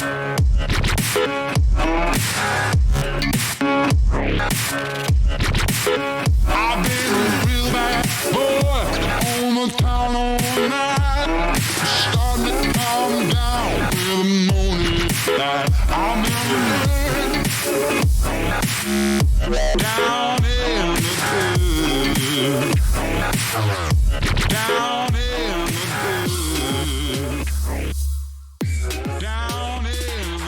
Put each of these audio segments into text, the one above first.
I've been a real bad boy on the town all night. Starting to calm down with the morning light. I'm in the rain, down in the dirt, down in the dirt, down in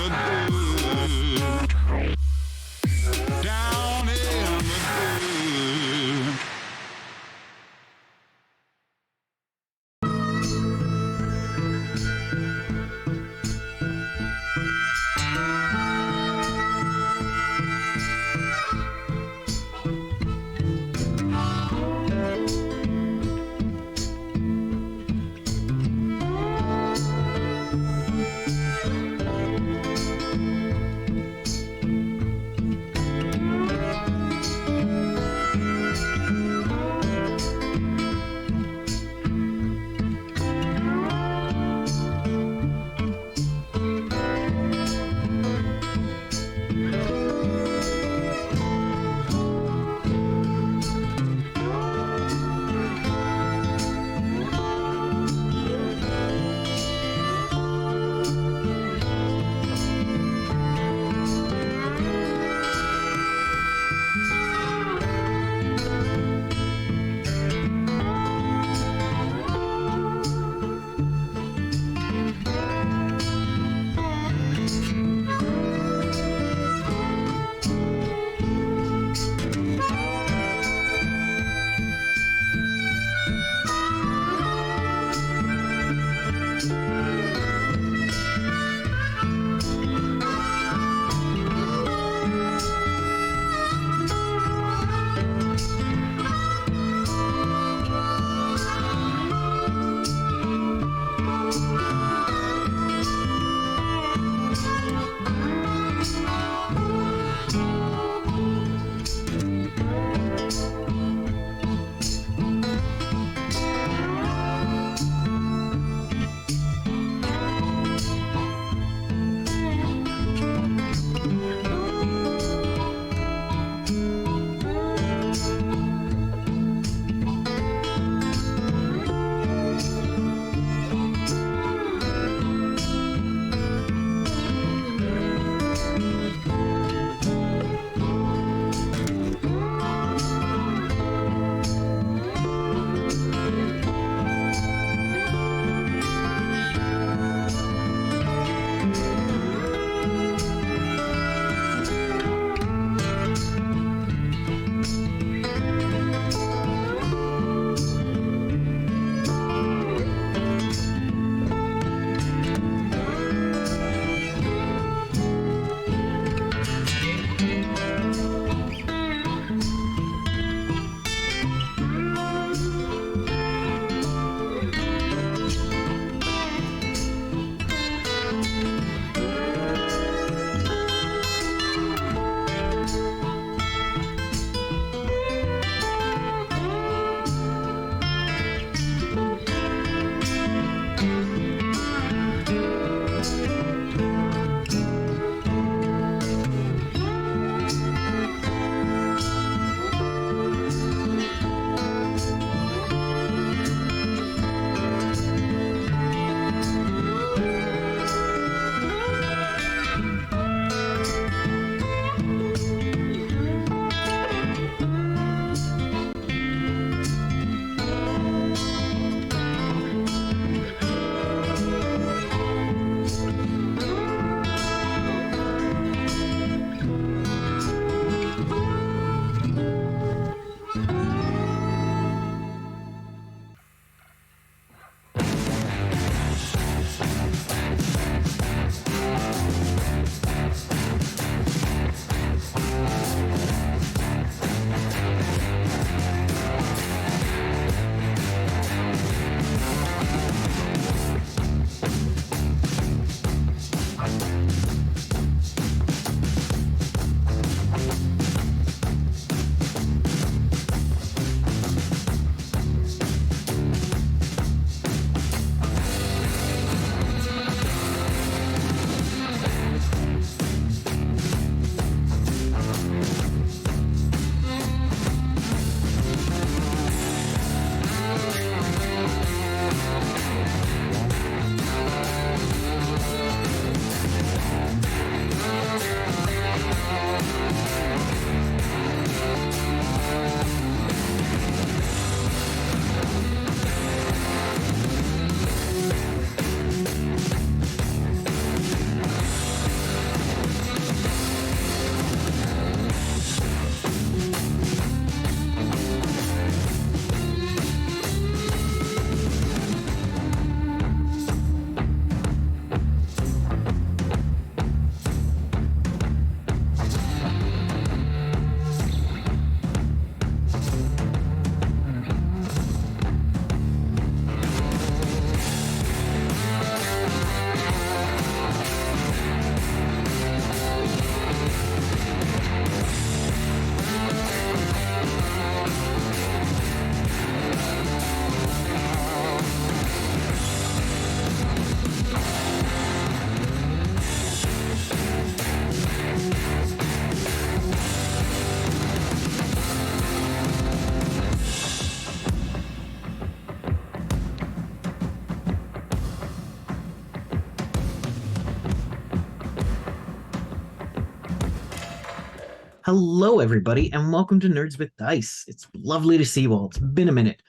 Hello, everybody, and welcome to Nerds with Dice. It's lovely to see you all. It's been a minute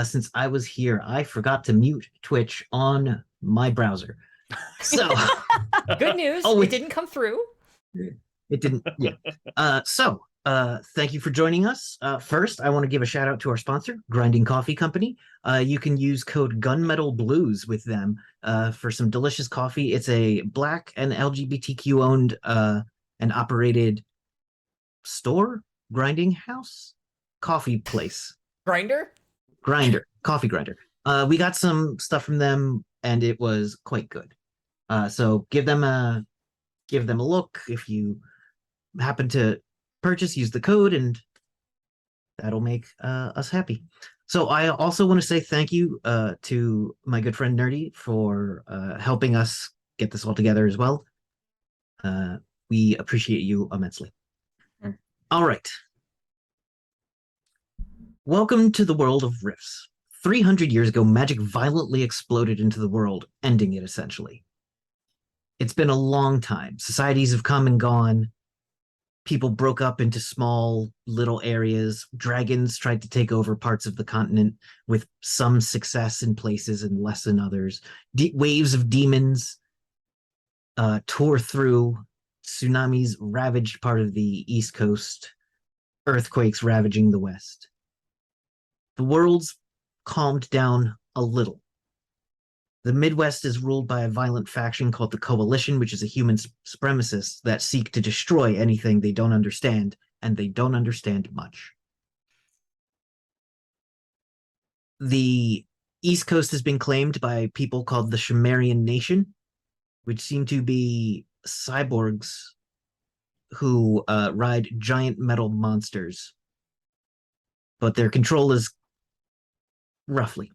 since I was here. I forgot to mute Twitch on my browser. So, Good news, oh, it didn't come through. it didn't. Yeah. Thank you for joining us. First, I want to give a shout out to our sponsor, Grinding Coffee Company. You can use code Gunmetal Blues with them for some delicious coffee. It's a Black and LGBTQ owned and operated store, grinding house, coffee place, Grinder? coffee grinder. We got some stuff from them, and it was quite good. So give them a look if you happen to purchase. Use the code, and that'll make us happy. So I also want to say thank you to my good friend Nerdy for helping us get this all together as well. We appreciate you immensely. All right. Welcome to the world of rifts. 300 years ago, magic violently exploded into the world, ending it essentially. It's been a long time. Societies have come and gone. People broke up into small little areas. Dragons tried to take over parts of the continent with some success in places and less in others. Waves of demons tore through. Tsunamis ravaged part of the East Coast. Earthquakes ravaging the West. The world's calmed down a little. The Midwest is ruled by a violent faction called the Coalition, which is a human supremacists that seek to destroy anything they don't understand, and they don't understand much. The East Coast has been claimed by people called the Sumerian Nation, which seem to be cyborgs who ride giant metal monsters. But their control is roughly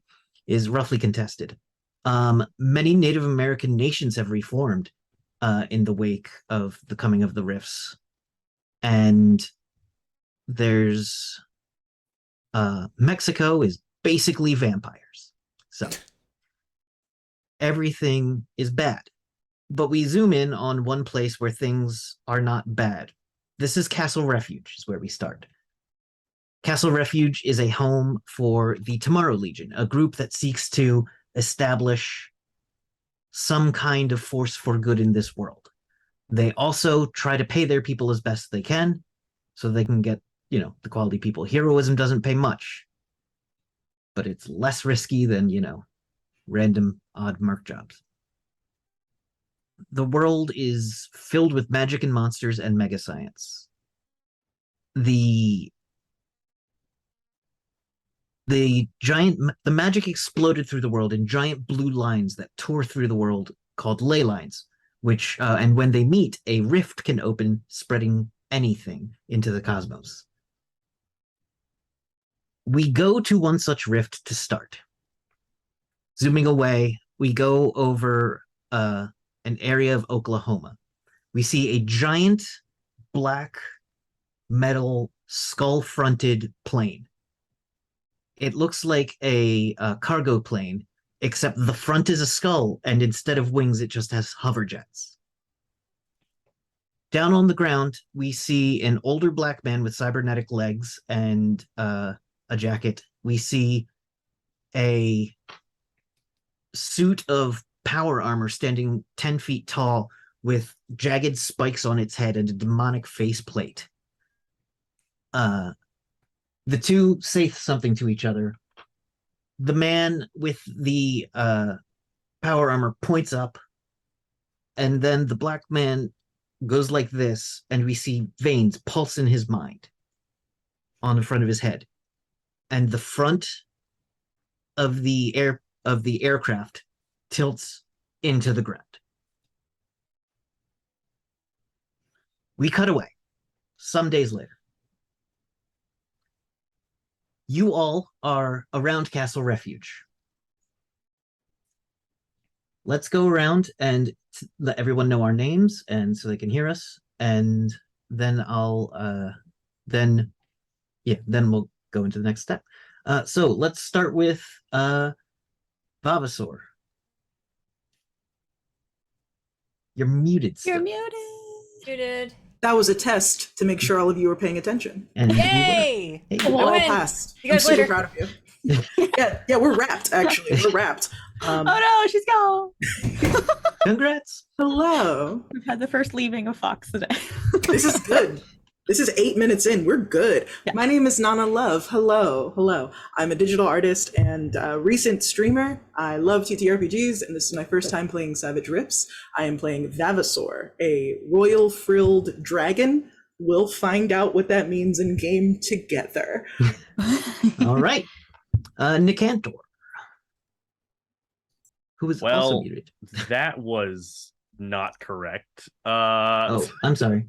contested. Many Native American nations have reformed in the wake of the coming of the rifts, and there's Mexico is basically vampires, so everything is bad. But we zoom in on one place where things are not bad. This is Castle Refuge, is where we start. Castle Refuge is a home for the Tomorrow Legion, a group that seeks to establish some kind of force for good in this world. They also try to pay their people as best they can so they can get, the quality people. Heroism doesn't pay much, but it's less risky than, random odd merc jobs. The world is filled with magic and monsters and mega science. The magic exploded through the world in giant blue lines that tore through the world called ley lines, which and when they meet, a rift can open, spreading anything into the cosmos. We go to one such rift to start. Zooming away, we go over an area of Oklahoma. We see a giant black metal skull-fronted plane. It looks like a cargo plane, except the front is a skull, and instead of wings, it just has hover jets. Down on the ground, we see an older black man with cybernetic legs and a jacket. We see a suit of power armor standing 10 feet tall with jagged spikes on its head and a demonic faceplate. The two say something to each other. The man with the power armor points up, and then the black man goes like this, and we see veins pulse in his mind on the front of his head. And the front of the aircraft tilts into the ground. We cut away some days later. You all are around Castle Refuge. Let's go around and let everyone know our names, and so they can hear us. And then then we'll go into the next step. So let's start with Vavasaur. You're muted still. You're muted. Muted. That was a test to make sure all of you were paying attention. And we were. Yay! Hey, You all win. passed. You guys I'm super later. proud of you. Yeah, we're wrapped, actually. We're wrapped. Oh no, she's gone. congrats. Hello. We've had the first leaving of Fox today. This is good. This is 8 minutes in. We're good. Yeah. My name is Nana Love. Hello. I'm a digital artist and a recent streamer. I love TTRPGs, and this is my first time playing Savage Rips. I am playing Vavasaur, a royal frilled dragon. We'll find out what that means in game together. All right. Nicantor, who was also muted. That was not correct. Oh, I'm sorry.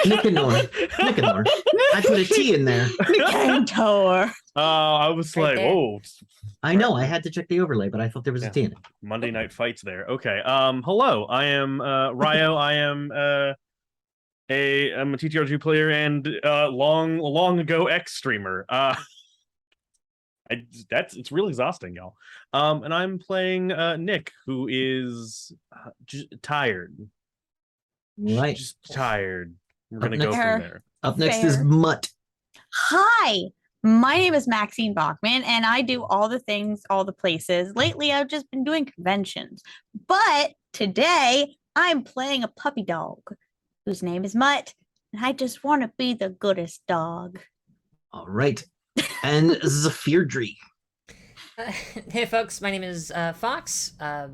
Nicanor. I put a T in there. Nicantor. I was Right like, there. whoa, I know, I had to check the overlay, but I thought there was a T in it. Monday Night Fights there. Okay. Hello, I am Ryo. I am I'm a TTRG player and long ago X streamer. It's really exhausting, y'all. And I'm playing Nick, who is just tired. Right. Just tired. We're gonna next- go from there. Up next is Fair. Mutt. Hi, my name is Maxine Bachman, and I do all the things, all the places. Lately, I've just been doing conventions. But today, I'm playing a puppy dog whose name is Mutt, and I just want to be the goodest dog. All right. And Zephyrdry. Hey folks, my name is Fox. I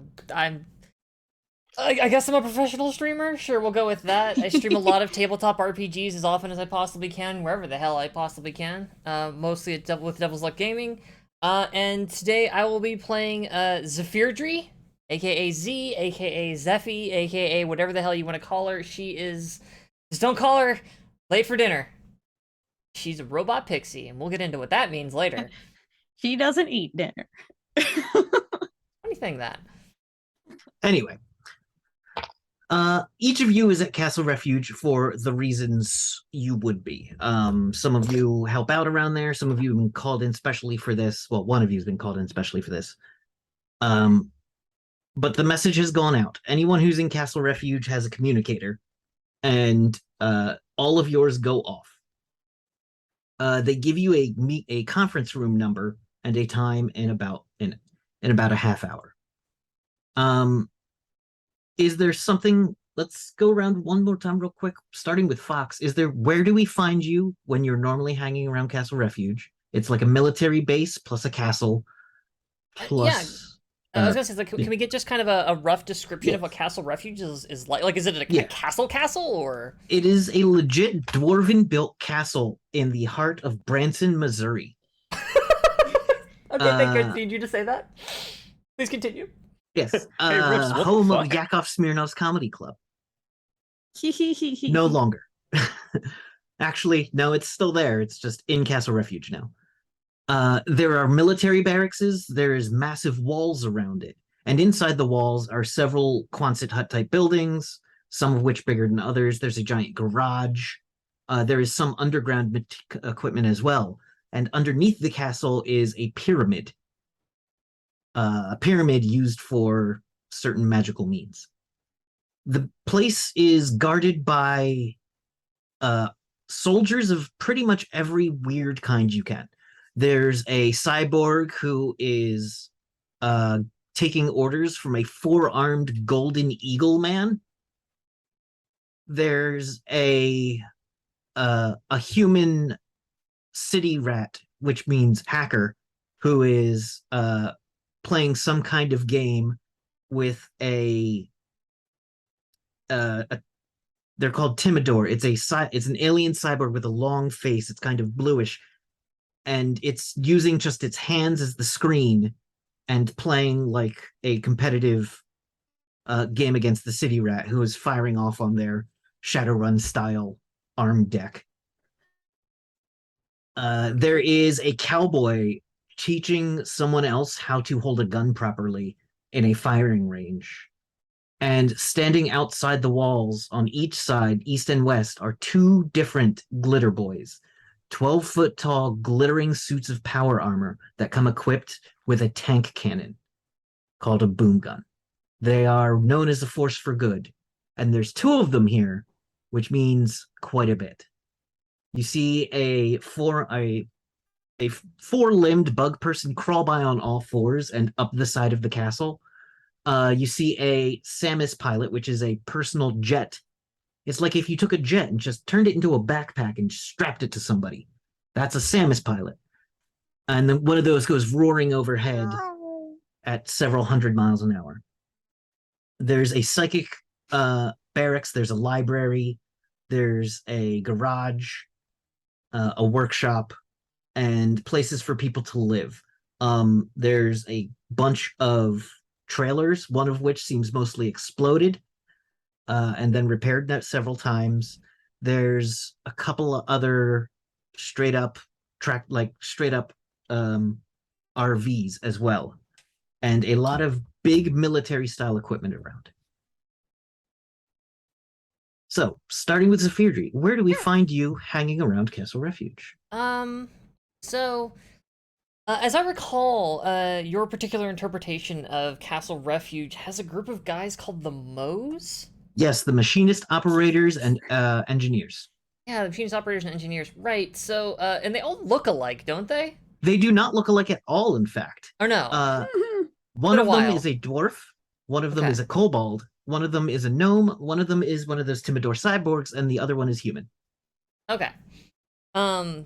guess I'm a professional streamer. Sure, we'll go with that. I stream a lot of tabletop RPGs as often as I possibly can, wherever the hell I possibly can. Mostly at with Devil's Luck Gaming. And today I will be playing Zephyrdry, aka Z, aka Zeffy, aka whatever the hell you want to call her. She is. Just don't call her late for dinner. She's a robot pixie, and we'll get into what that means later. She doesn't eat dinner. Anything that. Anyway. Each of you is at Castle Refuge for the reasons you would be. Some of you help out around there. Some of you have been called in specially for this. Well, one of you has been called in specially for this. But the message has gone out. Anyone who's in Castle Refuge has a communicator, and all of yours go off. They give you a conference room number and a time in about a half hour. Is there something? Let's go around one more time real quick, starting with Fox. Where do we find you when you're normally hanging around Castle Refuge? It's like a military base plus a castle plus. I was gonna say, like, can we get just kind of a rough description of what Castle Refuge is like? Like, is it a castle, or? It is a legit dwarven-built castle in the heart of Branson, Missouri. Okay, thank you. Need you to say that. Please continue. Yes, Rips, what the home of fuck? Yakov Smirnov's Comedy Club. No longer. Actually, no, it's still there. It's just in Castle Refuge now. There are military barracks. There is massive walls around it. And inside the walls are several Quonset hut type buildings, some of which bigger than others. There's a giant garage. There is some underground equipment as well. And underneath the castle is a pyramid. A pyramid used for certain magical means. The place is guarded by soldiers of pretty much every weird kind you can. There's a cyborg who is taking orders from a four-armed golden eagle man. There's a human city rat, which means hacker, who is playing some kind of game with they're called Timidor. It's an alien cyborg with a long face. It's kind of bluish, and it's using just its hands as the screen and playing like a competitive game against the city rat, who is firing off on their Shadowrun style arm deck. There is a cowboy teaching someone else how to hold a gun properly in a firing range. And standing outside the walls on each side, east and west, are two different glitter boys. 12-foot tall, glittering suits of power armor that come equipped with a tank cannon called a boom gun. They are known as the Force for Good. And there's two of them here which means quite a bit. You see a four-limbed bug person crawl by on all fours and up the side of the castle. You see a Samus pilot, which is a personal jet. It's like if you took a jet and just turned it into a backpack and strapped it to somebody. That's a Samus pilot. And then one of those goes roaring overhead at several hundred miles an hour. There's a psychic barracks, there's a library, there's a garage, a workshop, and places for people to live. There's a bunch of trailers, one of which seems mostly exploded and then repaired several times. There's a couple of other straight up RVs as well, and a lot of big military style equipment around. So, starting with Zephyrdry, where do we find you hanging around Castle Refuge? So, as I recall, your particular interpretation of Castle Refuge has a group of guys called the Moes? Yes, the machinist, operators, and engineers. Yeah, the machinist, operators, and engineers. Right, so, and they all look alike, don't they? They do not look alike at all, in fact. Or no? One Been a of them while. is a dwarf, one of them Okay. is a kobold, one of them is a gnome, one of them is one of those Timidor cyborgs, and the other one is human. Okay. I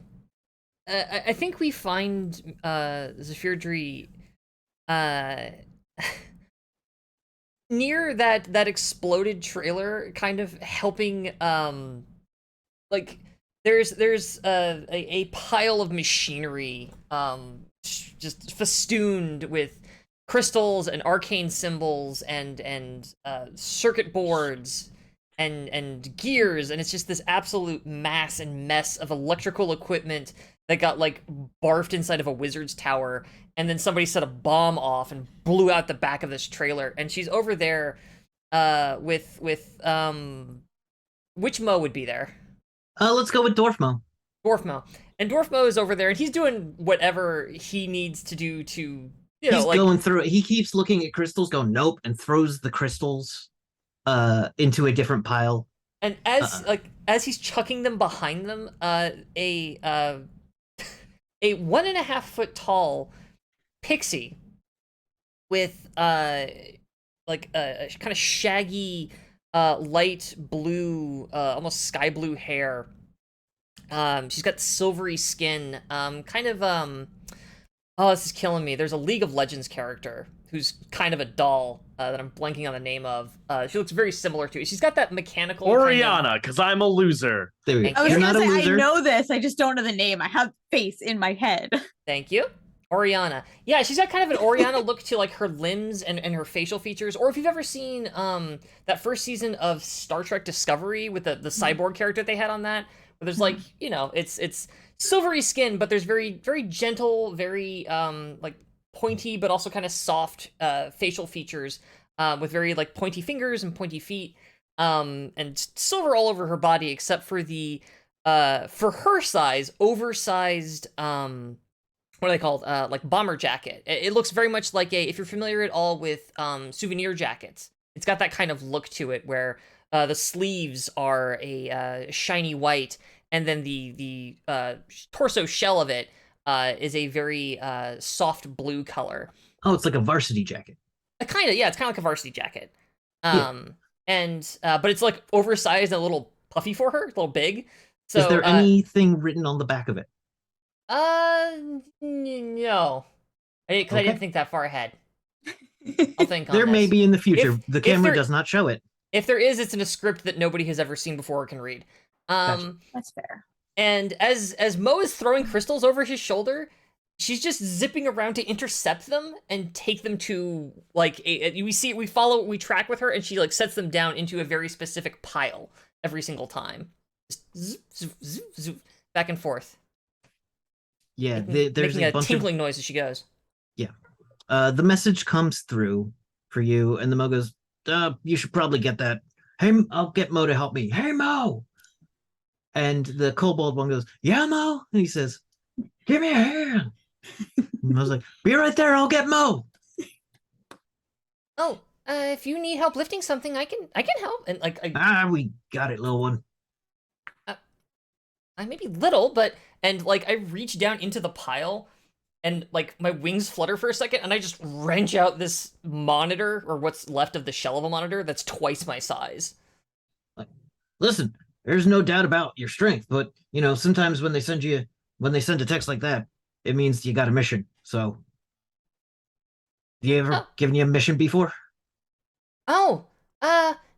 think we find Zephyrdry near that exploded trailer, kind of helping like there's a pile of machinery just festooned with crystals and arcane symbols and circuit boards and gears, and it's just this absolute mass and mess of electrical equipment that got like barfed inside of a wizard's tower, and then somebody set a bomb off and blew out the back of this trailer, and she's over there with which Mo would be there? Let's go with Dwarfmo. Dwarf Mo. And Dwarf Mo is over there, and he's doing whatever he needs to do to, He's going through it. He keeps looking at crystals, going nope, and throws the crystals into a different pile. And as he's chucking them behind them, a 1.5 foot tall pixie with like a kind of shaggy light blue, almost sky blue hair. She's got silvery skin, oh, this is killing me. There's a League of Legends character who's kind of a doll that I'm blanking on the name of. She looks very similar to it. She's got that mechanical Oriana, because I'm a loser. There we Thank go. I was You're not gonna a say loser. I know this. I just don't know the name. I have face in my head. Thank you. Oriana. Yeah, she's got kind of an Oriana look to like her limbs and her facial features. Or if you've ever seen that first season of Star Trek Discovery with the cyborg character they had on that, where there's like, it's silvery skin, but there's very, very gentle, very like pointy, but also kind of soft facial features with very like pointy fingers and pointy feet, and silver all over her body, except for the for her size, oversized what are they called? Like bomber jacket. It looks very much like if you're familiar at all with souvenir jackets, it's got that kind of look to it where the sleeves are a shiny white, and then the torso shell of it is a very soft blue color. Oh, it's like a varsity jacket. It's kind of like a varsity jacket. And but it's like oversized and a little puffy for her, a little big. So is there anything written on the back of it? No, because I didn't think that far ahead. I'll think on There may this. be in the future. If- The if camera there- does not show it. If there is, it's in a script that nobody has ever seen before or can read. Gotcha. That's fair. And as Mo is throwing crystals over his shoulder, she's just zipping around to intercept them and take them to like we track with her, and she like sets them down into a very specific pile every single time. Just zoop, zoop, zoop, zoop, back and forth. Yeah, Making, there's making a a bunch tinkling noise as she goes. of. The message comes through for you, and the Mo goes, you should probably get that. Hey, I'll get Mo to help me. Hey, Mo. And the kobold one goes, yeah, Mo. And he says, give me a hand. And I was like, be right there. I'll get Mo. Oh, if you need help lifting something, I can help. And like, We got it, little one. maybe little, but and like I reach down into the pile, and like my wings flutter for a second, and I just wrench out this monitor or what's left of the shell of a monitor that's twice my size. Like, listen, there's no doubt about your strength, but sometimes when they send a text like that, it means you got a mission. So, you ever Oh. given you a mission before? Oh,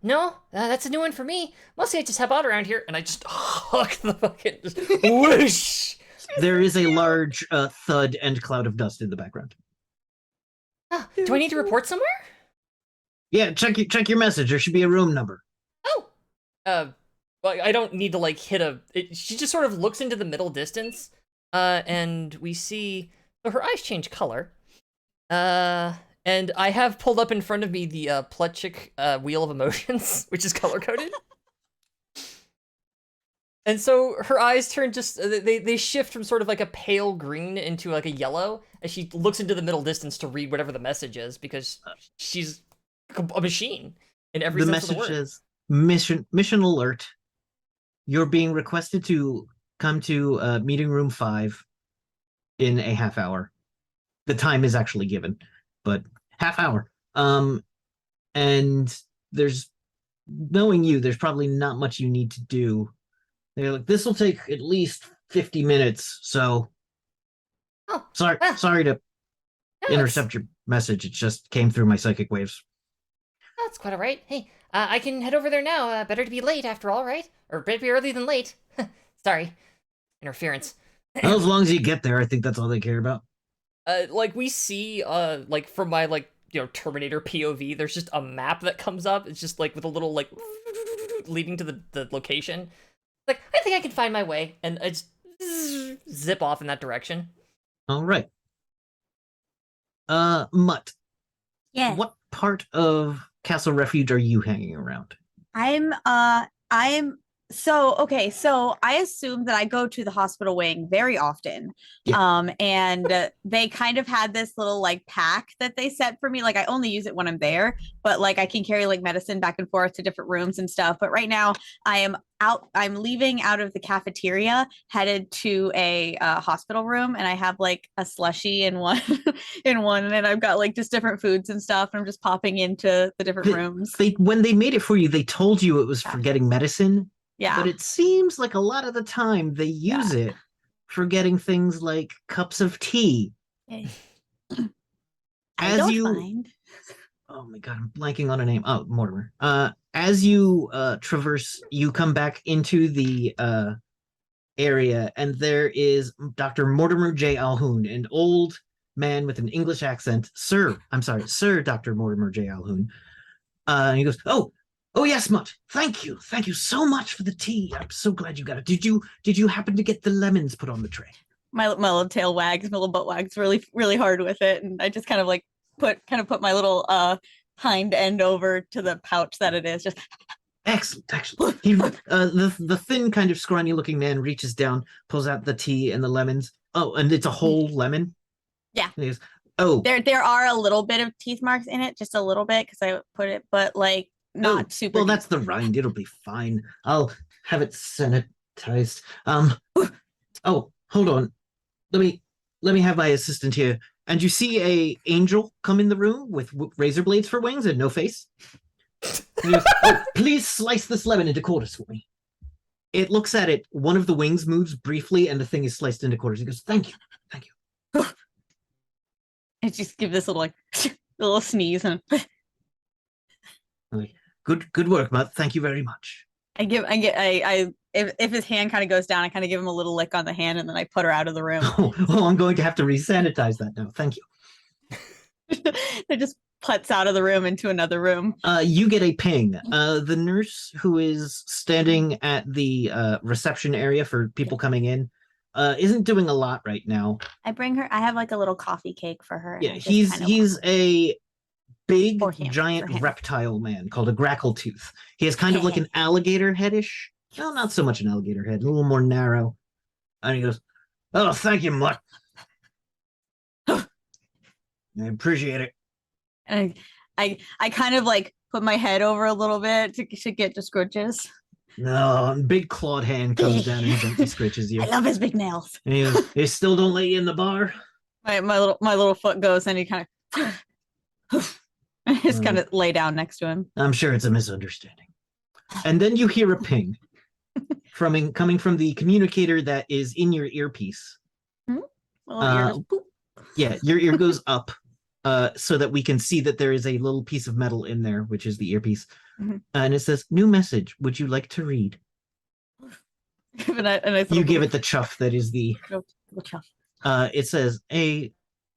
no, that's a new one for me. Mostly I just help out around here, and I just huck the fucking just whoosh. There is a large thud and cloud of dust in the background. Do I need to report somewhere? Yeah, check your message. There should be a room number. Oh, well, I don't need to like hit she just sort of looks into the middle distance, and we see so her eyes change color. And I have pulled up in front of me the Plutchik Wheel of Emotions, which is color coded. And so her eyes turn they shift from sort of like a pale green into like a yellow as she looks into the middle distance to read whatever the message is, because she's a machine in every The sense of the message word. says mission alert. You're being requested to come to meeting room 5 in a half hour. The time is actually given, but half hour. And knowing you, there's probably not much you need to do. They're like, this will take at least 50 minutes. So Oh, sorry to no, intercept your message. It just came through my psychic waves. that's quite alright. Hey, I can head over there now. Better to be late after all, right? Or better to be early than late. Sorry. Interference. Well, as long as you get there, I think that's all they care about. Like we see, like from my like Terminator POV, there's just a map that comes up. It's just like with a little like leading to the location. Like, I think I can find my way, and I just zip off in that direction. All right. Mutt, Yeah. what part of Castle Refuge are you hanging around? I'm so I assume that I go to the hospital wing very often. Yeah. And they kind of had this little like pack that they set for me. Like I only use it when I'm there, but like I can carry like medicine back and forth to different rooms and stuff. But right now I'm leaving out of the cafeteria, headed to a hospital room, and I have like a slushie in one and I've got like just different foods and stuff, and I'm just popping into the different rooms. When they made it for you, they told you it was for getting medicine. Yeah. But it seems like a lot of the time they use it for getting things like cups of tea. I As don't you mind. Oh my god, I'm blanking on a name. Oh, Mortimer. As you traverse, you come back into the area, and there is Dr. Mortimer J. Alhoun, an old man with an English accent. Sir, I'm sorry, Sir Dr. Mortimer J. Alhoun. And he goes, Oh yes, Mutt. Thank you so much for the tea. I'm so glad you got it. Did you happen to get the lemons put on the tray? My little tail wags, my little butt wags really really hard with it, and I just kind of like put my little hind end over to the pouch that it is. Just Excellent. The thin, kind of scrawny looking man reaches down, pulls out the tea and the lemons. Oh, and it's a whole lemon. Yeah. And he goes, oh, there are a little bit of teeth marks in it, just a little bit, because I put it, but like not super. Well, deep. that's the rind. It'll be fine. I'll have it sanitized. Oh, hold on. Let me have my assistant here. And you see a angel come in the room with razor blades for wings and no face. He goes, please slice this lemon into quarters for me. It looks at it. One of the wings moves briefly, and the thing is sliced into quarters. He goes, thank you. I just give this little like little sneeze, and Like, good work, Mutt. Thank you very much. If his hand kind of goes down, I kind of give him a little lick on the hand, and then I put her out of the room. I'm going to have to resanitize that now. Thank you. It just puts out of the room into another room. You get a ping. The nurse who is standing at the reception area for people coming in isn't doing a lot right now. I bring her. I have like a little coffee cake for her. Yeah, he's a big giant for him. reptile man called a grackletooth. He has kind of like an alligator headish. No, not so much an alligator head, a little more narrow. And he goes, oh, thank you, Mutt. I appreciate it. And I kind of like put my head over a little bit to get just scrunches. No, big clawed hand comes down and gently scratches you. I love his big nails. And he goes, "They still don't let you in the bar?" My little foot goes and he kind of just kind of Right. lay down next to him. I'm sure it's a misunderstanding. And then you hear a ping coming from the communicator that is in your earpiece. Little ear goes, "Boop." Yeah, your ear goes up so that we can see that there is a little piece of metal in there, which is the earpiece. Mhm. And it says, "New message. Would you like to read?" And I You give it the chuff that is the. It says, a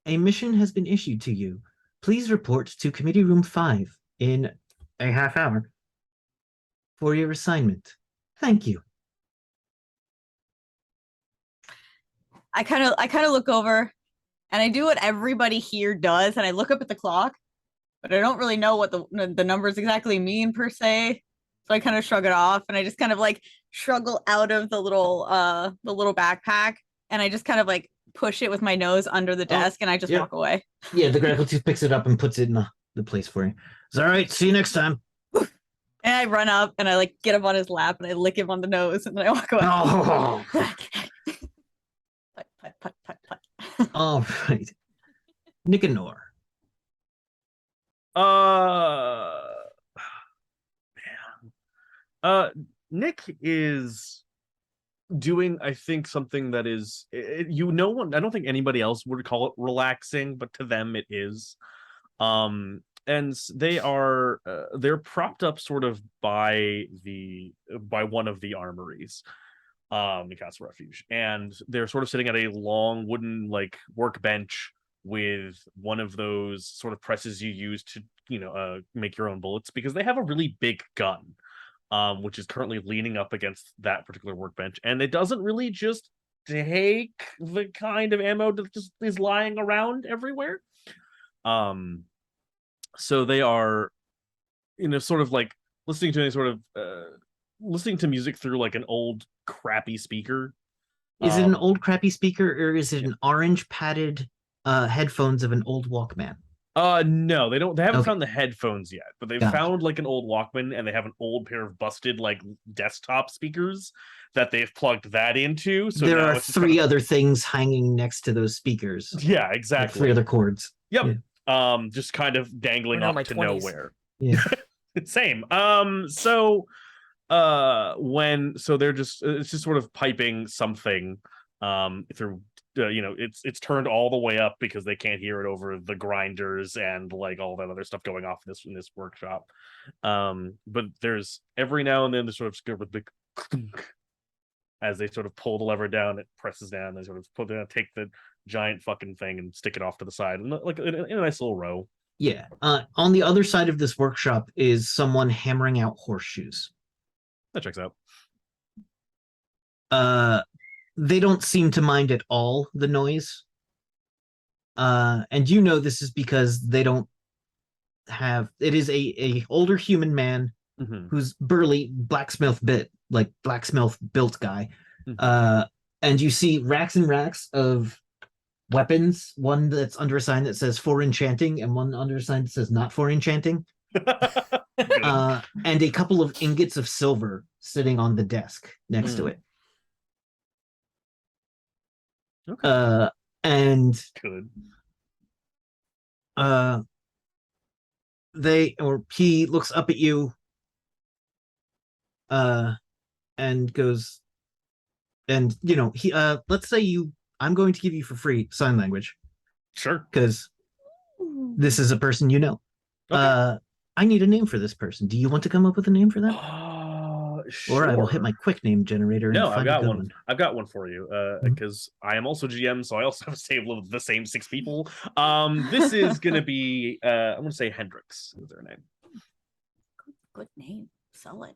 mission has been issued to you. Please report to Committee Room 5 in a half hour for your assignment. Thank you. I kind of look over and I do what everybody here does, and I look up at the clock, but I don't really know what the numbers exactly mean per se. So I kind of shrug it off, and I just kind of like struggle out of the little backpack, and I just kind of like push it with my nose under the desk, and I just yep. walk away. Yeah, the grapple tooth picks it up and puts it in the place for you. It's all right. See you next time. And I run up and I like get up on his lap and I lick him on the nose, and then I walk away. Oh. Put, put, put, put, put. All right. Nicanor. Nick is doing, I think, something that is, I don't think anybody else would call it relaxing, but to them it is. And they're propped up sort of by one of the armories, the Castle Refuge, and they're sort of sitting at a long wooden like workbench with one of those sort of presses you use to make your own bullets, because they have a really big gun, which is currently leaning up against that particular workbench, and it doesn't really just take the kind of ammo that just is lying around everywhere. So they are, sort of like listening to music through like an old crappy speaker. Is it an old crappy speaker, or is it an orange padded headphones of an old Walkman? No, they haven't Okay. found the headphones yet, but they've Gotcha. found like an old Walkman, and they have an old pair of busted like desktop speakers that they've plugged that into. So there now are it's just three kind of, other things hanging next to those speakers. yeah, Like exactly. 3 other cords. Yep. Yeah. Just kind of dangling We're now in off my to 20s. nowhere. Yeah. Same. So they're just, it's just sort of piping something through, it's turned all the way up because they can't hear it over the grinders and like all that other stuff going off in this workshop. But there's every now and then the sort of with the clunk, as they sort of pull the lever down, it presses down, they sort of take the giant fucking thing and stick it off to the side, and like in a nice little row. Yeah. On the other side of this workshop is someone hammering out horseshoes. That checks out. They don't seem to mind at all the noise. And this is because they don't have, it is a older human man who's burly, blacksmith built guy. And you see racks and racks of weapons, one that's under a sign that says for enchanting and one under a sign that says not for enchanting. And a couple of ingots of silver sitting on the desk next to it. Okay. And Good. he looks up at you and goes, and let's say I'm going to give you for free sign language. Sure. Because this is a person you know. Okay. I need a name for this person. Do you want to come up with a name for them? Sure. Or I will hit my quick name generator and No, find a good one. I've got one for you. Because I am also GM, so I also have to save the same 6 people. This is gonna be I'm gonna say Hendrix is their name. Good name. Solid.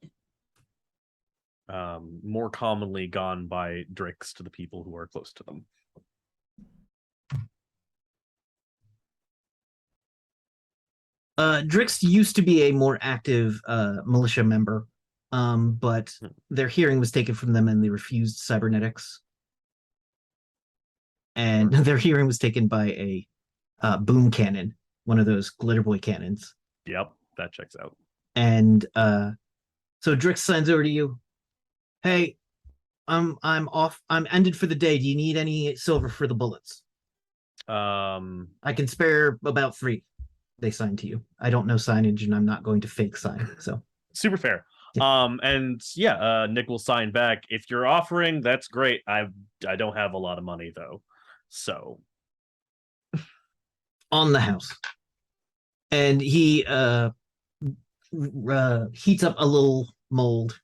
More commonly gone by Drix to the people who are close to them. Drix used to be a more active militia member, but their hearing was taken from them and they refused cybernetics. And their hearing was taken by a boom cannon, one of those glitter boy cannons. Yep, that checks out. And so Drix signs over to you. Hey, I'm off. I'm ended for the day. Do you need any silver for the bullets? I can spare about 3. They sign to you. I don't know signage, and I'm not going to fake sign. So Super fair. Yeah. Nick will sign back. If you're offering, that's great. I don't have a lot of money though. So on the house, and he heats up a little mold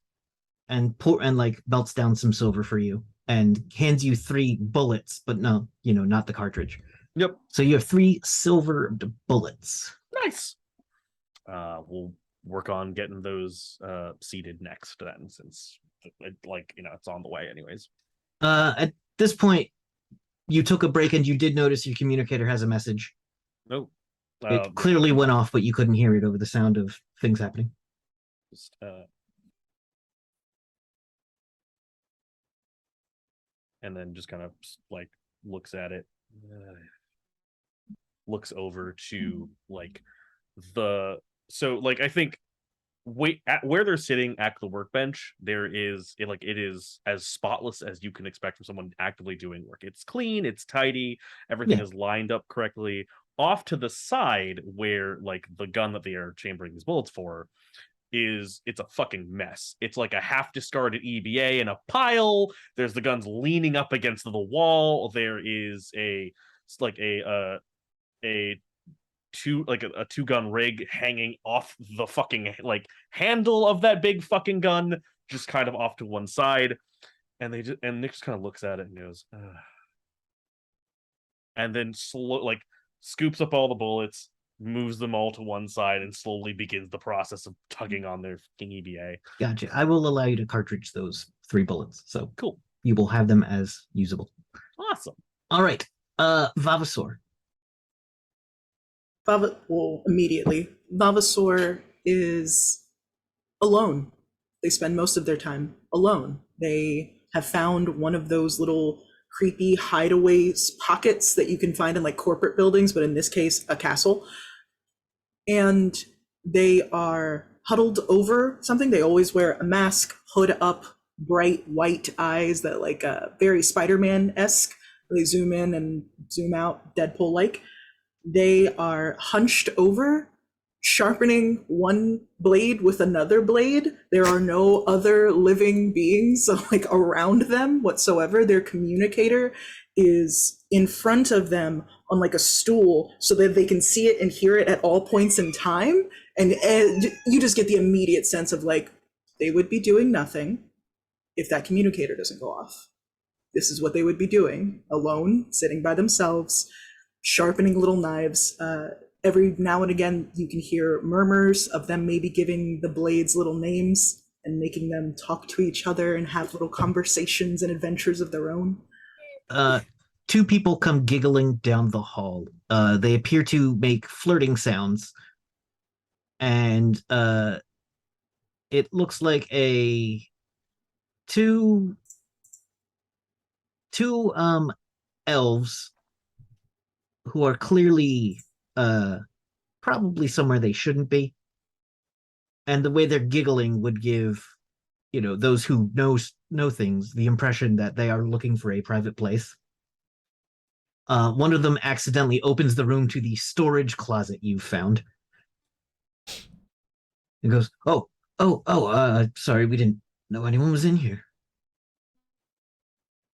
and like melts down some silver for you and hands you 3 bullets, but no, not the cartridge. Yep. So you have 3 silver bullets. Nice. We'll work on getting those seeded next then, since it's on the way anyways. At this point, you took a break and you did notice your communicator has a message. Nope. It clearly went off, but you couldn't hear it over the sound of things happening. Just, and then just kind of like looks at it, looks over to I think where they're sitting at the workbench, it is as spotless as you can expect from someone actively doing work. It's clean, it's tidy, everything is lined up correctly. Off to the side, where the gun that they are chambering these bullets for it's a fucking mess. It's like a half discarded EBA in a pile. There's the guns leaning up against the wall. There is a 2-gun rig hanging off the fucking handle of that big fucking gun, just kind of off to one side. And Nick just kind of looks at it and goes, ugh. And then scoops up all the bullets, moves them all to one side, and slowly begins the process of tugging on their fucking EBA. Gotcha. I will allow you to cartridge those 3 bullets. So cool. You will have them as usable. Awesome. All right. Vavasaur. Immediately. Vavasaur is alone. They spend most of their time alone. They have found one of those little creepy hideaway pockets that you can find in corporate buildings, but in this case, a castle. And they are huddled over something. They always wear a mask, hood up, bright white eyes that very Spider-Man-esque. They zoom in and zoom out, Deadpool-like. They are hunched over, sharpening one blade with another blade. There are no other living beings around them whatsoever. Their communicator is in front of them on a stool so that they can see it and hear it at all points in time. And you just get the immediate sense of they would be doing nothing if that communicator doesn't go off. This is what they would be doing, alone, sitting by themselves, sharpening little knives. Every now and again, you can hear murmurs of them maybe giving the blades little names and making them talk to each other and have little conversations and adventures of their own. 2 people come giggling down the hall. They appear to make flirting sounds. And it looks like two elves who are clearly probably somewhere they shouldn't be. And the way they're giggling would give, those who know things the impression that they are looking for a private place. One of them accidentally opens the room to the storage closet you found. And goes, sorry, we didn't know anyone was in here.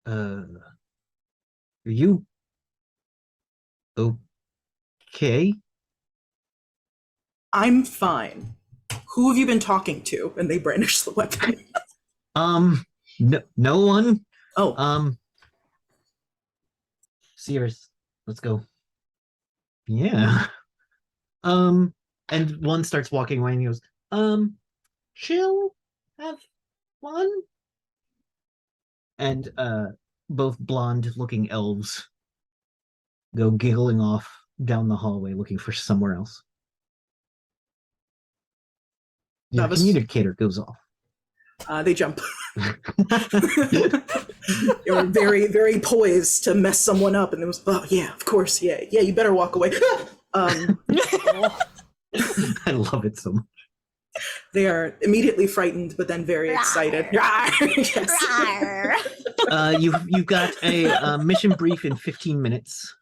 Are you okay? I'm fine. Who have you been talking to? And they brandish the weapon. No one. Oh. Sears, let's go. Yeah. And one starts walking away and he goes, chill, have fun. And both blonde looking elves go giggling off down the hallway looking for somewhere else. The communicator goes off. They jump. They were very, very poised to mess someone up, and it was, oh yeah, of course, yeah, you better walk away. I love it so much. They are immediately frightened, but then very excited. Yes. Rawr. You've got a mission brief in 15 minutes.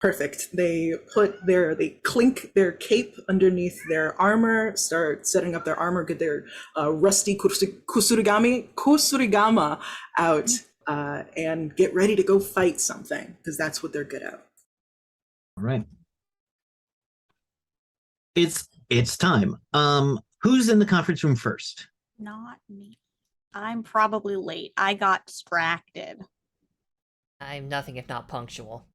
Perfect. They clink their cape underneath their armor, start setting up their armor, get their rusty kusurigama out, and get ready to go fight something, because that's what they're good at. All right. It's time. Who's in the conference room first? Not me. I'm probably late. I got distracted. I'm nothing if not punctual.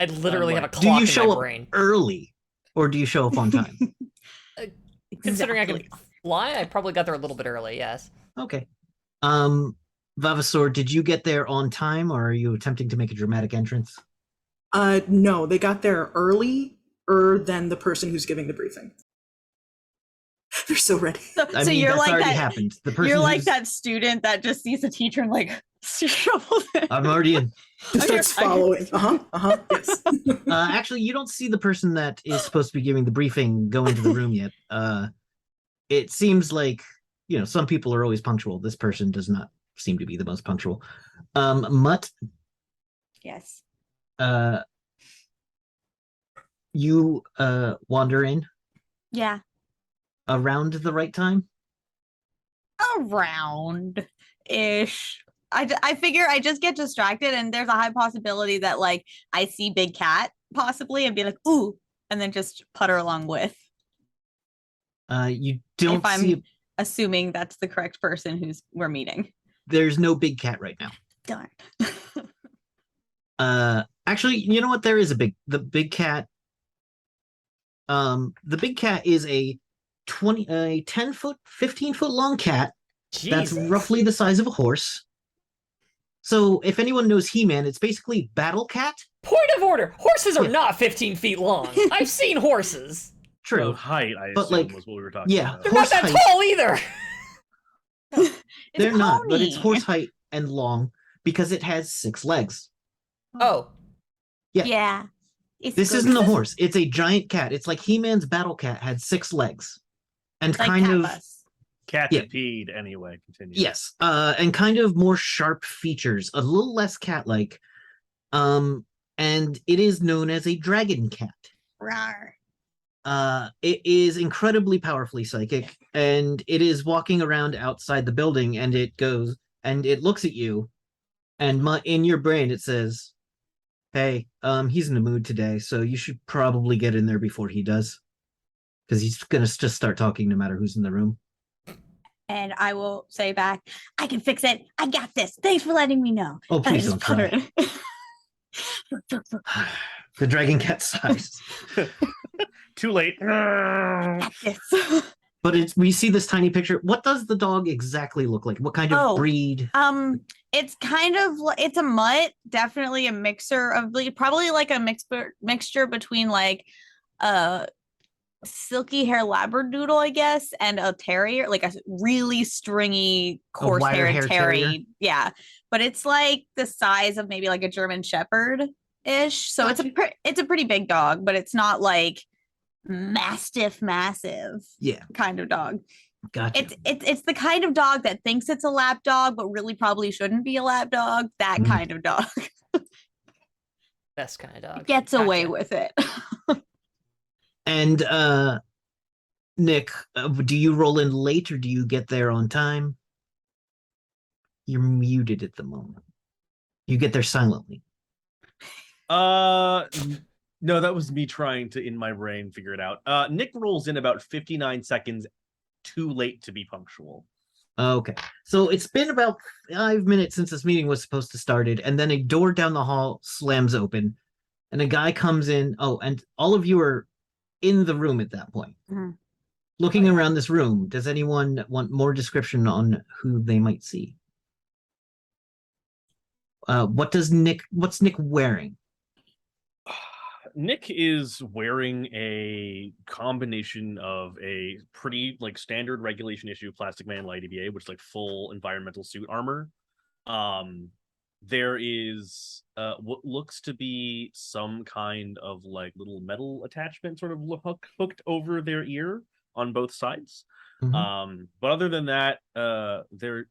I literally have a Do clock you in show my up brain. early, or do you show up on time? Considering I Exactly. can fly, I probably got there a little bit early, yes. Okay. Vavasor, did you get there on time, or are you attempting to make a dramatic entrance? No, they got there earlier than the person who's giving the briefing. They're so ready. I So mean, you're that's like already that. happened. The person You're like who's- that student that just sees a teacher and like shovels it. I'm already in. Just starts following. Yes. Actually, you don't see the person that is supposed to be giving the briefing go into the room yet. It seems like, some people are always punctual. This person does not seem to be the most punctual. Mutt, Yes. you wander in Yeah. around the right time. Around ish. I figure I just get distracted and there's a high possibility that like I see Big Cat possibly and be like, ooh, and then just putter along with, You don't if I'm see. assuming that's the correct person we're meeting. There's no big cat right now. Darn. Actually, you know what? There is the big cat. The big cat is a 10 foot, 15 foot long cat. That's Jesus. roughly the size of a horse. So if anyone knows He-Man, it's basically Battle Cat. Point of order! Horses are Yeah. not 15 feet long. I've seen horses. True. So height, I But, assume, like, was what we were talking yeah. about. They're not Horse that height. tall either. It's They're a not, but it's pony. horse height and long because it has 6 legs. Oh, Yeah. It's This good. isn't a horse. It's a giant cat. It's like He-Man's Battle Cat had 6 legs. And Like kind cat of bus. Cat Yeah. that peed anyway. Continue. yes, and kind of more sharp features, a little less cat-like. And it is known as a dragon cat. Rawr. It is incredibly powerfully psychic, and it is walking around outside the building, and it goes and it looks at you, and in your brain it says, "Hey, he's in the mood today, so you should probably get in there before he does, because he's gonna just start talking no matter who's in the room." And I will say back, I can fix it. I got this. Thanks for letting me know. Oh, And I please just don't try. putter it. The dragon cat size. Too late. Got this. But we see this tiny picture. What does the dog exactly look like? What kind of Oh. breed? It's kind of it's a mutt, definitely a mixer of probably like a mixture between like a silky hair labradoodle, I guess, and a terrier, like a really stringy coarse wire haired hair terrier. terrier? Yeah, but it's like the size of maybe like a German Shepherd ish. So Gotcha. it's a pretty big dog, but it's not like mastiff massive Yeah, kind of dog. gotcha. It's the kind of dog that thinks it's a lap dog, but really probably shouldn't be a lap dog. That Mm. kind of dog best kind of dog. gets away Gotcha. with it. And Nick, do you roll in late or do you get there on time? You're muted at the moment. You get there silently. No, that was me trying to, in my brain, figure it out. Nick rolls in about 59 seconds too late to be punctual. Okay. So it's been about 5 minutes since this meeting was supposed to started, and then a door down the hall slams open, and a guy comes in. Oh, and all of you are in the room at that point. Mhm. Looking around this room, does anyone want more description on who they might see? What's Nick wearing? Nick is wearing a combination of a pretty like standard regulation issue Plastic Man light EVA, which is like full environmental suit armor. there is what looks to be some kind of like little metal attachment sort of hooked over their ear on both sides. But other than that, they're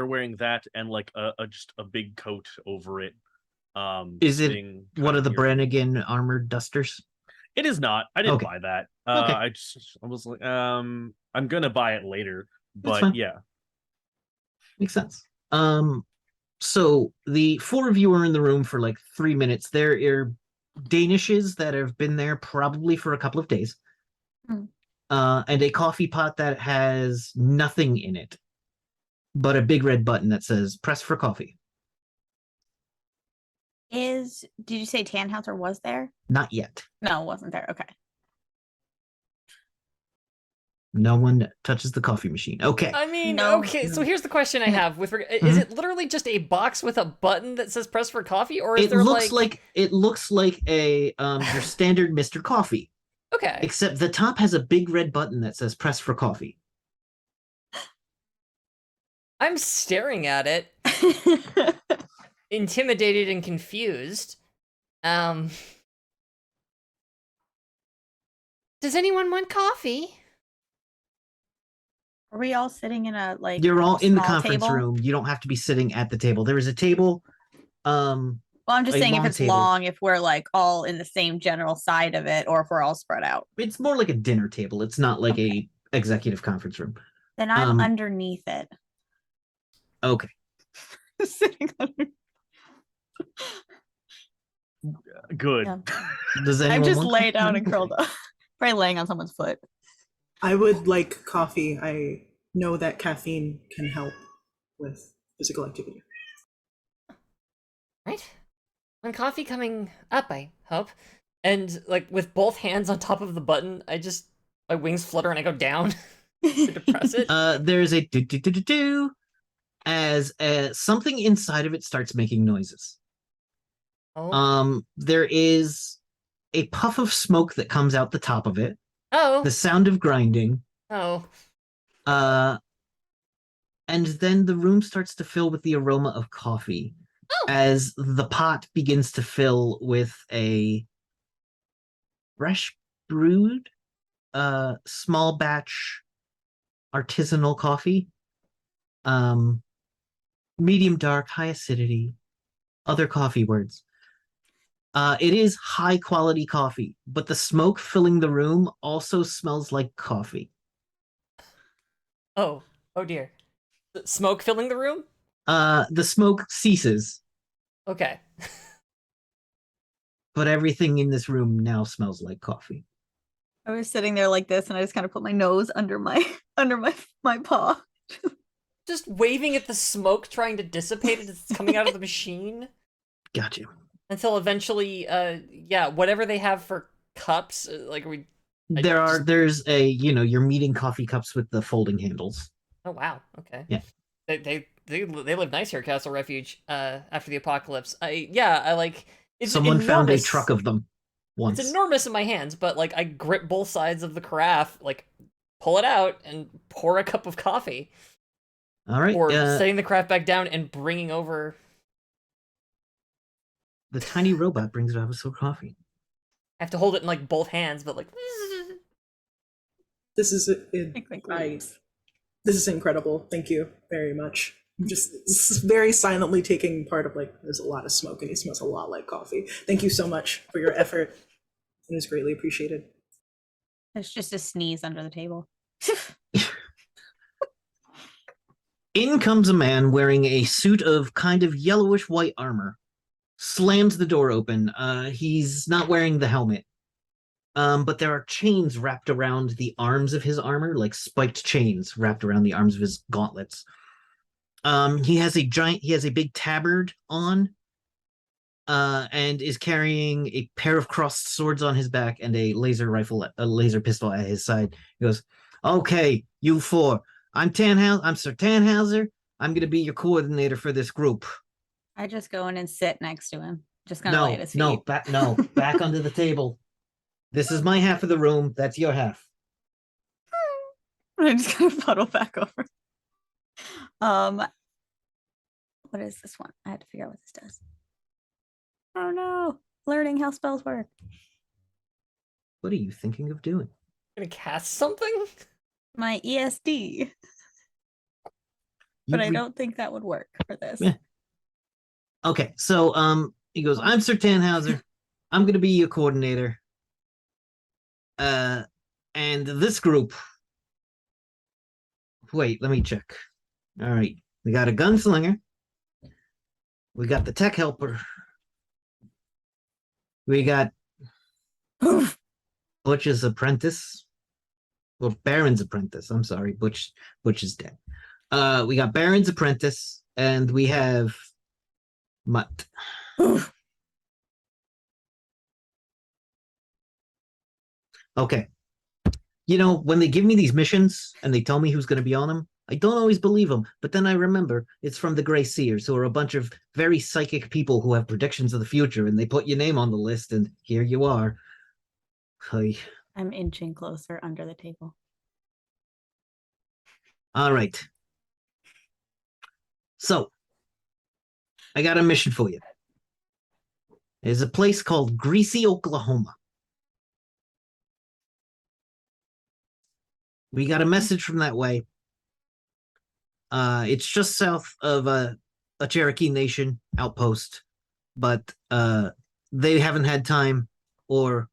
wearing that and like just a big coat over it. Is it sitting one kind of the near- Brannigan armored dusters? It is not. I didn't Okay. buy that. Okay. I was like, I'm gonna buy it later, That's but fine. yeah. Makes sense. So the four of you are in the room for like 3 minutes. There are Danishes that have been there probably for a couple of days. Hmm. And a coffee pot that has nothing in it, but a big red button that says "Press for coffee." Did you say Tannhauser was there? Not yet. No, it wasn't there. Okay. No one touches the coffee machine. Okay. I mean, No. okay, so here's the question I have with is Mhm. it literally just a box with a button that says press for coffee, or is It there looks like it looks like a your standard Mr. Coffee, okay. except the top has a big red button that says "Press for coffee." I'm staring at it, intimidated and confused. Does anyone want coffee? Are we all sitting in a like? You're all in the small conference table? room. You don't have to be sitting at the table. There is a table. Well, I'm just a saying if long it's table. long, if we're like all in the same general side of it, or if we're all spread out. It's more like a dinner table. It's not like Okay. a executive conference room. Then I'm underneath it. Okay. Sitting under. Good. Yeah. Does anyone I'm just want lay coffee? down and Okay. curled up. Probably laying on someone's foot. I would like coffee. I know that caffeine can help with physical activity. Right? When coffee coming up, I hope. And like with both hands on top of the button, my wings flutter and I go down to depress it. There's a do do do do do as something inside of it starts making noises. Oh. There is a puff of smoke that comes out the top of it. Oh. The sound of grinding. Oh. And then the room starts to fill with the aroma of coffee as the pot begins to fill with a fresh brewed, small batch artisanal coffee. Medium dark, high acidity, other coffee words. It is high quality coffee, but the smoke filling the room also smells like coffee. Oh. Oh dear. Smoke filling the room? The smoke ceases, Okay. but everything in this room now smells like coffee. I was sitting there like this, and I just kind of put my nose under my my paw. Just waving at the smoke, trying to dissipate it as it's coming out of the machine. Got you. Until eventually, yeah, whatever they have for cups, There's a, you're meeting coffee cups with the folding handles. Oh wow, okay. Yeah. They live nice here at Castle Refuge, after the apocalypse. It's Someone found a enormous. truck of them once. It's enormous in my hands, but like I grip both sides of the carafe, like pull it out and pour a cup of coffee. All right. Or setting the carafe back down and bringing over. The tiny robot brings it over some coffee. I have to hold it in like both hands, but like. This is Thanks. this is incredible. Thank you very much. I'm just very silently taking part of like there's a lot of smoke and he smells a lot like coffee. Thank you so much for your effort. It is greatly appreciated. There's just a sneeze under the table. In comes a man wearing a suit of kind of yellowish white armor. Slams the door open. He's not wearing the helmet. But there are chains wrapped around the arms of his armor, like spiked chains wrapped around the arms of his gauntlets. He has a big tabard on, and is carrying a pair of crossed swords on his back and a laser pistol at his side. He goes, "Okay, you four. I'm Sir Tannhauser. I'm gonna be your coordinator for this group." I just go in and sit next to him. Just kind of lay at his feet. Back under the table. This is my half of the room. That's your half. I just kind of puddle back over. what is this one? I had to figure out what this does. Oh no, learning how spells work. What are you thinking of doing? Gonna cast something? My ESD, You but I re- don't think that would work for this. Yeah. Okay, so he goes, I'm Sir Tannhauser. I'm gonna be your coordinator. And this group. Wait, let me check. All right. We got a gunslinger. We got the tech helper. We got Butch's apprentice. Well, Baron's apprentice. I'm sorry, Butch is dead. We got Baron's apprentice, and we have Mutt. Okay. You know, when they give me these missions and they tell me who's going to be on them, I don't always believe them. But then I remember it's from the Grey Seers, who are a bunch of very psychic people who have predictions of the future, and they put your name on the list, and here you are. Hey. I'm inching closer under the table. All right. So, I got a mission for you. There's a place called Greasy, Oklahoma. We got a message from that way. It's just south of a Cherokee Nation outpost, but they haven't had time or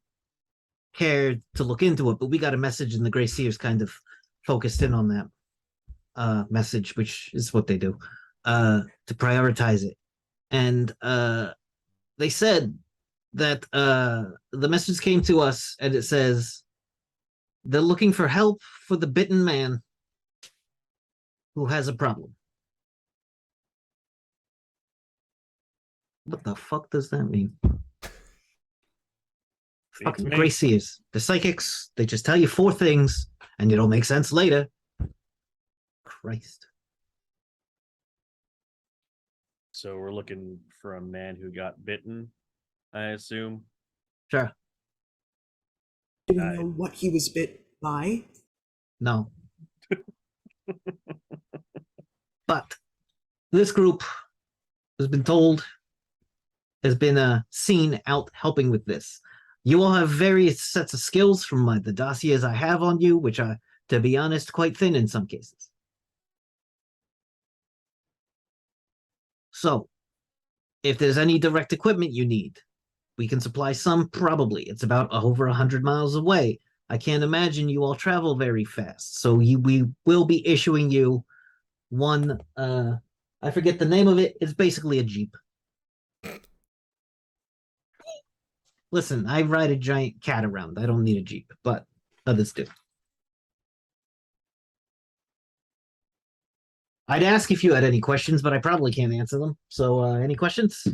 care to look into it. But we got a message, and the Grey Seers kind of focused in on that message, which is what they do, to prioritize it. And they said that the message came to us, and it says they're looking for help for the Bitten Man who has a problem. What the fuck does that mean? Fucking Grey Seers. The psychics, they just tell you 4 things, and it'll make sense later. Christ. So we're looking for a man who got bitten, I assume. Sure. Do we know what he was bit by? No. But this group has been told, has been seen out helping with this. You all have various sets of skills from the dossiers I have on you, which are, to be honest, quite thin in some cases. So, if there's any direct equipment you need, we can supply some, probably. It's about over 100 miles away. I can't imagine you all travel very fast. So we will be issuing you one, I forget the name of it. It's basically a Jeep. Listen, I ride a giant cat around. I don't need a Jeep, but others do. I'd ask if you had any questions, but I probably can't answer them. So, any questions?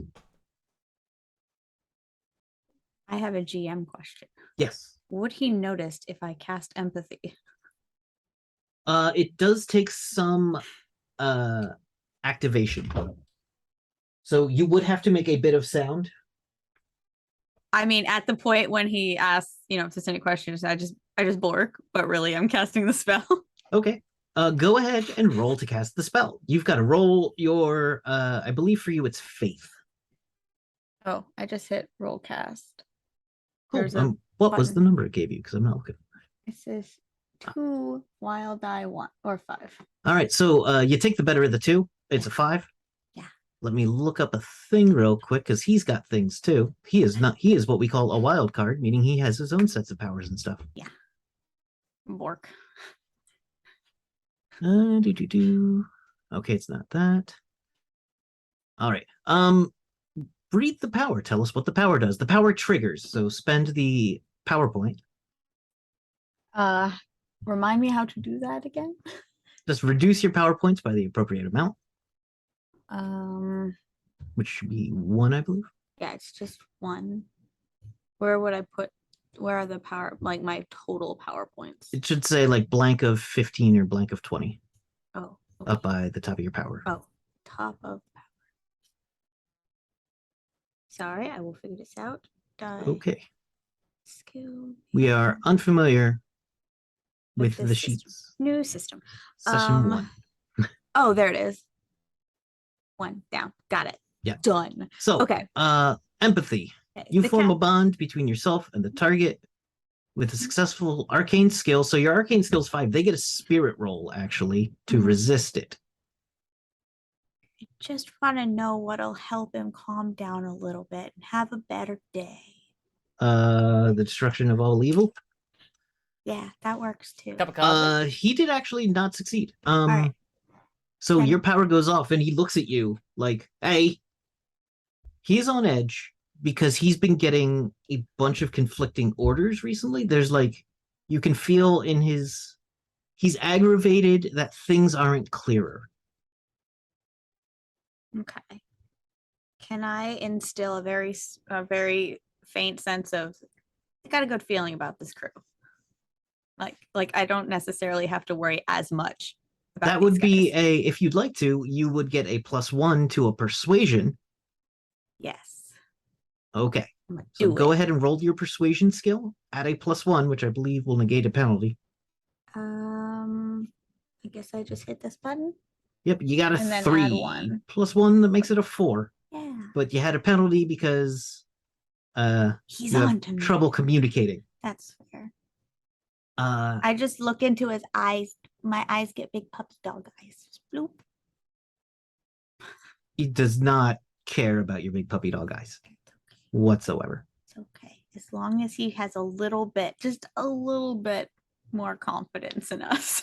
I have a GM question. Yes. Would he notice if I cast empathy? It does take some activation. So you would have to make a bit of sound. I mean, at the point when he asks, if there's any questions, I just blurk, but really I'm casting the spell. Okay. Go ahead and roll to cast the spell. You've got to roll your I believe for you it's faith. Oh, I just hit roll cast. Cool. What was the number it gave you? Because I'm not looking. It says 2 wild die 1 or 5. All right, so you take the better of the 2. It's a 5. Yeah. Let me look up a thing real quick because he's got things too. He is what we call a wild card, meaning he has his own sets of powers and stuff. Yeah. Bork. Okay, it's not that. All right. Breathe the power. Tell us what the power does. The power triggers. So spend the PowerPoint. Remind me how to do that again. Just reduce your PowerPoints by the appropriate amount. Which should be 1, I believe. Yeah, it's just 1. Where would I put? Where are the my total PowerPoints? It should say like blank of 15 or blank of 20. Oh. Okay. Up by the top of your power. Oh, top of power. Sorry, I will figure this out. Okay. Skill. We are unfamiliar with this the system. sheets. New system. Session 1. Oh, there it is. 1 down. Got it. Yeah. Done. So, Okay. empathy. Okay, You the form a cat- bond between yourself and the target with a successful arcane skill. So your arcane skill's 5. They get a spirit roll actually to Mhm. resist it. I just want to know what'll help him calm down a little bit and have a better day. The destruction of all evil. Yeah, that works too. Cup of coffee. He did actually not succeed. right. So Can- your power goes off and he looks at you like, hey, he's on edge because he's been getting a bunch of conflicting orders recently. There's like, you can feel in he's aggravated that things aren't clearer. Okay. Can I instill a very faint sense of I got a good feeling about this crew? Like I don't necessarily have to worry as much about That these would be guys. if you'd like to, you would get a +1 to a persuasion. Yes. Okay. I'm gonna So do go it. ahead and roll your persuasion skill. Add a +1, which I believe will negate a penalty. I guess I just hit this button. Yep, you got a And then add 3 1. +1 that makes it a 4. Yeah. But you had a penalty because He's you on have to me. trouble communicating. That's fair. Uh, I just look into his eyes. My eyes get big puppy dog eyes. Just bloop. he does not care about your big puppy dog eyes whatsoever. It's okay. As long as he has a little bit, just a little bit more confidence in us.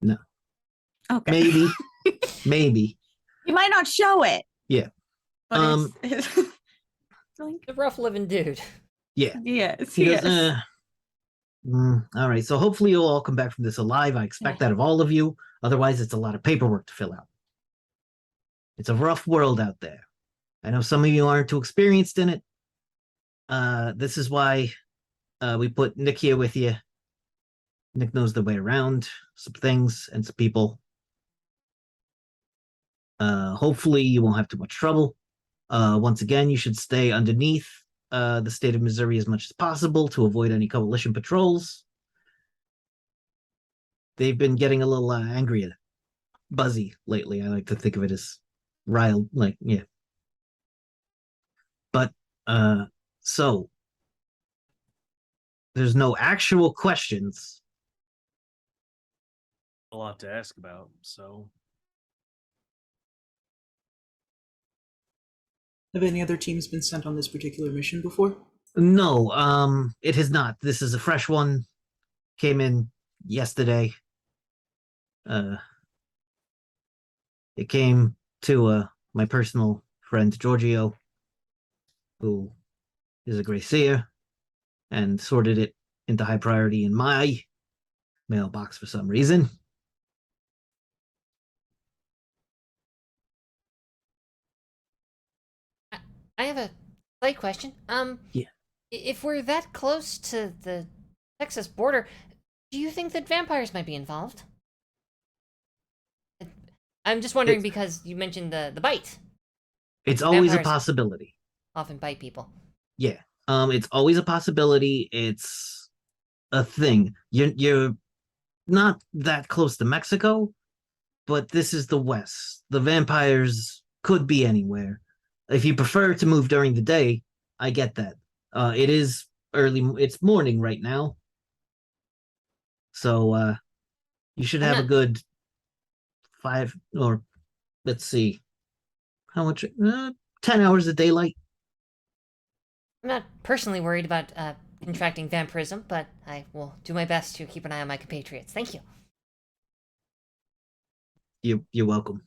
No. Okay. Maybe, maybe. You might not show it. Yeah. But it's like, The rough living dude. Yeah. yes, He yes. goes, all right. So hopefully you'll all come back from this alive. I expect Yeah. that of all of you. Otherwise, it's a lot of paperwork to fill out. It's a rough world out there. I know some of you aren't too experienced in it. This is why we put Nick here with you. Nick knows the way around some things and some people. Hopefully you won't have too much trouble. Once again, you should stay underneath the state of Missouri as much as possible to avoid any coalition patrols. They've been getting a little angry and buzzy lately. I like to think of it as riled, like, yeah. But so there's no actual questions. A lot to ask about, so Have any other teams been sent on this particular mission before? No, it has not. This is a fresh one. Came in yesterday. It came to my personal friend Giorgio, who is a Grey Seer, and sorted it into high priority in my mailbox for some reason. I have a slight question. Yeah. If we're that close to the Texas border, do you think that vampires might be involved? I'm just wondering because you mentioned the bite. It's always a Vampires possibility. often bite people. Yeah. It's always a possibility. It's a thing. You're not that close to Mexico, but this is the West. The vampires could be anywhere. If you prefer to move during the day, I get that. It is early. It's morning right now, so you should have a good 5 or let's see, how much? 10 hours of daylight. I'm not personally worried about contracting vampirism, but I will do my best to keep an eye on my compatriots. Thank you. You're welcome.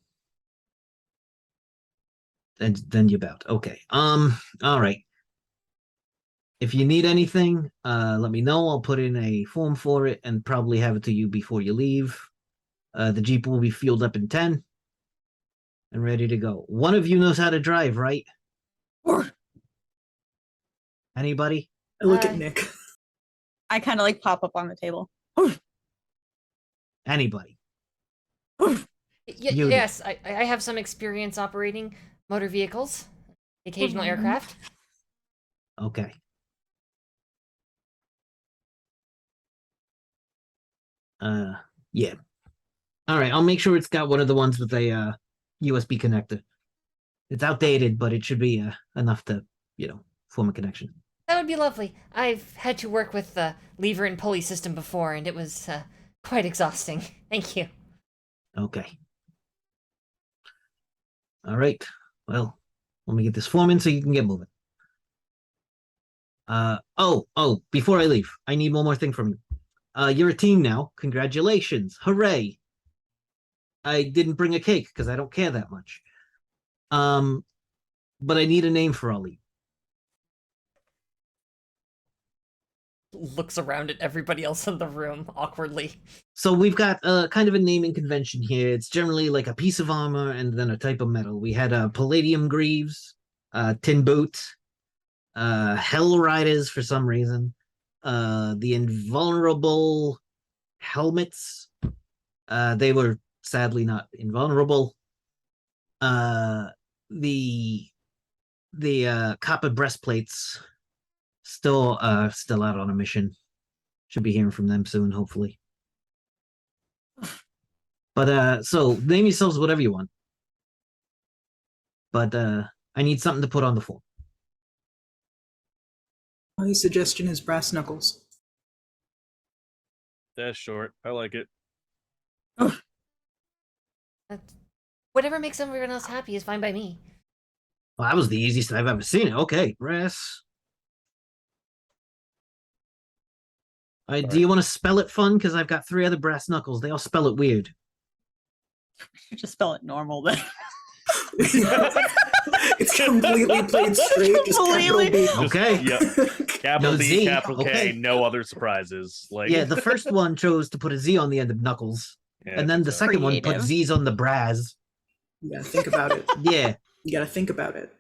And then you're about okay. All right. If you need anything, let me know. I'll put in a form for it and probably have it to you before you leave. The Jeep will be fueled up in 10 and ready to go. One of you knows how to drive, right? Anybody? I look at Hi. Nick. I kind of like pop up on the table. Anybody? Y- You do. yes, I have some experience operating motor vehicles, occasional Mhm. aircraft. Okay. Yeah. All right, I'll make sure it's got one of the ones with a USB connector. It's outdated, but it should be enough to, form a connection. That would be lovely. I've had to work with the lever and pulley system before, and it was quite exhausting. Thank you. Okay. All right. Well, let me get this form in so you can get moving. Before I leave, I need one more thing from you. You're a team now. Congratulations. Hooray. I didn't bring a cake because I don't care that much. But I need a name for all of you. Looks around at everybody else in the room awkwardly. So we've got kind of a naming convention here. It's generally like a piece of armor and then a type of metal. We had palladium greaves, tin boots, hell riders for some reason, the invulnerable helmets. They were sadly not invulnerable. The copper breastplates still out on a mission. Should be hearing from them soon, hopefully. But so name yourselves whatever you want. But I need something to put on the form. My suggestion is brass knuckles. That's short. I like it. Whatever makes everyone else happy is fine by me. Well, that was the easiest I've ever seen it. Okay, brass. Do you want to spell it fun? Because I've got 3 other brass knuckles. They all spell it weird. You just spell it normal then. It's completely played straight. Just Completely. capital B. Okay. Yep. Capital No D, Z, capital K, okay. no other surprises. Like Yeah, the first one chose to put a Z on the end of knuckles. Yeah, And then the good job. second one put Creative. Z's on the brass. You gotta think about it. Yeah. You gotta think about it.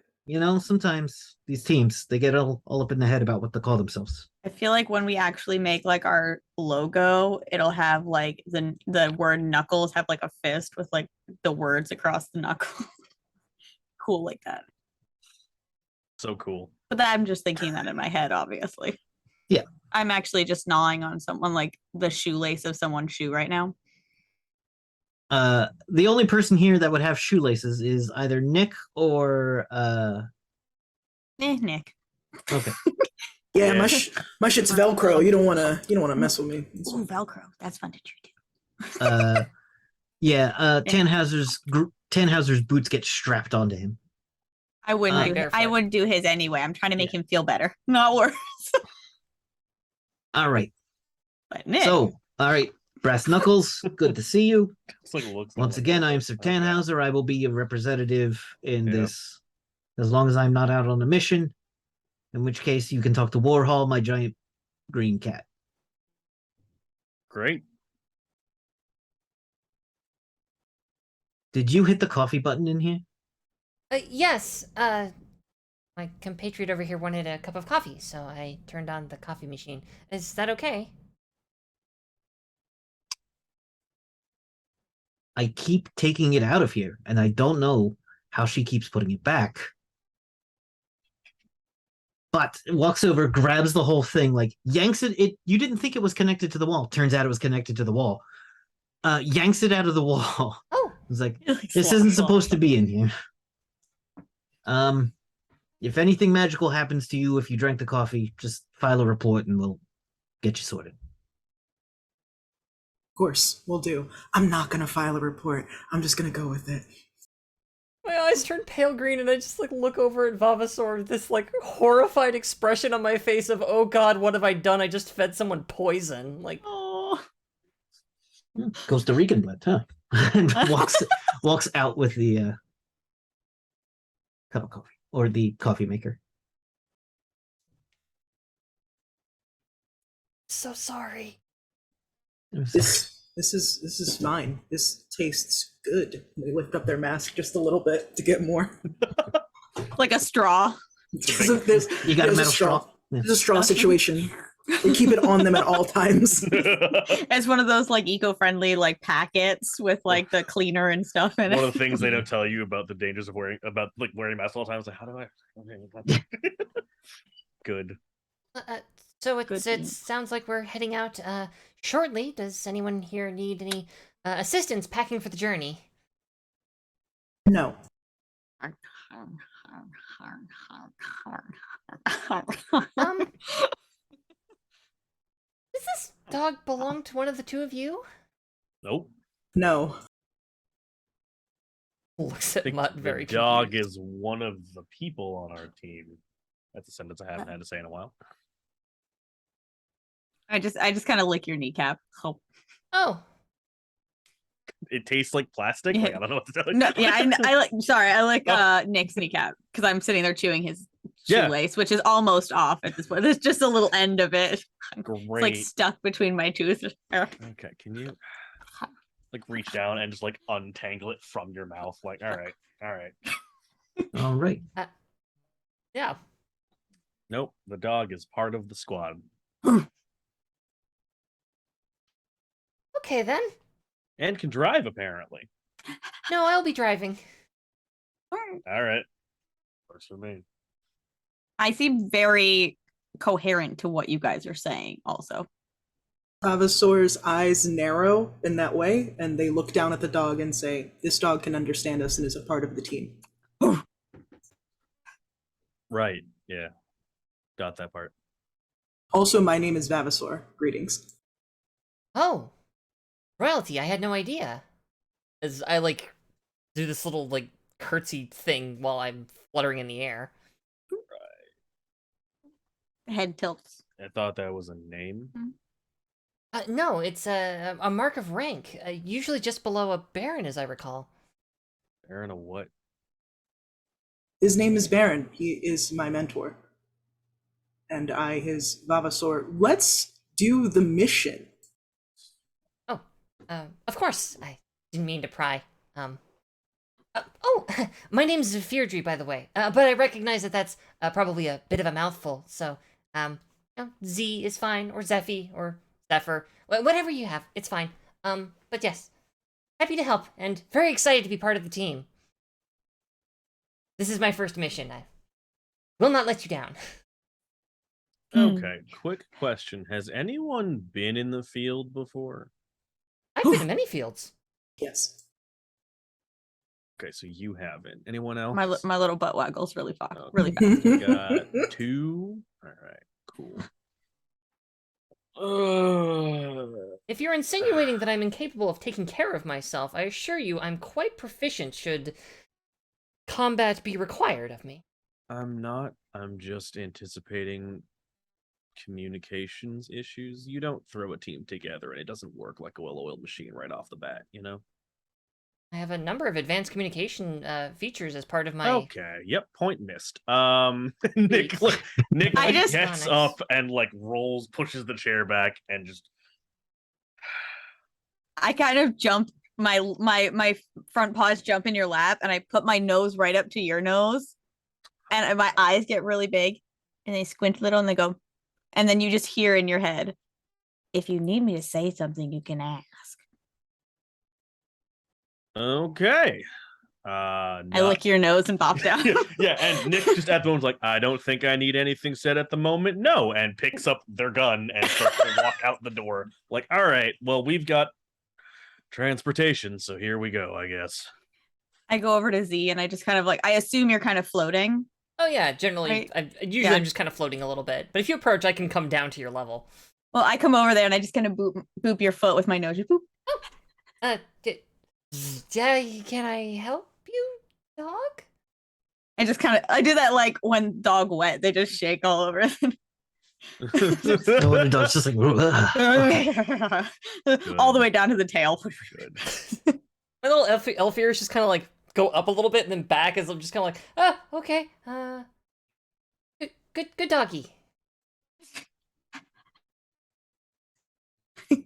Sometimes these teams, they get all up in the head about what they call themselves. I feel like when we actually make like our logo, it'll have like the word knuckles have like a fist with like the words across the knuckle. Cool like that. So cool. But I'm just thinking that in my head, obviously. Yeah. I'm actually just gnawing on someone like the shoelace of someone's shoe right now. The only person here that would have shoelaces is either Nick or Nick. okay. Yeah, Yeah. my shit's Velcro. You don't wanna mess with me. Ooh, Velcro. That's fun to do. Tannhauser's boots get strapped onto him. I wouldn't. I Verified. wouldn't do his anyway. I'm trying to make him feel better, not worse. All right. But Nick. So, all right, brass knuckles. Good to see you. It's like looks Once like again, that. I am Sir Okay. Tannhauser. I will be a representative in Yeah. this, as long as I'm not out on a mission. In which case, you can talk to Warhol, my giant green cat. Great. Did you hit the coffee button in here? Yes, my compatriot over here wanted a cup of coffee, so I turned on the coffee machine. Is that okay? I keep taking it out of here, and I don't know how she keeps putting it back. But walks over, grabs the whole thing, like yanks it. You didn't think it was connected to the wall. Turns out it was connected to the wall. Yanks it out of the wall. Oh, It's like, Like, this slosh, isn't slosh. supposed to be in here. If anything magical happens to you if you drank the coffee, just file a report and we'll get you sorted. Of course, we'll do. I'm not gonna file a report. I'm just gonna go with it. my eyes turn pale green, and I just like look over at Vavasaur with this like horrified expression on my face of, "Oh God, what have I done? I just fed someone poison." Like, Oh. Costa Rican blood, huh? And walks out with the cup of coffee or the coffee maker. so sorry. This is mine. This tastes good. They lift up their mask just a little bit to get more. Like a straw. There's You got a there's metal straw? Yeah. There's a straw situation. We keep it on them at all times. It's one of those like eco-friendly like packets with like the cleaner and stuff in One it. of the things they don't tell you about the dangers of wearing masks all the time is like, how do I? Good. So Good it thing. sounds like we're heading out shortly. Does anyone here need any assistance packing for the journey. No. Um, does this dog belong to one of the two of you? Nope. No. Looks I at think Mutt the very dog confused. is one of the people on our team. That's a sentence I haven't had to say in a while. I just kind of lick your kneecap. Oh. Oh, It tastes like plastic. Like, I don't know what to tell you. No, yeah, I like. Sorry, I like Oh. Nick's kneecap because I'm sitting there chewing his Yeah. shoelace, which is almost off at this point. There's just a little end of it. Great. It's like stuck between my teeth. Okay, can you like reach down and just like untangle it from your mouth? Like, all right. All right. yeah. Nope, the dog is part of the squad. Okay then. And can drive, apparently. No, I'll be driving. All right. Works for me. I seem very coherent to what you guys are saying, also. Vavasor's eyes narrow in that way, and they look down at the dog and say, "This dog can understand us and is a part of the team." Right, yeah. Got that part. Also, my name is Vavasor. Greetings. Oh, royalty! I had no idea. As I like do this little like curtsy thing while I'm fluttering in the air. Head tilts. I thought that was a name. No, it's a mark of rank, usually just below a baron, as I recall. Baron of what? His name is Baron. He is my mentor. And I, his Vavasor. Let's do the mission. Oh, of course. I didn't mean to pry. My name's Zephyrdry, by the way. But I recognize that that's probably a bit of a mouthful. So, Z is fine, or Zephy, or Zephyr, whatever you have, it's fine. But yes, happy to help, and very excited to be part of the team. This is my first mission. I will not let you down. Okay, quick question. Has anyone been in the field before? I've been to many fields. Yes. Okay, so you haven't. Anyone else? My little butt waggles really fast. Okay. Really fast. We got 2. All right, cool. If you're insinuating that I'm incapable of taking care of myself, I assure you I'm quite proficient should combat be required of me. I'm not. I'm just anticipating communications issues. You don't throw a team together and it doesn't work like a well-oiled machine right off the bat, you know? I have a number of advanced communication features as part of my... Okay, yep, point missed. Nick I just- gets up and like rolls, pushes the chair back, and just I kind of jump my front paws jump in your lap, and I put my nose right up to your nose, and my eyes get really big, and they squint a little, and they go, and then you just hear in your head, "If you need me to say something, you can ask." okay. I lick your nose and pop down. Yeah, and Nick just at the moment's like, I don't think I need anything said at the moment. No, and picks up their gun and starts to walk out the door. Like, all right, well, we've got transportation, so here we go, I guess. I go over to Z, and I just kind of like, I assume you're kind of floating. Oh yeah, generally, Right. usually I'm just kind of floating a little bit. But if you approach, I can come down to your level. Well, I come over there, and I just kind of boop your foot with my nose. Just boop. Can I help you, dog? I just kind of, I do that like when dog wet, they just shake all over. No, the dog's just like, all the way down to the tail. Good. My little elf ears just kind of like go up a little bit and then back as I'm just kind of like, okay, good doggy. I'm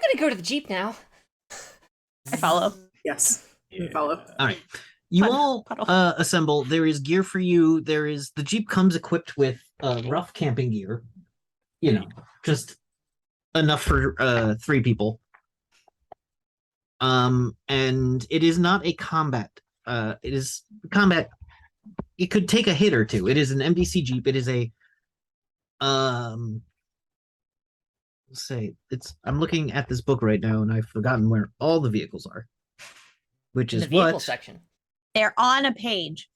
gonna go to the Jeep now. I follow. Yes. Yeah. You follow. all right. You Puddle, all puddle. assemble. There is gear for you. There is the Jeep comes equipped with rough camping gear. You know, just enough for 3 people. And it is not a combat. It is combat. It could take a hit or two. It is an MDC Jeep. It is a say I'm looking at this book right now and I've forgotten where all the vehicles are. Which In is the vehicle what section. They're on a page.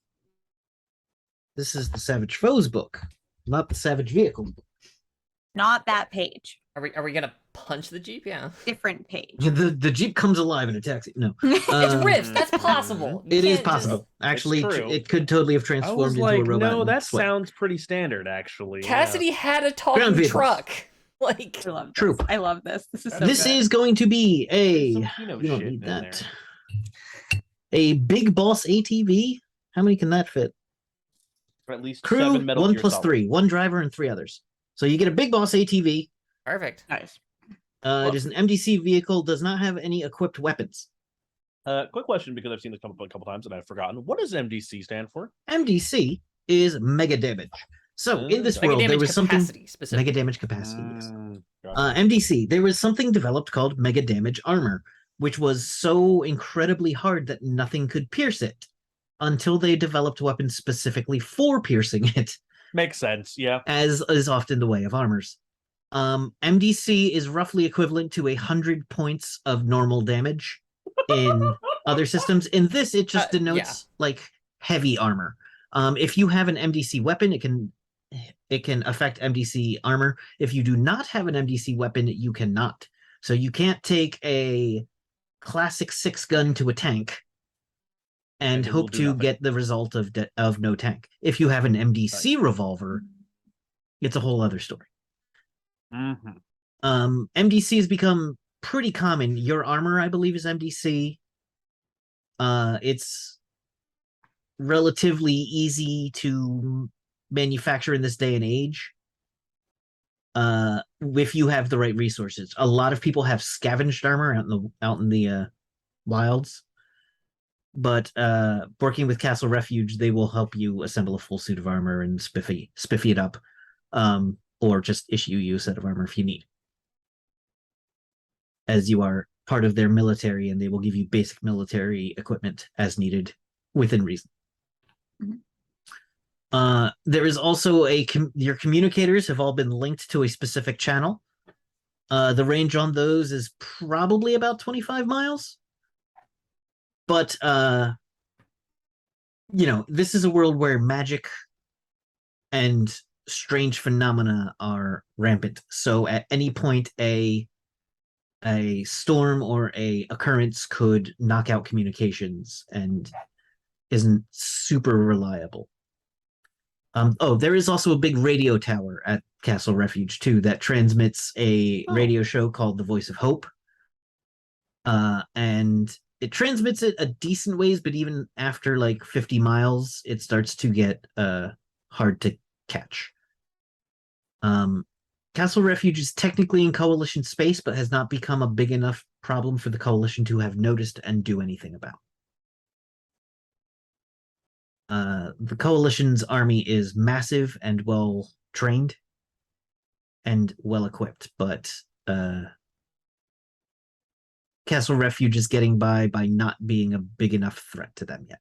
this is the Savage Foes book, not the Savage Vehicles book. Not that page. Are we gonna punch the Jeep? Yeah. Different page. The Jeep comes alive in a taxi. No. It's Rifts. That's Mhm. possible. You It is can't just- possible. Actually, true. it could totally have I transformed was into like, a robot. no, and that sweat. sounds pretty standard, actually. Cassidy had a Ground talking vehicles. truck. Like, I love this. True. I love this. This is so This good. is going to be There's a. some Kino You don't shit need in that. there. A Big Boss ATV. How many can that fit? For at least Crew 7 Metal 1 Gear plus Solid. 3, 1 driver and 3 others. So you get a Big Boss ATV. perfect. Nice. It is an MDC vehicle. Does not have any equipped weapons. Quick question, because I've seen this come up a couple times and I've forgotten. What does MDC stand for? MDC is mega damage. So in this Mega world, there damage was something capacity specifically. mega damage capacity. Yes. Gotcha. MDC, there was something developed called mega damage armor, which was so incredibly hard that nothing could pierce it until they developed weapons specifically for piercing it, Makes sense, yeah. as is often the way of armors. MDC is roughly equivalent to 100 points of normal damage in other systems. In this, it just denotes like heavy armor. If you have an MDC weapon, it can affect MDC armor. If you do not have an MDC weapon, you cannot. So you can't take a classic 6-gun to a tank and it will hope do to nothing. get the result of no tank. If you have an MDC revolver, it's a whole other story. Mhm. MDC has become pretty common. Your armor, I believe, is MDC. It's relatively easy to manufacture in this day and age. If you have the right resources. A lot of people have scavenged armor out in the wilds. But working with Castle Refuge, they will help you assemble a full suit of armor and spiffy it up. Or just issue you a set of armor if you need. As you are part of their military, and they will give you basic military equipment as needed within reason. There is also your communicators have all been linked to a specific channel. The range on those is probably about 25 miles. But this is a world where magic and strange phenomena are rampant. So at any point, a storm or a occurrence could knock out communications and isn't super reliable. There is also a big radio tower at Castle Refuge too that transmits a radio show called The Voice of Hope. And it transmits it a decent ways, but even after like 50 miles, it starts to get hard to catch. Castle Refuge is technically in Coalition space, but has not become a big enough problem for the Coalition to have noticed and do anything about. The Coalition's army is massive and well trained and well equipped, but Castle Refuge is getting by not being a big enough threat to them yet.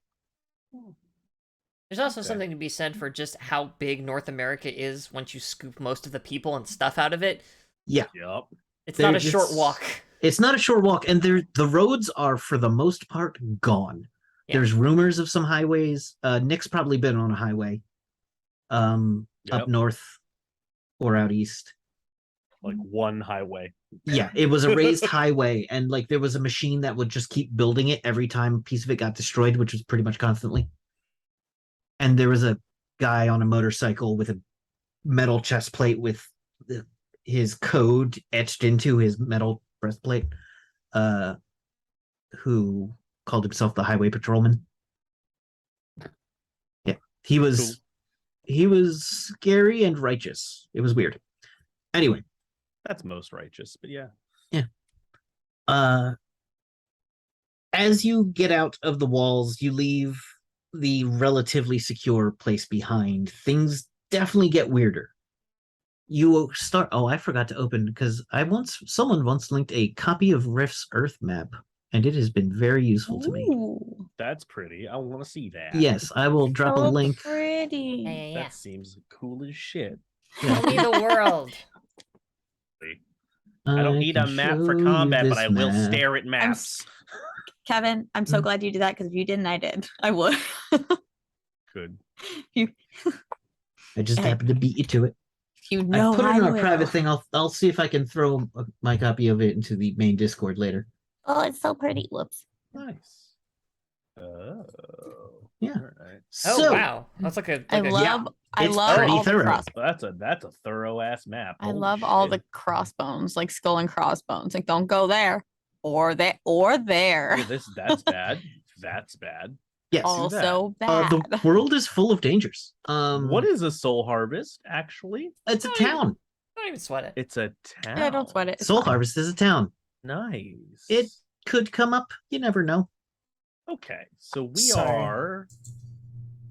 There's also something to be said for just how big North America is once you scoop most of the people and stuff out of it. Yeah. Yep. It's not a short walk. It's not a short walk, and the roads are, for the most part, gone. Yeah. There's rumors of some highways. Nick's probably been on a highway up north or out east. Like one highway. Yeah, it was a raised highway, and like there was a machine that would just keep building it every time a piece of it got destroyed, which was pretty much constantly. And there was a guy on a motorcycle with a metal chest plate with his code etched into his metal breastplate, who called himself the Highway Patrolman. Yeah, he was scary and righteous. It was weird. Anyway, that's most righteous, but yeah. As you get out of the walls, you leave the relatively secure place behind. Things definitely get weirder. You start. Oh, I forgot to open because someone once linked a copy of Rift's Earth map, and it has been very useful to me. Ooh, That's pretty. I want to see that. Yes, I will drop a so link. pretty. Yeah. That seems cool as shit. Tell me the world. I don't need a can map for show you combat, but this I will map. stare at maps. Kevin, I'm so Hmm. glad you did that because if you didn't, I did. I would. Good. I just Hey. happened to beat you to it. You I know, put it I in our will. private thing. I'll see if I can throw my copy of it into the main Discord later. Oh, it's so pretty. Whoops. Nice. Oh. Yeah. All right. Oh So wow, that's like a. I Like a love. I it's love pretty all the thorough. cross. That's a thorough ass map. I Holy love all shit. the crossbones, like skull and crossbones. Like, don't go there, or there, or there. Look at this. That's bad. That's bad. Yes. Also The bad. world is full of dangers. What is a soul harvest, actually? It's a Not even- town. Don't even sweat it. It's a town. Yeah, don't sweat it. It's Soul fine. Harvest is a town. Nice. It could come up. You never know. Okay, so we Sorry. are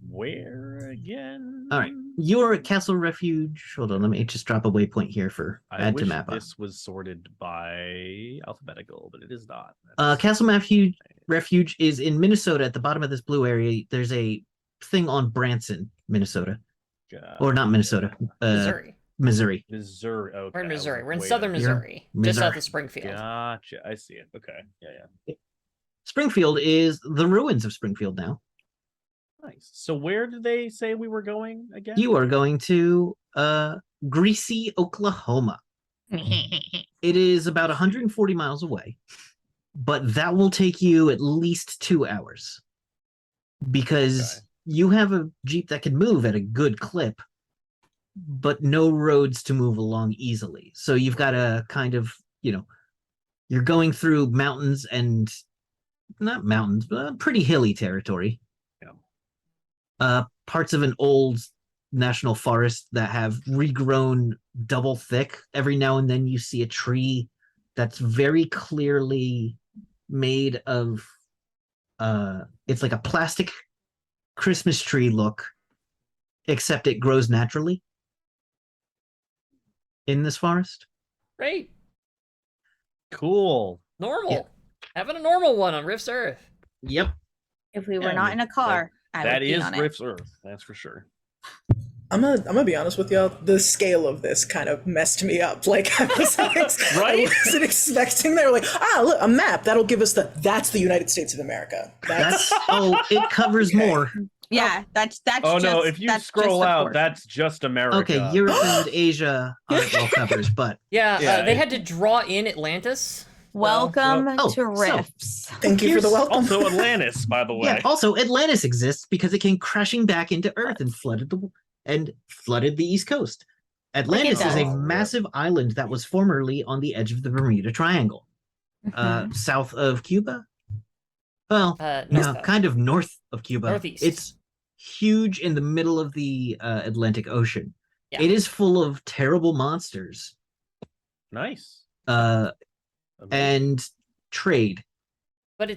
where again? All right. You are at Castle Refuge. Hold on. Let me just drop a waypoint here for I add wish to map. this was sorted by alphabetical, but it is not. Castle Refuge is in Minnesota at the bottom of this blue area. There's a thing on Branson, Minnesota. Or not Minnesota. Missouri. Missouri. Missouri. Okay. We're in I was Missouri. like, We're in wait a southern minute. Missouri, just Missouri. south of Springfield. Gotcha. I see it. Okay. Yeah. Springfield is the ruins of Springfield now. Nice. So where did they say we were going again? You are going to Greasy, Oklahoma. It is about 140 miles away, but that will take you at least 2 hours because you have a Jeep that can move at a good clip, but no roads to move along easily. So you've got to kind of, you're going through mountains and not mountains, but pretty hilly territory. Parts of an old national forest that have regrown double thick. Every now and then you see a tree that's very clearly made of it's like a plastic Christmas tree look, except it grows naturally in this forest. Great. Cool. Normal. Yeah. Having a normal one on Rift's Earth. Yep. If we were Yeah, not in a car, I That would be is on it. Rift's Earth. That's for sure. I'm gonna be honest with y'all. The scale of this kind of messed me up. Like I Right? wasn't expecting. They were like, look, a map that'll give us that's the United States of America. That's it covers more. Yeah, that's Oh just, no! If you that's scroll just a out, portion. that's just America. Okay, Europe and Asia aren't well covered, but Yeah, Yeah, they it- had to draw in Atlantis. Welcome Oh, to so- Rifts. Thank you for the welcome. Also Atlantis, by the way. yeah. Also, Atlantis exists because it came crashing back into Earth and flooded the East Coast. Atlantis is a does. massive island that was formerly on the edge of the Bermuda Triangle, Mhm. south of Cuba. Well, North no, of. kind of north of Cuba. Northeast. It's huge in the middle of the Atlantic Ocean. Yeah. It is full of terrible monsters Nice. uh, Amazing. and trade. But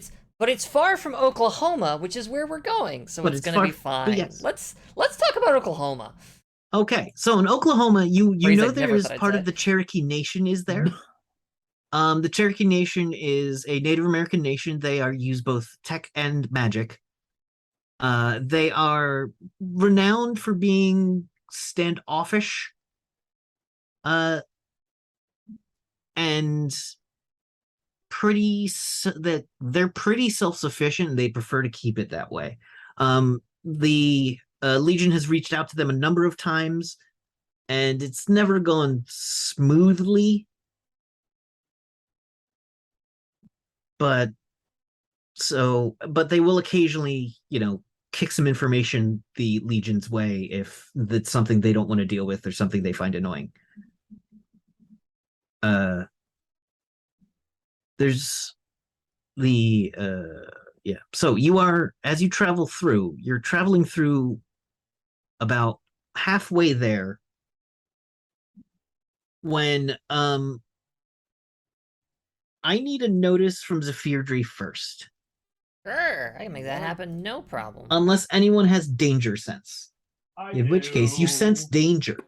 it's far from Oklahoma, which is where we're going, so But it's it's gonna far- be but fine. yes. Let's talk about Oklahoma. Okay, so in Oklahoma, you Phrase know I'd never there is thought I'd part say. of the Cherokee Nation is there. The Cherokee Nation is a Native American nation. They use both tech and magic. They are renowned for being standoffish, and that they're pretty self-sufficient. They prefer to keep it that way. The Legion has reached out to them a number of times, and it's never gone smoothly. But they will occasionally, kick some information the Legion's way if that's something they don't want to deal with or something they find annoying. There's the so as you travel through, you're traveling through about halfway there when I need a notice from Zephyrdry first, Sure, I can make that happen, no problem. unless anyone has danger sense, in which case you sense danger.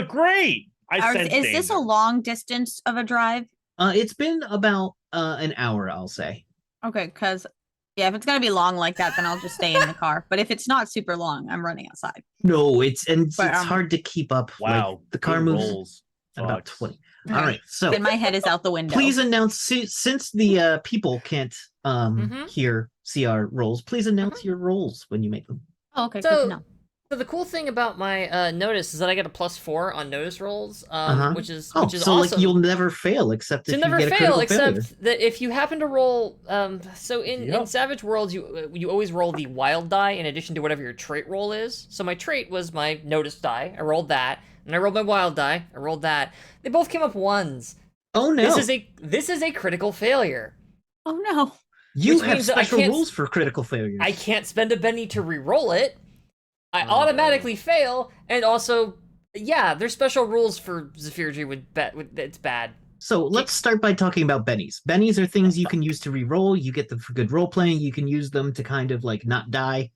Great. Is this a long distance of a drive? It's been about an hour, I'll say. Okay, because if it's gonna be long like that, then I'll just stay in the car. But if it's not super long, I'm running outside. No, it's But, hard to keep up. Wow. Like, the car good moves rolls, at about Fox. 20. All right, so Then my head is out the window. please announce since the people can't see our rolls. Please announce your rolls when you make them. Oh, okay, good to know. So the cool thing about my notice is that I get a +4 on notice rolls, which is so awesome. like you'll never fail except if you never get a fail, critical except failure. that if you happen to roll, so in Savage Worlds, you always roll the wild die in addition to whatever your trait roll is. So my trait was my notice die. I rolled that, and I rolled my wild die. I rolled that. They both came up 1s. Oh no! This is a critical failure. Oh no! You have special rules for critical failures. I can't spend a Benny to re-roll it. I automatically fail, and also, yeah, there's special rules for Zephyrgy with it's bad. So let's start by talking about bennies. Bennies are things you can use to re-roll. You get them for good role playing. You can use them to kind of like not die.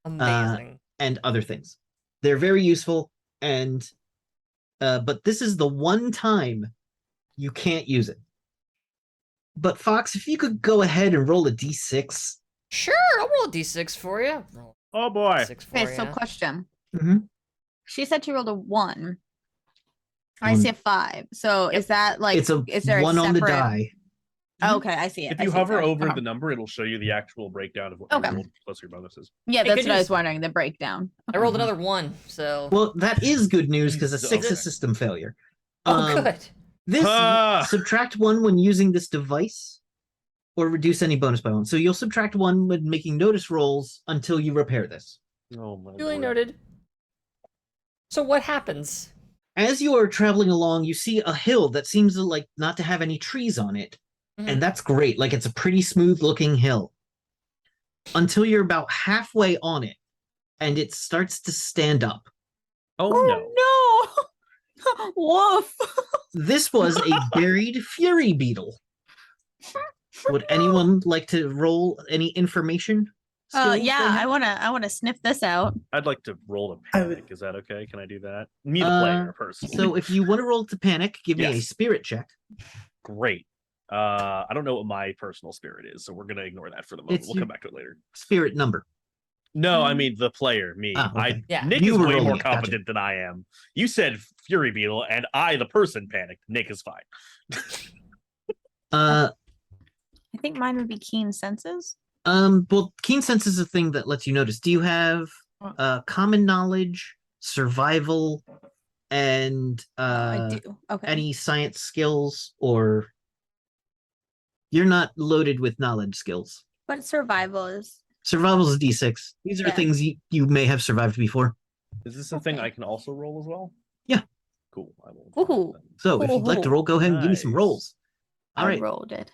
Amazing. And other things. They're very useful, and but this is the one time you can't use it. But Fox, if you could go ahead and roll a d6. Sure, I'll roll a d6 for you. Oh boy. Okay, so question. Mm-hmm. She said she rolled a 1. I see a 5. So is that like it's a is there 1 a separate... on the die? Oh, okay, I see it. If you hover over the number, it'll show you the actual breakdown of what you rolled plus your bonuses. Yeah, that's what I was wondering, the breakdown. I rolled another 1, so... Well, that is good news, because a 6 is system failure. Good. This, subtract 1 when using this device, or reduce any bonus by 1. So you'll subtract 1 when making notice rolls until you repair this. Oh my Duly noted. So what happens? As you are traveling along, you see a hill that seems like not to have any trees on it. And that's great. Like, it's a pretty smooth looking hill. Until you're about halfway on it, and it starts to stand up. Oh no! Woof! This was a buried fury beetle. Would anyone like to roll any information? Yeah, I wanna sniff this out. I'd like to roll a panic. Is that okay? Can I do that? Me, the player, personally. So if you want to roll to panic, give me a spirit check. Great. I don't know what my personal spirit is, so we're gonna ignore that for the moment. We'll come back to it later. Spirit number. No, I mean the player, me. Okay. Nick is way more competent than I am. You said Fury Beetle, and I, the person, panicked. Nick is fine. I think mine would be keen senses. Well, keen sense is a thing that lets you notice. Do you have common knowledge, survival, and I do. Okay. any science skills, or you're not loaded with knowledge skills? But survival is a D6. These are things you may have survived before. Is this a thing I can also roll as well? Yeah. Cool. I will. Ooh. So if you'd like to roll, go ahead and give me some rolls. All right. I rolled it.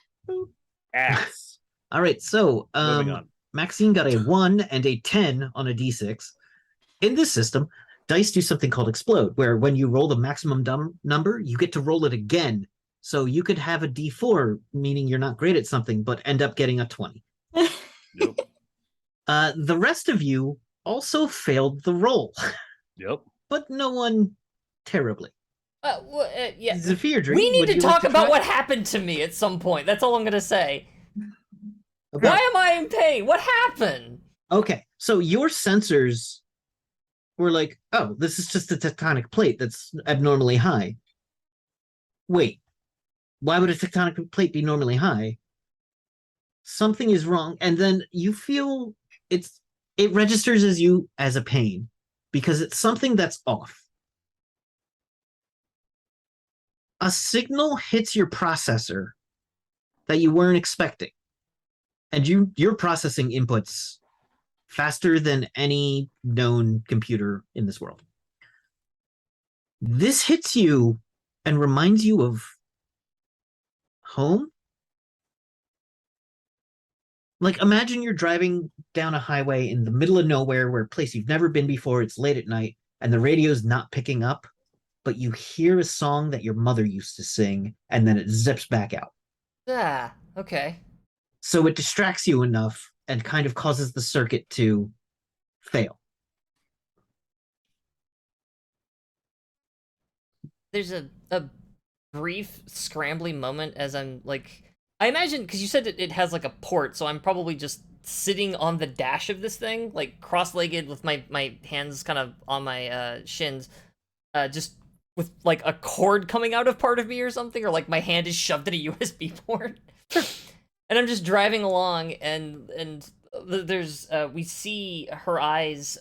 Ass. All right. So Moving on. Maxine got a 1 and a 10 on a D6. In this system, dice do something called explode, where when you roll the maximum number, you get to roll it again. So you could have a D4, meaning you're not great at something, but end up getting a 20. Yep. The rest of you also failed the roll. Yep. But no one terribly. Yeah. Zephyrgy, we need to talk about try? what happened to me at some point. That's all I'm gonna say. Okay. Why am I in pain? What happened? Okay, so your sensors were like, oh, this is just a tectonic plate that's abnormally high. Wait, why would a tectonic plate be normally high? Something is wrong, and then you feel it registers as a pain because it's something that's off. A signal hits your processor that you weren't expecting, and you're processing inputs faster than any known computer in this world. This hits you and reminds you of home. Like, imagine you're driving down a highway in the middle of nowhere, where a place you've never been before, it's late at night, and the radio's not picking up, but you hear a song that your mother used to sing, and then it zips back out. Yeah, okay. So it distracts you enough and kind of causes the circuit to fail. There's a brief scrambly moment as I'm like, I imagine, because you said it has like a port, so I'm probably just sitting on the dash of this thing, like cross-legged with my hands kind of on my shins, just with like a cord coming out of part of me or something, or like my hand is shoved in a USB port. And I'm just driving along, and there's we see her eyes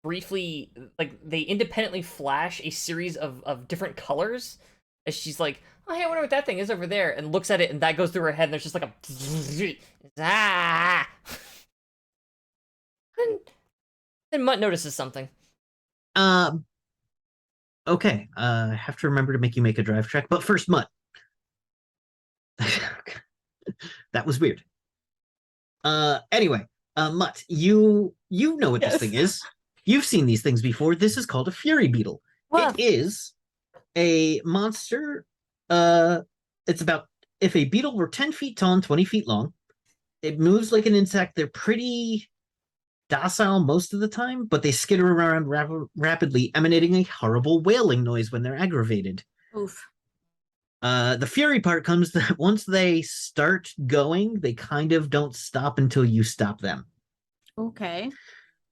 briefly, like they independently flash a series of different colors as she's like, oh hey, I wonder what that thing is over there, and looks at it, and that goes through her head, and there's just like a ah. And Mutt notices something. Okay. I have to remember to make you make a drive check, but first, Mutt. That was weird. Anyway, Mutt, you know what this thing is. You've seen these things before. This is called a Fury Beetle. Well, It is a monster. It's about, if a beetle were 10 feet tall and 20 feet long. It moves like an insect. They're pretty docile most of the time, but they skitter around rapidly, emanating a horrible wailing noise when they're aggravated. oof. The fury part comes that once they start going, they kind of don't stop until you stop them. Okay.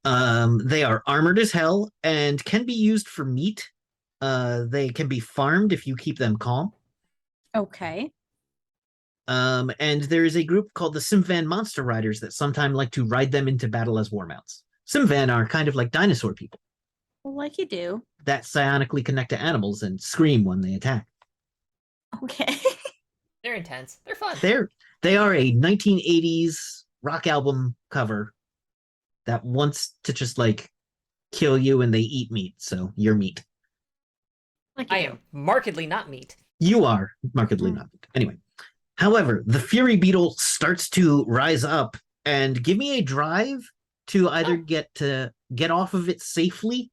They are armored as hell and can be used for meat. They can be farmed if you keep them calm. Okay. And there is a group called the Simvan Monster Riders that sometimes like to ride them into battle as war mounts. Simvan are kind of like dinosaur people Well, like you do. that psionically connect to animals and scream when they attack. Okay. They're intense. They're fun. They are a 1980s rock album cover that wants to just like kill you, and they eat meat, so you're meat. Like you I do. am markedly not meat. You are markedly not meat. Anyway, however, the Fury Beetle starts to rise up, and give me a drive to either get off of it safely.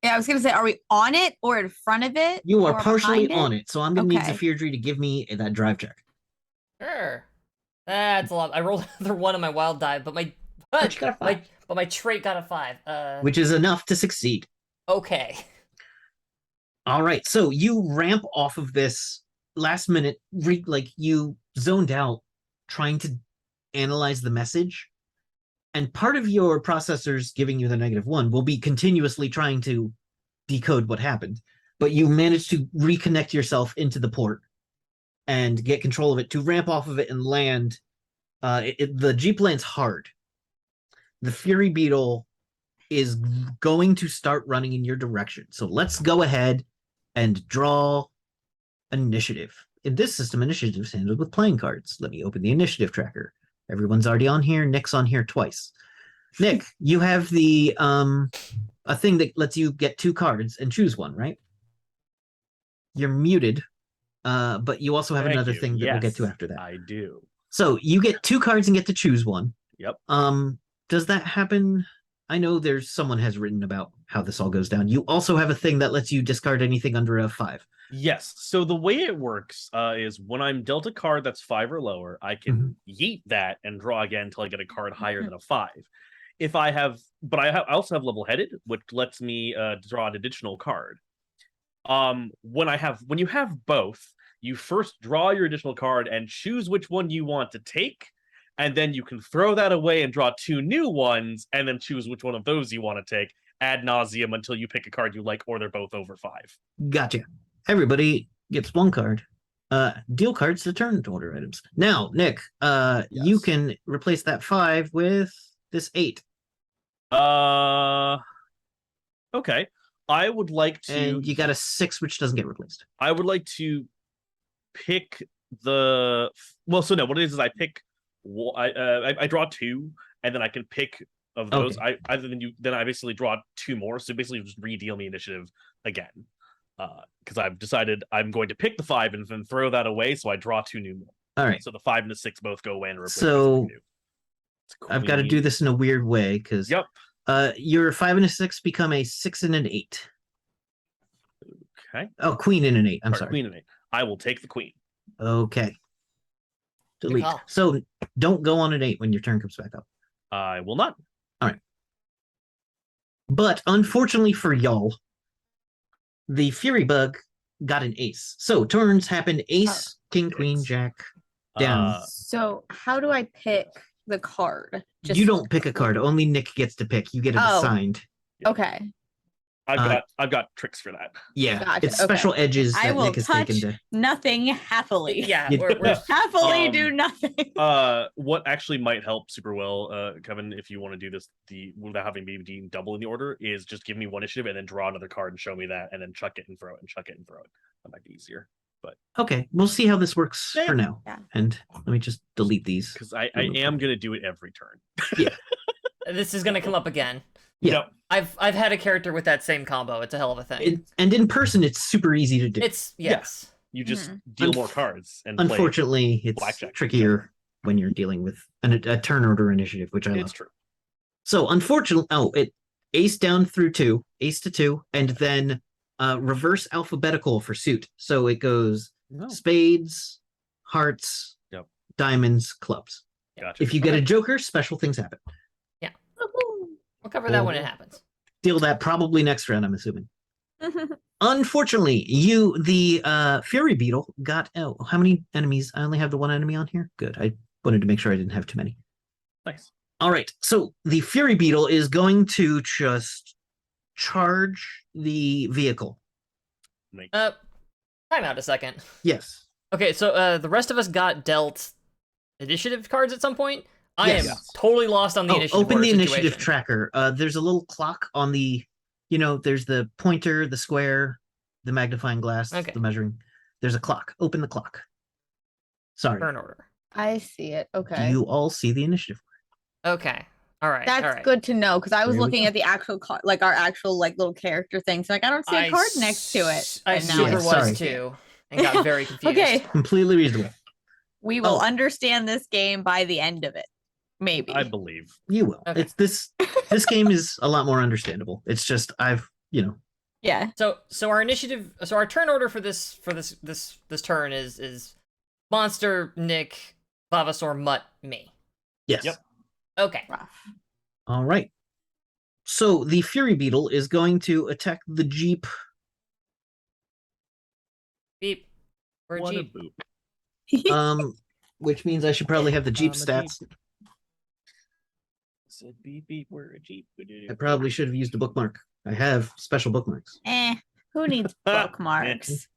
Yeah, I was gonna say, are we on it or in front of it? You are or partially behind on it, so I'm gonna need Okay. Zephyrdry to give me that drive check. Sure. That's a lot. I rolled another 1 on my wild die, but my But you got a 5. my trait got a 5. Which is enough to succeed. Okay. All right, so you ramp off of this last minute, like you zoned out trying to analyze the message, and part of your processors giving you the -1 will be continuously trying to decode what happened, but you managed to reconnect yourself into the port and get control of it to ramp off of it and land. The Jeep lands hard. The Fury Beetle is going to start running in your direction, so let's go ahead and draw initiative. In this system, initiative is handled with playing cards. Let me open the initiative tracker. Everyone's already on here. Nick's on here twice. Nick, you have the a thing that lets you get 2 cards and choose one, right? You're muted, but you also have Thank another you. thing that we'll get to Yes, after that. I do. So you get 2 cards and get to choose one. Yep. Does that happen? I know someone has written about how this all goes down. You also have a thing that lets you discard anything under a 5. Yes. So the way it works is when I'm dealt a card that's 5 or lower, I can yeet that and draw again until I get a card higher than a 5. If I have, but I also have level-headed, which lets me draw an additional card. When you have both, you first draw your additional card and choose which one you want to take, and then you can throw that away and draw 2 new ones, and then choose which one of those you want to take ad nauseum until you pick a card you like, or they're both over 5. Gotcha. Everybody gets 1 card. Deal cards to turn to order items. Now, Nick, you can replace that 5 with this 8. Okay. I would like to. And you got a 6, which doesn't get replaced. I would like to pick the. Well, so no. What it is I pick. I draw 2, and then I can pick of those. Okay. Then I basically draw 2 more. So basically, just re-deal me initiative again. Because I've decided I'm going to pick the 5 and then throw that away. So I draw 2 new more. All right. So the 5 and the 6 both go away and replace. So I've got to do this in a weird way because your 5 and a 6 become a 6 and an 8. Okay. Oh, queen and an 8. I'm sorry. Queen and 8. I will take the queen. Okay. Delete. call. So don't go on an 8 when your turn comes back up. I will not. All right. But unfortunately for y'all, the Fury Bug got an ace. So turns happen ace, king, queen, jack, down. So how do I pick the card? You don't pick a card. Only Nick gets to pick. You get it Oh. assigned. Okay. I've got tricks for that. Yeah, Gotcha, it's special okay. edges I that will Nick has taken touch to. nothing happily. Yeah, You- we're Happily Um, do nothing. What actually might help super well, Kevin, if you want to do this without having me being double in the order, is just give me one initiative and then draw another card and show me that, and then chuck it and throw it and chuck it and throw it. That might be easier. Okay, we'll see how this works Yeah. for now. Yeah. And let me just delete these. Because I am gonna do it every turn. this is gonna come up again. Yeah. Yep. I've had a character with that same combo. It's a hell of a thing. And in person, it's super easy to do. It's yes. You just Mhm. deal more cards and play. Unfortunately, it's blackjack. trickier when you're dealing with a turn order initiative, which I love. It's true. So unfortunately, it ace down through 2, ace to 2, and then reverse alphabetical for suit. So it goes No. spades, hearts, Yep. diamonds, clubs. Gotcha. If you get Okay. a joker, special things happen. We'll cover that when it happens. Deal that probably next round, I'm assuming. Unfortunately, the Fury Beetle got how many enemies? I only have the one enemy on here. Good. I wanted to make sure I didn't have too many. Nice. All right. So the Fury Beetle is going to just charge the vehicle. Nice. Time out a second. Yes. Okay, so the rest of us got dealt initiative cards at some point. I am Yes. totally lost on the initiative. Open order the initiative situation. tracker. There's a little clock on the, there's the pointer, the square, the magnifying glass, Okay. the measuring. There's a clock. Open the clock. Sorry. Turn order. I see it. Do Okay. you all see the initiative? Okay. All right. That's all right. good to know because I was There we looking go. at the actual card, like our actual like little character things. Like I don't see a card next to it. I and now super Yeah, was sorry. too, and got very confused. Okay, Completely reasonable. we will Oh. understand this game by the end of it. Maybe. I believe. You will. Okay. It's this game is a lot more understandable. It's just Yeah. So our initiative, so our turn order for this turn is Monster, Nick, Vavasaur, Mutt, me. yes. Yep. Okay. Rough. All right. So the Fury Beetle is going to attack the Jeep. Beep. We're a What a Jeep. boop. Which means I should probably have the Jeep I'm a stats. Jeep. Said beep beep, we're a Jeep. I probably should have used a bookmark. I have special bookmarks. Who needs bookmarks?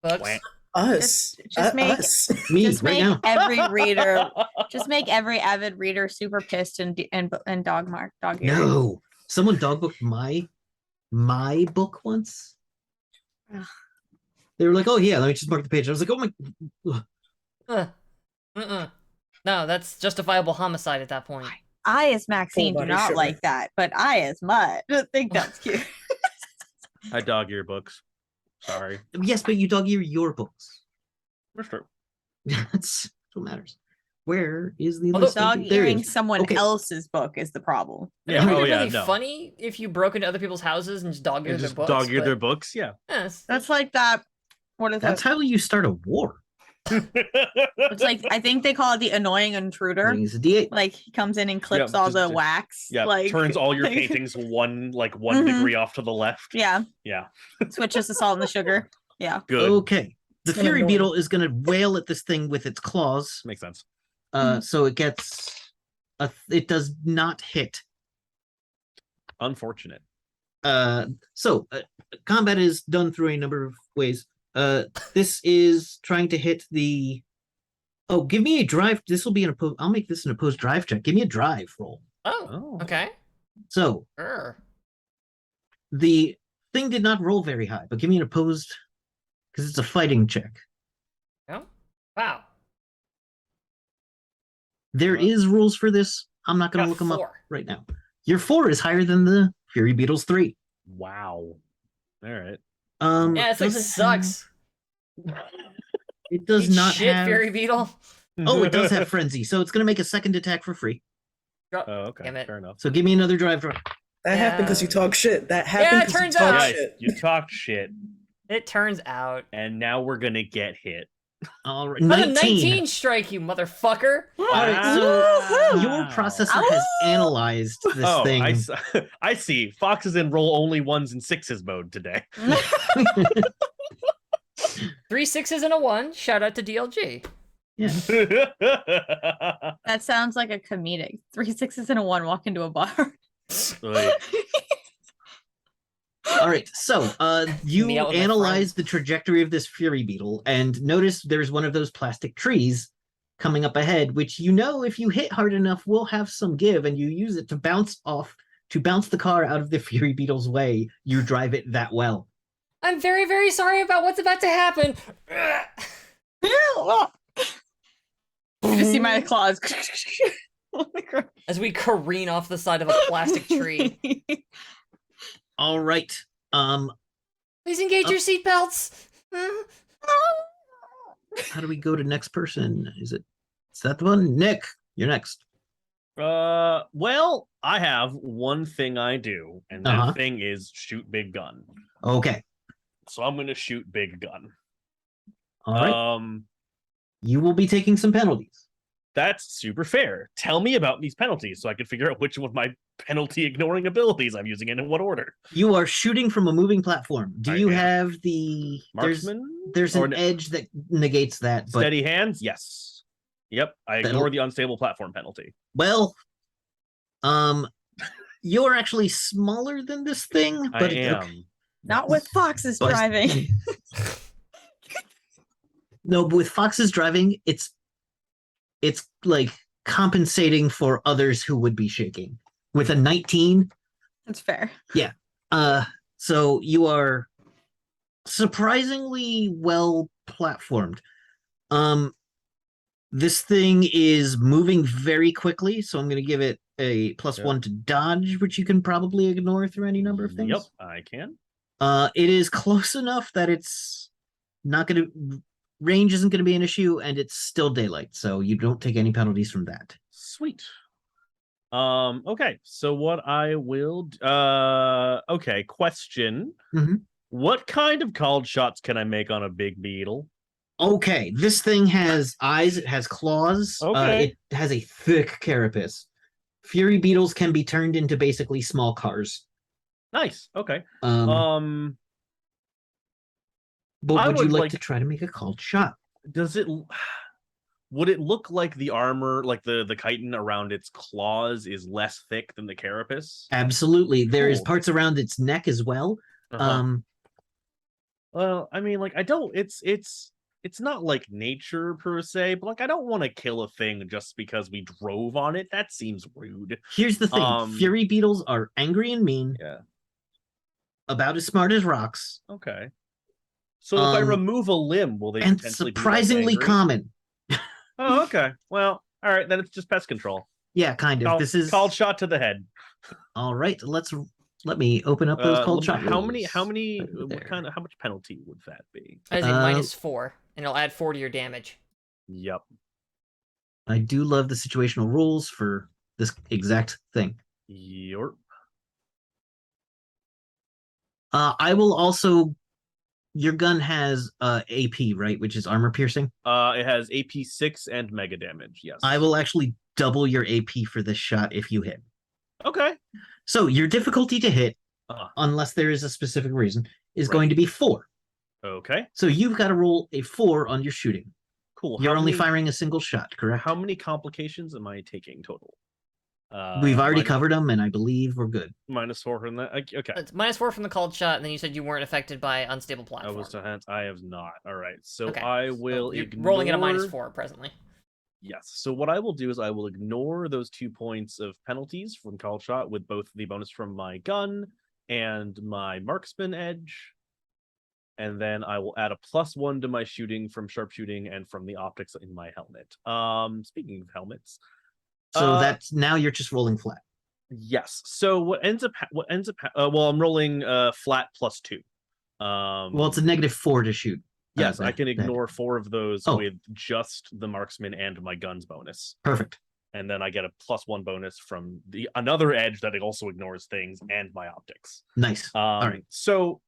Books. Wah. Us. Just make- us. Me Just right make now. every reader. Just make every avid reader super pissed and dog eared. No. Someone dogbooked my book once. Ugh. They were like, "Oh yeah, let me just mark the page." I was like, "Oh my." No, that's justifiable homicide at that point. I, as Maxine, do body not sugar. like that, but I, as Mutt, think that's cute. I dog ear books. Sorry. Yes, but you dog ear your books. That's true. That's what matters. Where is the Although list? Dog There it earing is. someone Okay. else's book is the problem. Yeah. Wouldn't Oh it be yeah. really No. funny if you broke into other people's houses and just dog eared And their just books. dog ear but- their books. Yeah. Yes. That's like that. What is That's that? how you start a war. It's like I think they call it the annoying intruder. It's a D8. Like he comes in and clips all just- the just- wax. Yeah. Like Turns all your like- paintings one Mhm. degree off to the left. Yeah. Yeah. Switches the salt and the sugar. Yeah. Good. Okay. The It's kinda Fury annoying. Beetle is going to wail at this thing with its claws. Makes sense. So it gets it does not hit. Unfortunate. Combat is done through a number of ways. This is trying to hit the. Oh, give me a drive. This will be an opposed. I'll make this an opposed drive check. Give me a drive roll. Oh. Oh. Okay. So Sure. the thing did not roll very high, but give me an opposed because it's a fighting check. Oh. Wow. There What? is rules for this. I'm not going to Got look them up 4. right now. Your 4 is higher than the Fury Beetle's 3. Wow. All right. Yeah, it does sucks. It does Eat not shit, have. Fury Beetle. Oh, it does have frenzy, so it's going to make a second attack for free. Oh, okay. Damn it. Fair enough. So give me another drive. That happened because you talk shit. That happened it because turns you talk out- Guys, shit. you talked shit, It turns out. and now we're gonna get hit. All right, How the 19. 19 strike, you motherfucker. All right, so your Wow. processor has analyzed this Oh, thing. I see. Fox is in roll only 1s and 6s mode today. 3 6s and a 1. Shout out to DLG. Yeah. That sounds like a comedic. 3 6s and a 1 walk into a bar. Like, All right, so you Meet out with my analyze friends. the trajectory of this fury beetle and notice there's one of those plastic trees coming up ahead, which you know if you hit hard enough will have some give, and you use it to bounce the car out of the fury beetle's way. You drive it that well. I'm very, very sorry about what's about to happen. You see my claws. As we careen off the side of a plastic tree. All right. Please engage your seatbelts. How do we go to next person? Is that the one? Nick, you're next. Well, I have one thing I do, and that Uh-huh. thing is shoot big gun. Okay. So I'm gonna shoot big gun. All right. Um, You will be taking some penalties. that's super fair. Tell me about these penalties so I can figure out which of my penalty ignoring abilities I'm using and in what order. You are shooting from a moving platform. Do I you am. have the Marksman? there's Or an edge that negates that, but steady hands? Yes. Yep. I That'll- ignore the unstable platform penalty. well, you're actually smaller than this thing, but I am. Not with Fox's But- driving. No, but with Fox's driving, it's like compensating for others who would be shaking. With a 19, That's fair. so you are surprisingly well platformed. This thing is moving very quickly, so I'm going to give it a +1 to dodge, which you can probably ignore through any number of things. Yep, I can. It is close enough that it's not going to range isn't going to be an issue, and it's still daylight, so you don't take any penalties from that. Sweet. Okay, so what I will okay, question. Mhm. What kind of called shots can I make on a big beetle? Okay, this thing has eyes, it has claws, Okay. it has a thick carapace. Fury beetles can be turned into basically small cars. Nice. Okay. But I would you would like like- to try to make a called shot? Does it would it look like the armor, like the chitin around its claws is less thick than the carapace? Absolutely. There is Cool. parts around its neck as well. Uh-huh. Well, I mean, like I don't it's not like nature per se, but like I don't want to kill a thing just because we drove on it. That seems rude. Here's the thing. Fury beetles are angry and mean, Yeah. about as smart as rocks, Okay. So if I remove a limb, will they and potentially be less surprisingly angry? common. Oh, okay. Well, all right, then it's just pest control. Yeah, kind of. This is called shot to the head. all right. Let me open up those cold shot. How rules. many Right what there. kind of how much penalty would that be? That is a Uh, -4, and it'll add 4 to your damage. Yep. I do love the situational rules for this exact thing. Yep. I will also. Your gun has AP, right, which is armor piercing. It has AP 6 and mega damage. Yes. I will actually double your AP for this shot if you hit. Okay. So your difficulty to hit, Uh-huh. unless there is a specific reason, is Right. going to be 4. Okay. So you've got to roll a 4 on your shooting. Cool. You're How only many- firing a single shot, correct? How many complications am I taking total? We've already minus- covered them, and I believe we're good. -4 from that. Okay. It's -4 from the called shot, and then you said you weren't affected by unstable I platform. was to hands. I have not. All right. So Okay. I So will you're ignore... rolling at a -4 presently. Yes. So what I will do is I will ignore those 2 points of penalties from call shot with both the bonus from my gun and my marksman edge. And then I will add a +1 to my shooting from sharpshooting and from the optics in my helmet. Speaking of helmets. So that's now you're just rolling flat. Yes. So what ends up well, I'm rolling flat +2. Well, it's a -4 to shoot. Yes, I that- can that- ignore 4 of those Oh. with just the marksman and my guns bonus. Perfect. And then I get a +1 bonus from the another edge that it also ignores things and my optics. Nice. right. So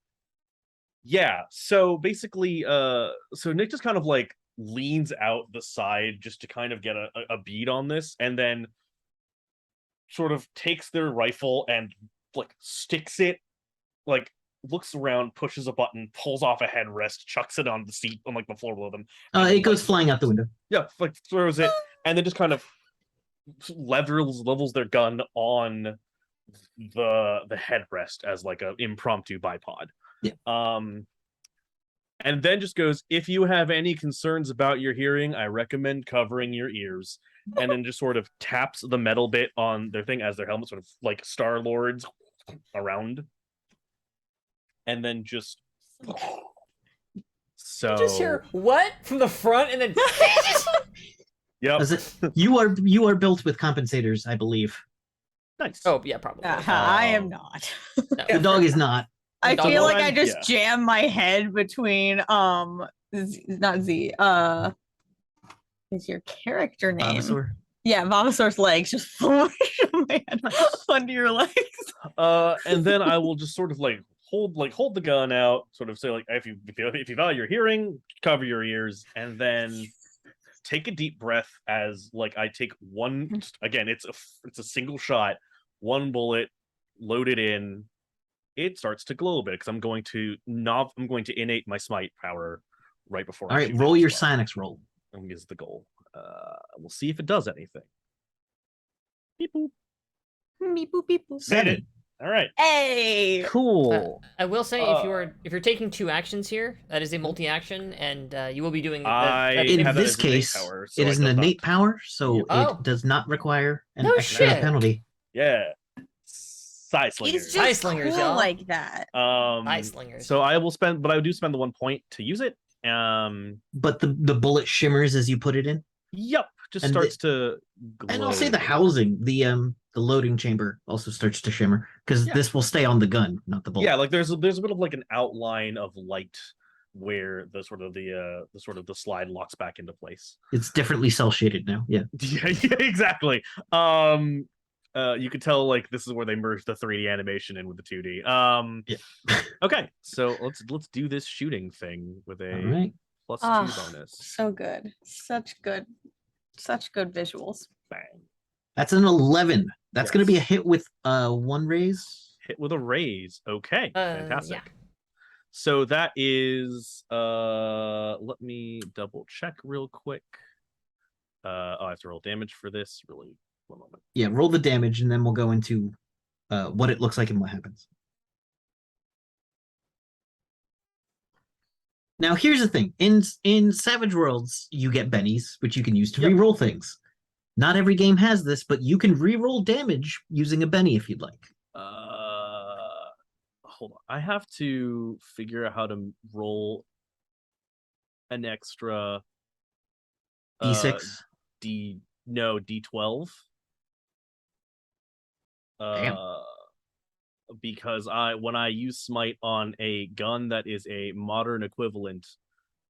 yeah, so basically so Nick just kind of like leans out the side just to kind of get a bead on this, and then sort of takes their rifle and like sticks it, like looks around, pushes a button, pulls off a headrest, chucks it on the seat on like the floor below them. It goes flying out the window. Yeah, like throws it, and then just kind of levels their gun on the headrest as like an impromptu bipod. Yeah. And then just goes, if you have any concerns about your hearing, I recommend covering your ears. And then just sort of taps the metal bit on their thing as their helmet, sort of like Star-Lords around. And then just so You just hear what from the front, and then yep. You are built with compensators, I believe. Nice. oh yeah, probably. I am not. No. The dog is not. I dog feel like one, I just yeah. jam my head between not Z is your character name. Bulbasaur. Yeah, Bulbasaur's legs just flush my head under your legs. And then I will just sort of like hold the gun out, sort of say like, if you value your hearing, cover your ears, and then take a deep breath as like I take one. Again, it's a single shot, one bullet, load it in. It starts to glow a bit because I'm going to innate my smite power right before. All I right, shoot roll it your as well. Sinix roll. Is the goal. We'll see if it does anything. Beep boop. Beep boop beep boop. Made it. All right. Hey. Cool. I will say if you're taking 2 actions here, that is a multi-action, and you will be doing. In have that this as innate case, power, so it I is an don't innate have- power, so Oh. it does not require an No extra shit. penalty. Yeah. Side slingers. He's just slingers, cool y'all. like that. Eye slingers. So I will spend, but I do spend the 1 point to use it. But the bullet shimmers as you put it in. Yep. Just And starts to glow. And I'll say the housing, the loading chamber also starts to shimmer because Yeah. this will stay on the gun, not the bullet. Yeah, like there's a bit of like an outline of light where the slide locks back into place. It's differently cell shaded now. Yeah. Yeah, exactly. You could tell like this is where they merged the 3D animation in with the 2D. Yeah. Okay, so let's do this shooting thing with a All right. +2 Ah, bonus. So good. Such good visuals. Bang. That's an 11. That's going to be a Yes. hit with 1 raise. Hit with a raise. Okay, fantastic. Yeah. So that is let me double check real quick. I have to roll damage for this. Really, 1 moment. Yeah, roll the damage, and then we'll go into what it looks like and what happens. Now, here's the thing. In Savage Worlds, you get bennies, which you can use to Yep. re-roll things. Not every game has this, but you can re-roll damage using a benny if you'd like. Hold on. I have to figure out how to roll an extra D6. D12. Damn. Because when I use smite on a gun that is a modern equivalent,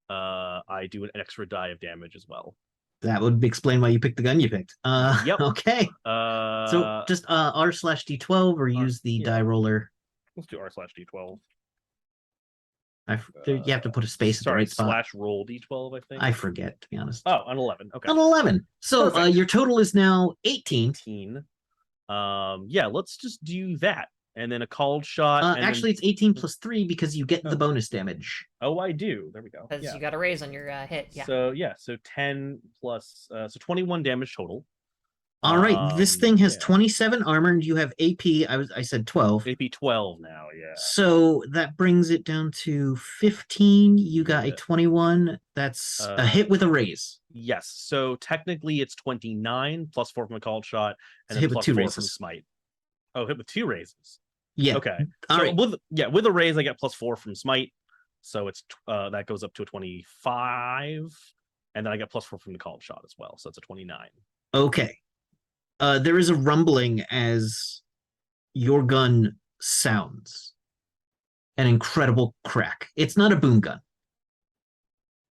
I do an extra die of damage as well. That would explain why you picked the gun you picked. Yep. Okay. So So just R/D12 or use the yeah. die roller. let's do R/D12. You have to put a space at the Sorry, right spot. /roll D12, I think. I forget, to be honest. Oh, an 11. Okay. An 11. So Perfect. your total is now 18. 18. Yeah, let's just do that. And then a called shot. and Actually, it's 18 plus 3 because you get the bonus damage. then... Oh, I do. There we go. Because Yeah. you got a raise on your hit. Yeah. So 10 plus so 21 damage total. All right, this thing has yeah. 27 armor, and you have AP. I said 12. AP 12 now, yeah. So that brings it down to 15. You got a Yeah. 21. That's a hit with a raise. Yes. So technically it's 29 plus 4 from a called shot It's a and then hit with plus 2 4 raises. from smite. Oh, hit with 2 raises. Yeah. Okay. All so right. with a raise I get plus 4 from smite. So it's that goes up to a 25 and then I get plus 4 from the called shot as well. So it's a 29. Okay. There is a rumbling as your gun sounds. An incredible crack. It's not a boom gun,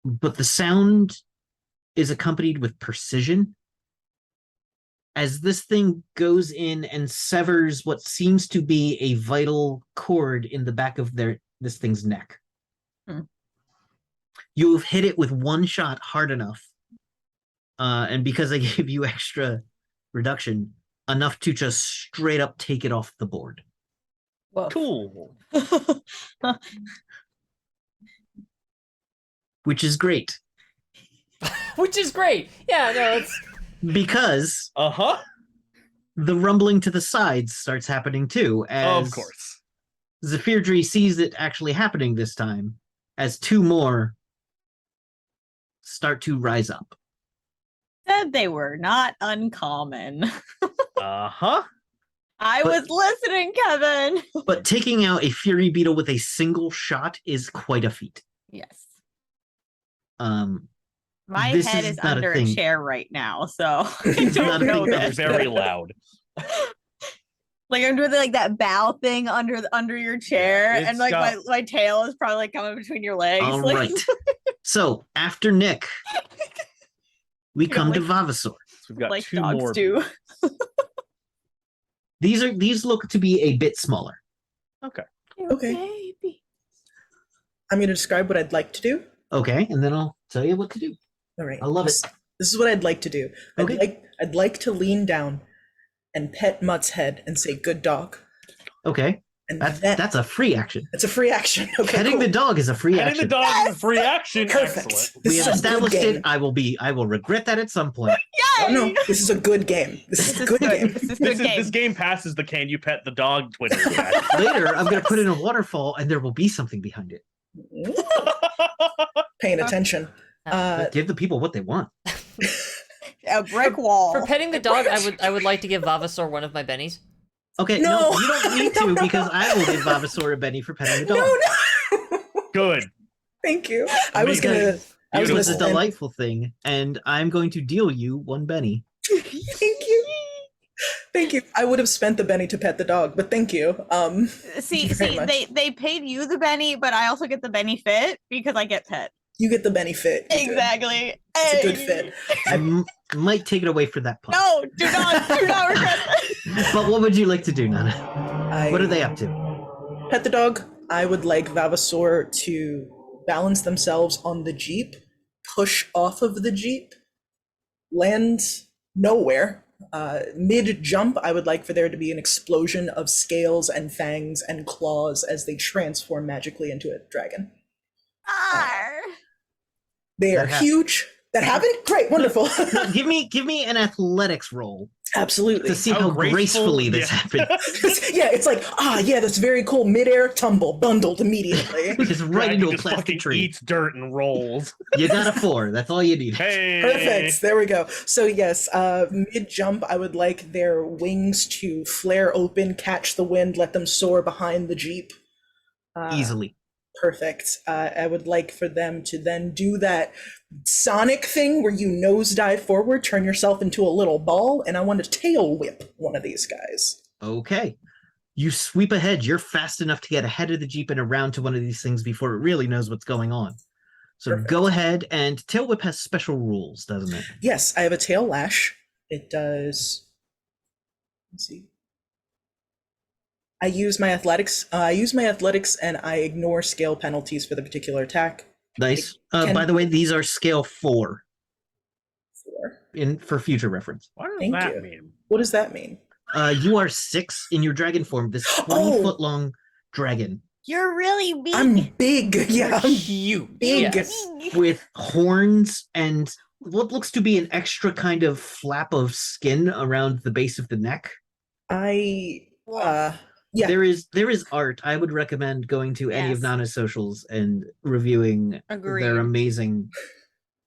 but the sound is accompanied with precision as this thing goes in and severs what seems to be a vital cord in the back of this thing's neck. You've hit it with 1 shot hard enough, and because I gave you extra reduction, enough to just straight up take it off the board. Whoa. Cool. Which is great Which is great. Yeah, no, it's because Uh-huh. the rumbling to the sides starts happening too, as Of course. Zephyrdri sees it actually happening this time, as two more start to rise up. Said they were not uncommon. Uh-huh. I But- was listening, Kevin. But taking out a Fury Beetle with a single shot is quite a feat. Yes. My My This head is is not a under a thing. chair right now, so I It's not don't a know thing that this. is Very loud. Like I'm doing like that bow thing under your chair, It's and like got- my tail is probably like coming between your legs. All like, right. So after Nick, we You know, come to like- Vavasaur. So we've got like two dogs more. do. These look to be a bit smaller. Okay. Okay. Baby. I'm going to describe what I'd like to do. Okay, and then I'll tell you what to do. All right. I love it. This is what I'd like to do. Okay. I'd like to lean down and pet Mutt's head and say, "Good dog." Okay, And that's a free action. it's a free action. Okay. Petting cool. the dog is a free Petting action. the dog is Yes! a free action. Perfect. Excellent. This We is have a good established game. it. I will regret that at some point. Oh, no, this is a good game. This is a good game. This is This, good is, game. this game passes the can you pet the dog Twitter. Later, I'm going to put in a waterfall, and there will be something behind it. Paying attention. But give the people what they want. A brick wall. For petting the dog, I would like to give Vavasaur one of my bennies. Okay, No. no, you don't need to No. because I will give Vavasaur a Benny for petting the No, dog. no. Good. Thank you. I was Because gonna. I was It gonna was a spend- delightful thing, and I'm going to deal you one Benny. Thank you. Thank you. I would have spent the Benny to pet the dog, but thank you. See, very much. they paid you the Benny, but I also get the benefit because I get pet. You get the Benny fit. You do. Exactly. It's a good Hey. fit. I might take it away for that pun. No, do not regret that. But what would you like to do, Nana? I What are they up to? pet the dog? I would like Vavasaur to balance themselves on the Jeep, push off of the Jeep, land nowhere. Mid jump, I would like for there to be an explosion of scales and fangs and claws as they transform magically into a dragon. Arr. They are That hap- huge. That happened? Great, wonderful. Give me an athletics roll Absolutely. to see how gracefully this happened. Yeah, it's like, yeah, that's very cool. Midair tumble, bundled immediately. Just right into a just plastic fucking tree. eats dirt and rolls. You got a 4. That's all you need. Hey. Perfect. There we go. So yes, mid jump, I would like their wings to flare open, catch the wind, let them soar behind the Jeep. Easily. Perfect. I would like for them to then do that Sonic thing where you nosedive forward, turn yourself into a little ball, and I want to tail whip one of these guys. Okay. You sweep ahead. You're fast enough to get ahead of the Jeep and around to one of these things before it really knows what's going on. So Perfect. go ahead, and Tail Whip has special rules, doesn't it? Yes, I have a tail lash. It does. Let's see. I use my athletics. And I ignore scale penalties for the particular attack. Nice. Can- By the way, these are scale 4 4. for future reference. What does Thank that you. mean? What does that mean? You are 6 in your dragon form. This 20-foot long dragon You're really big. I'm big. Yeah, I'm Cute. big. Yes. with horns and what looks to be an extra kind of flap of skin around the base of the neck. Yeah. There is art. I would recommend going to any of Yes. Nana's socials and reviewing Agreed. their amazing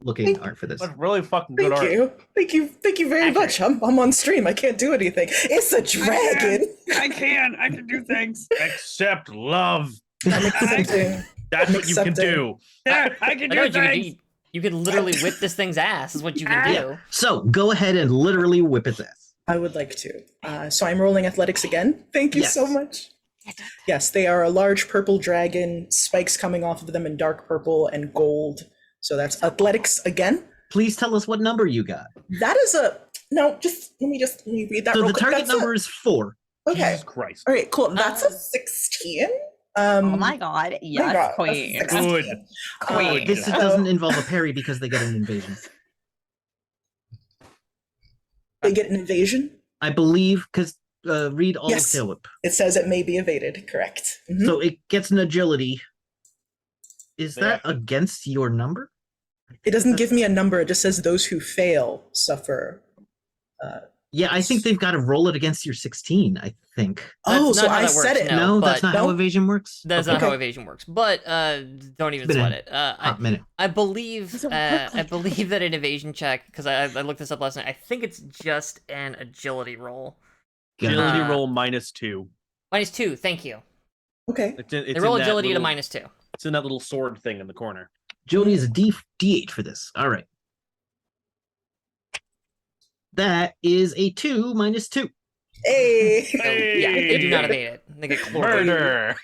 looking art for this. That's really fucking good Thank art. you. Thank you very much. I'm on stream. I can't do anything. It's a dragon. I can do things. Except love. I'm accepting. That's what you can Accepting. do. Yeah, I I can know do what you can things. do. You could literally whip this thing's ass. Is what you can do. So go ahead and literally whip its ass. I would like to. So I'm rolling athletics again. Thank you so Yes. much. Yes, they are a large purple dragon, spikes coming off of them in dark purple and gold. So that's athletics again. Please tell us what number you got. That is a no. Let me read that. So real the quick. target That's a- number is 4. okay. Jesus Christ. All right. Cool. That's a 16. Oh my god. Yes, God, queen. that's a Good. 16. Queen. This doesn't involve a parry because they get an invasion. They get an invasion. I believe because read all Yes. of Tail Whip. It says it may be evaded. Correct. Mhm. So it gets an agility. Is They that have to- against your number? It doesn't give me a number. It just says those who fail suffer Yeah, I think they've got to roll it against your 16, I think. Oh, That's so not how I that said works, it. no. No, that's but- not how No? evasion works? That's Okay. not how evasion works. But don't even been sweat a it. Hot minute. I believe Doesn't work I like believe that an evasion check, because I looked this up last night. I think it's just an agility roll. Agility Uh, roll -2. -2. Thank you. Okay. It's in, They it's roll in that agility little, at a -2. It's in that little sword thing in the corner. Jody is a D8 for this. All right. That is a 2 minus 2. Hey. So, yeah, they do not evade it. They get chlorine. Murder.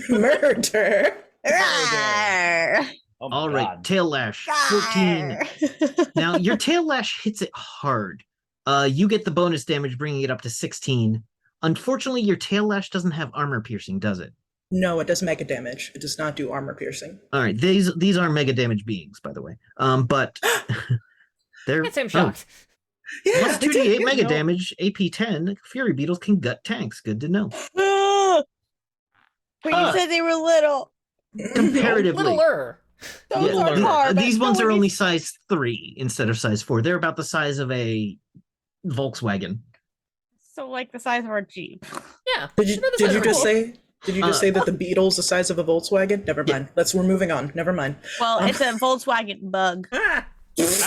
Murder. Rawr. Oh my All right, God. tail lash 14. Rawr. Now your tail lash hits it hard. You get the bonus damage, bringing it up to 16. Unfortunately, your tail lash doesn't have armor piercing, does it? No, it does mega damage. It does not do armor piercing. All right, these are mega damage beings, by the way. But they're Can't say I'm shocked. Yeah, plus they 2d8 did. mega no. damage, AP 10. Fury beetles can gut tanks. Good to know. But you said they were little. Comparatively, Littler. Those Yeah, are the- hard. these ones are Nobody's- only size 3 instead of size 4. They're about the size of a Volkswagen. So like the size of our Jeep. Yeah. Did you They're the did size you of just a- say? Did you just say that the Beetle's the size of a Volkswagen? Never Yeah. mind. We're moving on. Never mind. Well, it's a Volkswagen bug.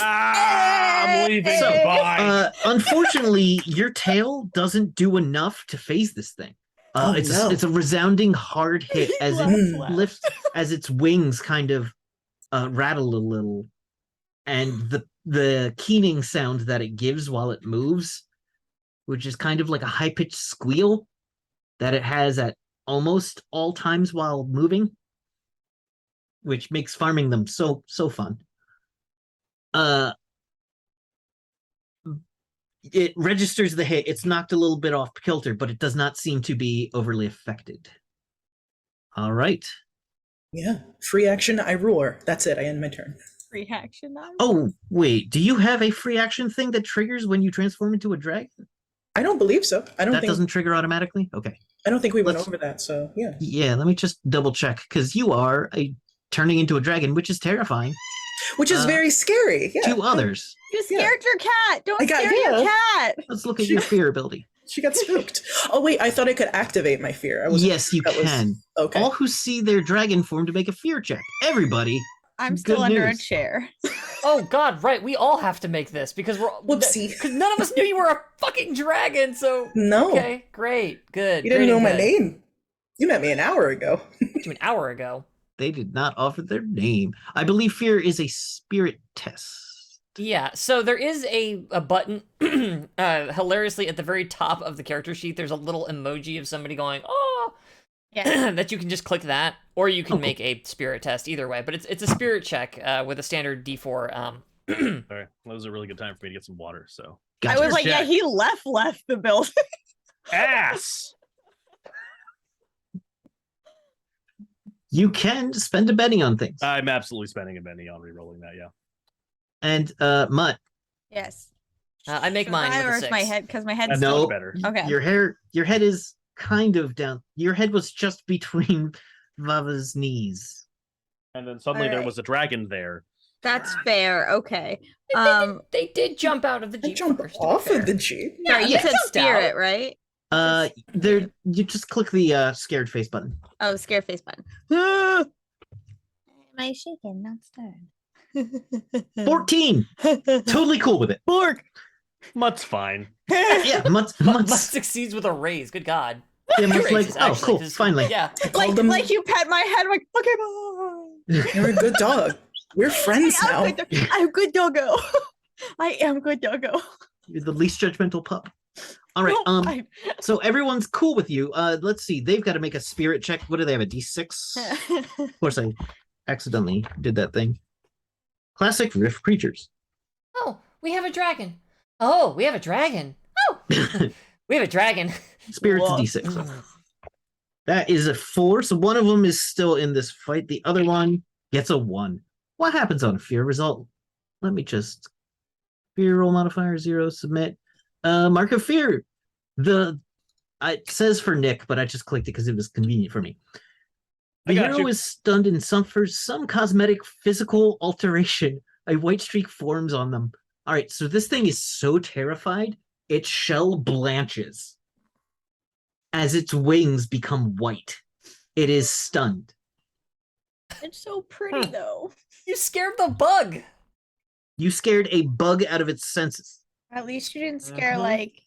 I'm leaving. So, Bye. Unfortunately, your tail doesn't do enough to phase this thing. Oh, it's no. it's a resounding hard hit as it Mm. lifts, as its wings kind of rattle a little, and the keening sound that it gives while it moves, which is kind of like a high pitched squeal that it has at almost all times while moving, which makes farming them so fun. It registers the hit. It's knocked a little bit off kilter, but it does not seem to be overly affected. All right. Yeah. Free action. I roar. That's it. I end my turn. Reaction. Oh, wait. Do you have a free action thing that triggers when you transform into a dragon? I don't believe so. I don't That think. doesn't trigger automatically? Okay. I don't think we went let's- over that. So yeah. Yeah, let me just double check, because you are turning into a dragon, which is terrifying Which is very scary. Yeah. to others. You Yeah. scared your cat. Don't I got- scare your yeah. cat. Let's look at your fear ability. She got spooked. Oh wait, I thought I could activate my fear. I was Yes, you that was- can. Okay. All who see their dragon form to make a fear check. Everybody. I'm still Good under a news. chair. Oh God, right. We all have to make this because we're Whoopsie. Because none of us knew you were a fucking dragon. So No. okay, great, good. You didn't great know and my good. name. You met me an hour ago. To an hour ago. They did not offer their name. I believe fear is a spirit test. Yeah, so there is a button, hilariously at the very top of the character sheet. There's a little emoji of somebody going, "Oh," Yeah. that you can just click that, or you can Oh, cool. make a spirit test. Either way, but it's a spirit check with a standard D4. All right. That was a really good time for me to get some water. So I Gotcha. was like, yeah, Jack. he left the building. ass. You can spend a Benny on things. I'm absolutely spending a penny on re-rolling that. Yeah. And Mutt, Yes. I make Should mine I, with a or is 6. my head because my head's That's No. much better. Okay. your head is kind of down. Your head was just between Vava's knees. And then suddenly there Alright. was a dragon there. That's fair. Okay. They did jump out of the I Jeep jumped first, to be off fair. of the Jeep. Sorry, you they said jumped spirit, out. right? There you just click the scared face button. Oh, scare face button. Am I shaking? Not stirred. 14. Totally cool with it. Bork. Mutt's fine. Yeah, Mutt's Mutt succeeds with a raise. Good God. yeah, Mutt's like, Raises, oh, actually, cool, 'cause- finally. Yeah. Like, them- like you pet my head. I'm like, okay, bye. You're a good dog. We're friends now. I'm good doggo. I am good doggo. You're the least judgmental pup. All right, No, I- so everyone's cool with you. Let's see, they've got to make a spirit check. What do they have? A D6? Of course, I accidentally did that thing. Classic Rift creatures. Oh, we have a dragon. Oh, we have a dragon. Oh, we have a dragon. Spirit's a Whoa. D6. That is a 4, so one of them is still in this fight. The other one gets a 1. What happens on a fear result? Let me just fear roll modifier 0, submit. Mark of fear. It says for Nick, but I just clicked it because it was convenient for me. I The got hero you. is stunned and suffers some cosmetic physical alteration. A white streak forms on them. All right, so this thing is so terrified its shell blanches as its wings become white. It is stunned. It's so pretty though. You scared the bug. You scared a bug out of its senses. At least you didn't scare Mhm. like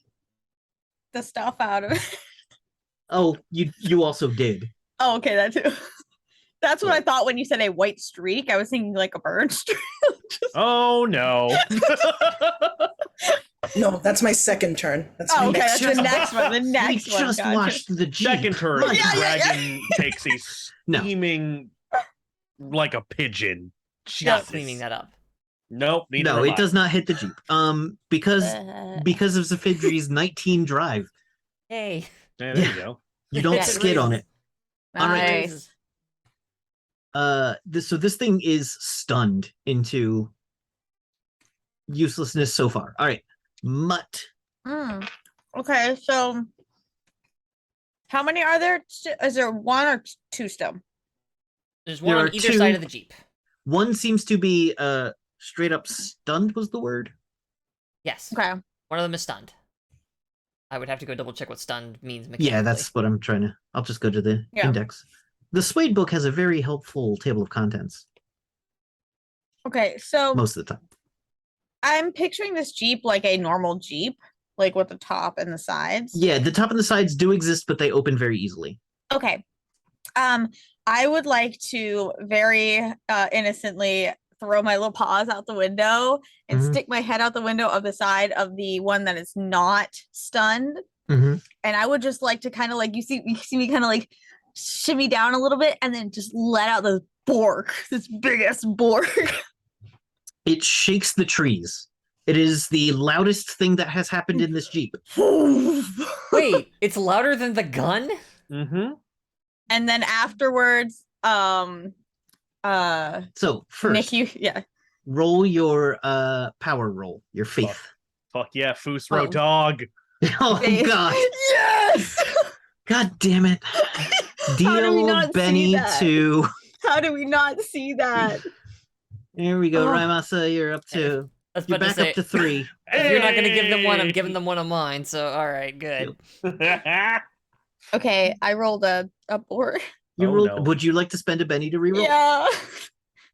the stuff out of it. Oh, you also did. Oh, okay, that too. That's what I Right. thought when you said a white streak. I was thinking like a bird streak. Oh no. No, that's my second turn. That's my Oh, okay, next that's turn. the next one. The We next one. just Gotcha. watched the Jeep. Second turn, My the Yeah, yeah, yeah. dragon takes a No. steaming like a pigeon. Not Jesus. cleaning that up. Nope. Neither No, am it I. does not hit the Jeep. Because of Zafidri's 19 drive, Hey. Yeah, there Yeah. you go. you don't Yeah. skid on it. All right. Nice. So this thing is stunned into uselessness so far. All right, Mutt. Mm. Okay, so how many are there? Is there one or two still? There's There one are on either two. side of the Jeep. One seems to be straight up stunned was the word. Yes. Okay. One of them is stunned. I would have to go double check what stunned means mechanically. Yeah, that's what I'm trying to. I'll just go to the Yeah. index. The Suede book has a very helpful table of contents Okay, so most of the time. I'm picturing this Jeep like a normal Jeep, like with the top and the sides. Yeah, the top and the sides do exist, but they open very easily. Okay. I would like to very innocently throw my little paws out the window and Mhm. stick my head out the window of the side of the one that is not stunned. Mhm. And I would just like to kind of like you see me kind of like shimmy down a little bit and then just let out the bork, this big ass bork. It shakes the trees. It is the loudest thing that has happened in this Jeep. Wait, it's louder than the gun? Mm-hmm. And then afterwards, So first, Nick, yeah. roll your power roll, your faith. Fuck yeah, Fusro Oh. dog. Oh Faith. god. Yes. God damn it. How do we Deal not see Benny that? to How do we not see that? Here we go, Oh. Raimasa, you're up to I was you're about to back say, up to 3. if you're not going to give them one, I'm Hey! giving them one of mine. So, all right, good. Okay, I rolled a board. You Oh, rolled, no. Would you like to spend a Benny to reroll? Yeah.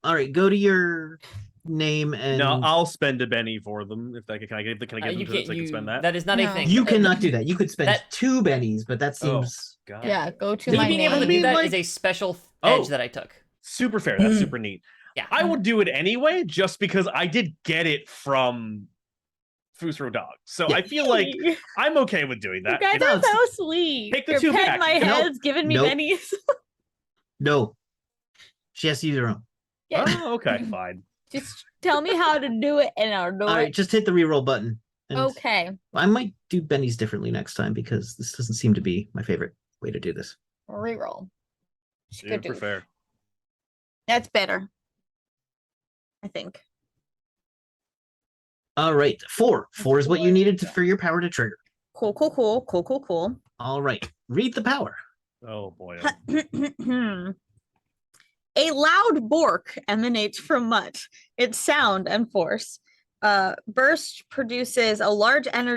All right, go to your name and No, I'll spend a Benny for them. If I can, I give, can I give them You to them can't. so I can spend that? That is not No. a thing. you cannot do that. You could spend That- 2 Bennies, but that Oh. seems God. Yeah, go to Me my being able to name. do mean, that like- is a special Oh. edge that I took. Super fair. That's super neat. Yeah. I would do it anyway, just because I did get it from Fusro Dog. So Yeah. I feel like You I'm okay with doing that. guys If- are so sweet. Take the You're 2 petting back. my Nope. heads, giving me Nope. bennies. no. She has to use her own. Yeah. Oh, okay, fine. Just tell me how to do it and I'll do All right, it. just hit the reroll button. And Okay. I might do Bennies differently next time because this doesn't seem to be my favorite way to do this. Reroll. Good Super dude. fair. That's better. I think. All right, 4. 4 is what you needed for your power to trigger. Cool, cool, cool, cool, cool, cool. All right, read the power. Oh boy. A loud bork emanates from Mutt. Its sound and force. Burst produces a large fan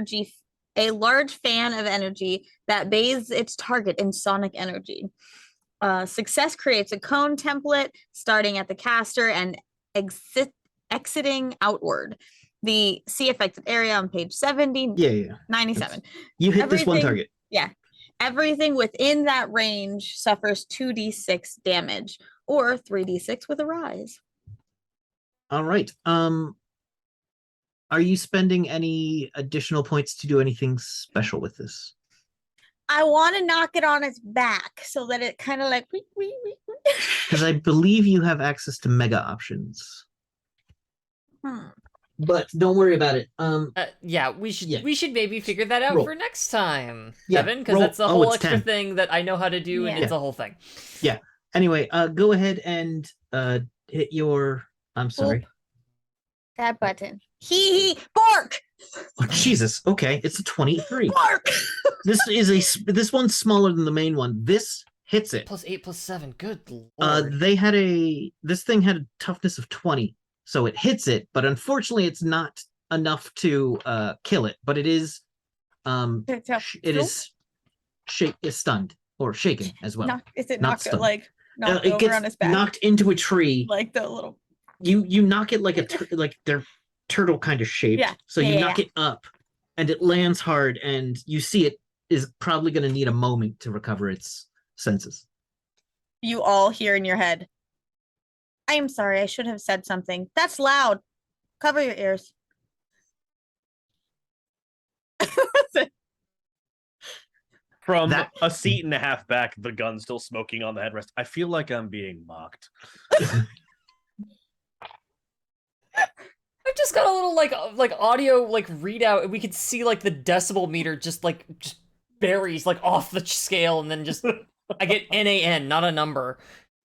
of energy that bathes its target in sonic energy. Success creates a cone template starting at the caster and exiting outward. The see affected area on page 70, Yeah. 97. You hit this one Everything- target. Everything within that range suffers 2d6 damage or 3d6 with a rise. All right. Are you spending any additional points to do anything special with this? I want to knock it on its back so that it kind of like Because I believe you have access to mega options. But don't worry about it. Yeah, we should Yeah. maybe figure that out Roll. for next time, Yeah, Kevin, because roll. that's a Oh, whole it's extra 10. thing that I know how to do, and Yeah. it's a whole thing. Anyway, go ahead and hit your. I'm sorry. that button. He bark Oh, Jesus. Okay, it's a 23. bark. This one's smaller than the main one. This hits it. +8 +7. Good lord. This thing had a toughness of 20, so it hits it, but unfortunately it's not enough to kill it, but it is It is stunned or shaken as well. Is it Not knocked stunned. knocked It over gets on his back? knocked into a tree. Like the little. You knock it like like they're turtle kind of shaped. Yeah. So you knock it up, and it lands hard, and you see it is probably going to need a moment to recover its senses. You all hear in your head. I am sorry. I should have said something. That's loud. Cover your ears. From That- a seat and a half back, the gun still smoking on the headrest. I feel like I'm being mocked. I've just got a little like audio like readout, and we could see like the decibel meter just buries like off the scale, and then just I get NAN, not a number.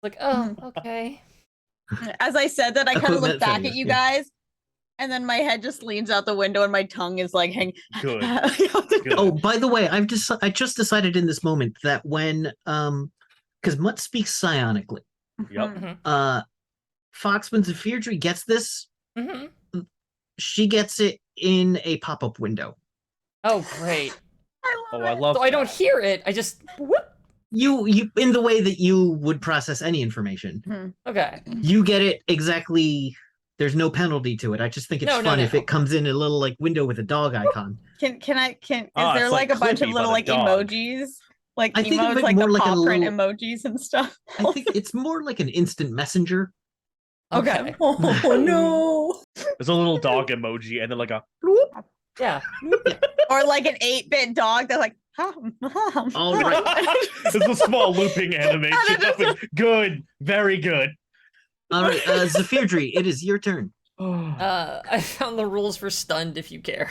Like, oh, okay. As I said that, I kind of Equipment look back failure, at you yeah. guys, and then my head just leans out the window, and my tongue is like hanging. Good. Good. Oh, by the way, I just decided in this moment that when because Mutt speaks psionically, Yep. Fox, when Zephyrdry gets this, Mm-hmm. she gets it in a pop-up window. Oh, great. I love. So I don't that. hear it. I just whoop. You in the way that you would process any information. Okay. You get it exactly. There's no penalty to it. I just think it's No, fun no. if it comes in a little like window with a dog icon. Is there it's like like a bunch of Clippy, little but a like dog. emojis? Like I think of emotes, it like more the like a paw print little- emojis and stuff. I think it's more like an instant messenger. Okay. Oh no. There's a little dog emoji, and then like a. Yeah. Or like an 8-bit dog that's like, All right. There's a small looping animation. Good, very good. All right, Zephyrdry, it is your turn. I found the rules for stunned if you care.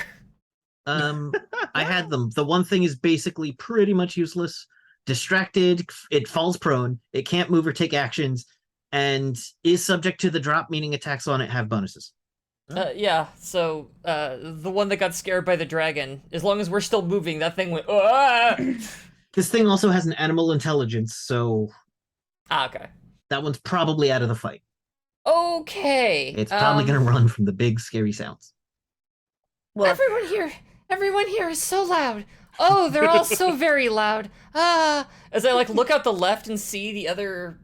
I had them. The one thing is basically pretty much useless. Distracted, it falls prone, it can't move or take actions, and is subject to the drop, meaning attacks on it have bonuses. Yeah, so the one that got scared by the dragon, as long as we're still moving, that thing went ah! This thing also has an animal intelligence, so Okay. that one's probably out of the fight. Okay. It's probably gonna run from the big scary sounds. well, Everyone here is so loud. Oh, they're all so very loud. As I like look out the left and see the other.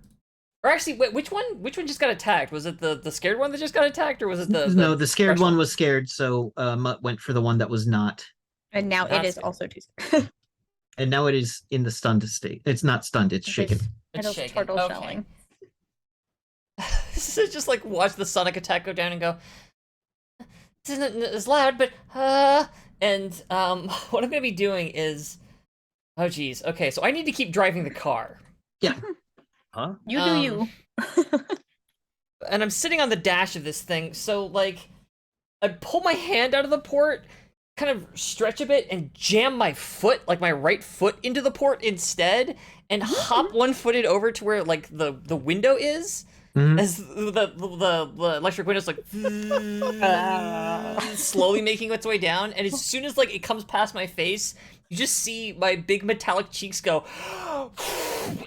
Or actually, wait, which one just got attacked? Was it the scared one that just got attacked, or was it No, the scared fresh one was scared, so Mutt went for the one that was not. and now it That's is good. also too scared. And now it is in the stunned state. It's not stunned, it's shaken. It's It's shaken. turtle Okay. shelling. This is just like watch the sonic attack go down and go. This isn't as loud, but and what I'm gonna be doing is, oh geez, okay, so I need to keep driving the car. Yeah. Huh? You do you. And I'm sitting on the dash of this thing, so like I pull my hand out of the port, kind of stretch a bit, and jam my foot, like my right foot, into the port instead, and hop one-footed over to where like the window is, Mhm. as the electric window's like slowly making its way down, and as soon as like it comes past my face, you just see my big metallic cheeks go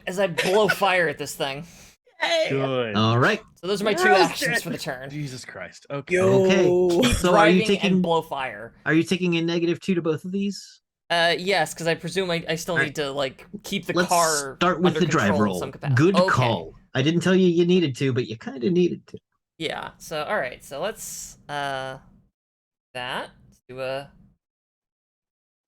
as I blow fire at this thing. Good. All right. So those are my two Roast actions it. for the turn. Jesus Christ. Okay. Yo. Keep So are you driving taking- and blow fire. Are you taking a -2 to both of these? Yes, because I presume I still Alright. need to like keep the Let's car start with under the drive control in roll. some capacity. Good Okay. call. I didn't tell you you needed to, but you kind of needed to. Yeah. So all right. So let's let's do a.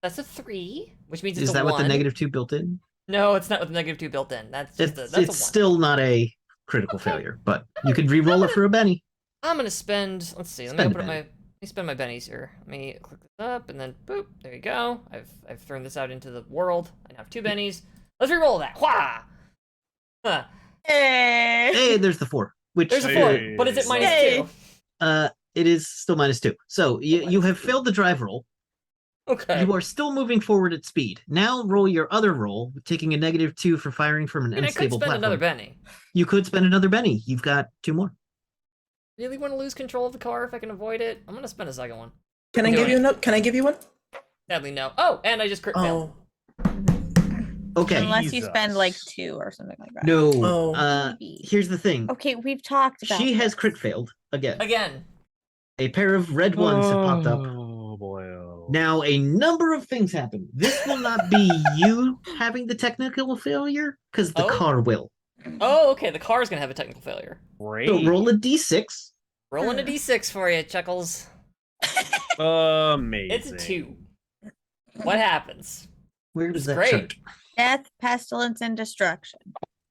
That's a 3, which means it's Is a that 1. with the -2 built in? No, it's not with the -2 built in. That's just It's, that's it's a 1. still not a critical failure, but you could re-roll it for a Benny. I'm gonna spend. Let's see. Let Spend me a open up penny. my. Let me spend my bennies here. Let me click this up and then boop. There you go. I've thrown this out into the world. I now have 2 bennies. Let's re-roll that. Wha! Huh. Hey. Hey, there's the 4. Which There's a 4, Hey. but is it minus Yay. 2? it is still -2. So you have failed the drive roll. Okay. You are still moving forward at speed. Now roll your other roll, taking a -2 for firing from an I mean, I could unstable spend platform. another Benny. You could spend another Benny. You've got 2 more. Really want to lose control of the car if I can avoid it? I'm gonna spend a second one. Can I Do give it. you another? Can I give you one? Sadly, no. Oh, and I just crit failed. Oh, Okay. Unless you spend like Jesus. 2 or something like that. No. Oh. Maybe. Here's the thing. Okay, we've talked about She has this. crit failed again. Again. A pair of red ones have popped up. Oh boy. Oh Now, a number of things happen. This will not be you having the technical failure, because the Oh. car will. Oh, okay. The car's gonna have a technical failure. Great. So roll a d6. Rolling a d6 for you, Chuckles. Amazing. It's a 2. What happens? Where It's does that great. chart? Death, pestilence, and destruction.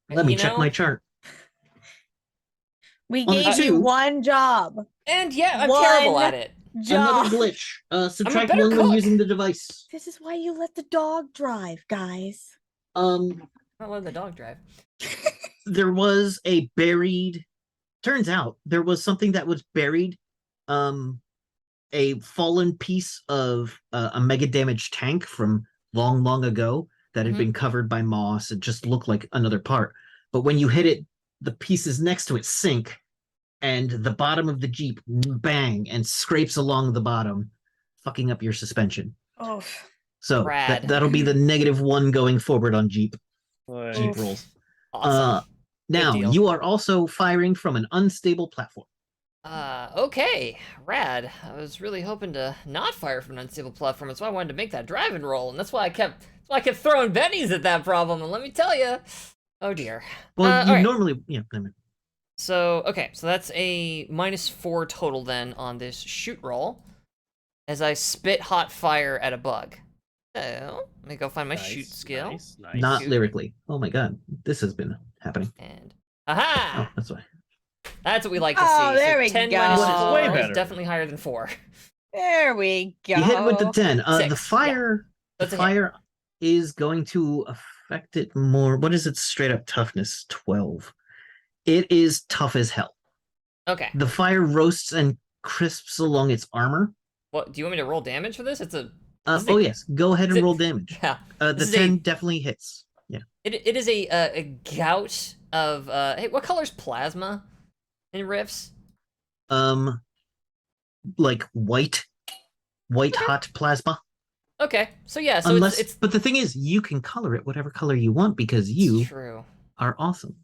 Let me You check know- my chart. We On a gave you 2. one job. And yeah, I'm terrible One at it. Job. Another glitch. Subtract better 1 when cook. using the device. This is why you let the dog drive, guys. I'm not letting the dog drive. There was a buried. Turns out there was something that was buried. A fallen piece of a mega damaged tank from long, long ago that had Mhm. been covered by moss. It just looked like another part. But when you hit it, the pieces next to it sink, and the bottom of the Jeep bang and scrapes along the bottom, fucking up your suspension. Oh, So Rad. that'll be the -1 going forward on Jeep Like, Jeep rolls. Awesome. Now deal. you are also firing from an unstable platform. Okay, rad. I was really hoping to not fire from an unstable platform. That's why I wanted to make that driving roll, and that's why I kept throwing bennies at that problem. And let me tell you, oh dear. Well, you alright. normally, never mind. So okay, so that's a -4 total then on this shoot roll, as I spit hot fire at a bug. So let me go find my shoot skill. Nice. Not Shoot. lyrically. Oh my god, this has been happening. And Oh, aha! that's why. That's what we like to Oh, see. there So we 10 go. minus Well, 4 way is better. definitely higher than 4. there we go. You hit with the 10. The 6, yeah. fire, That's the a hit. fire is going to affect it more. What is its straight up toughness? 12. It is tough as hell. Okay. The fire roasts and crisps along its armor. What do you want me to roll damage for this? It's a This is Oh a- yes, go ahead is and it- roll damage. yeah. The This is 10 definitely hits. Yeah. It is a gout of hey, what color's plasma in Rifts? Like white hot plasma. Okay, so yeah, so Unless, it's but the thing is, you can color it whatever color you want because you true. are awesome.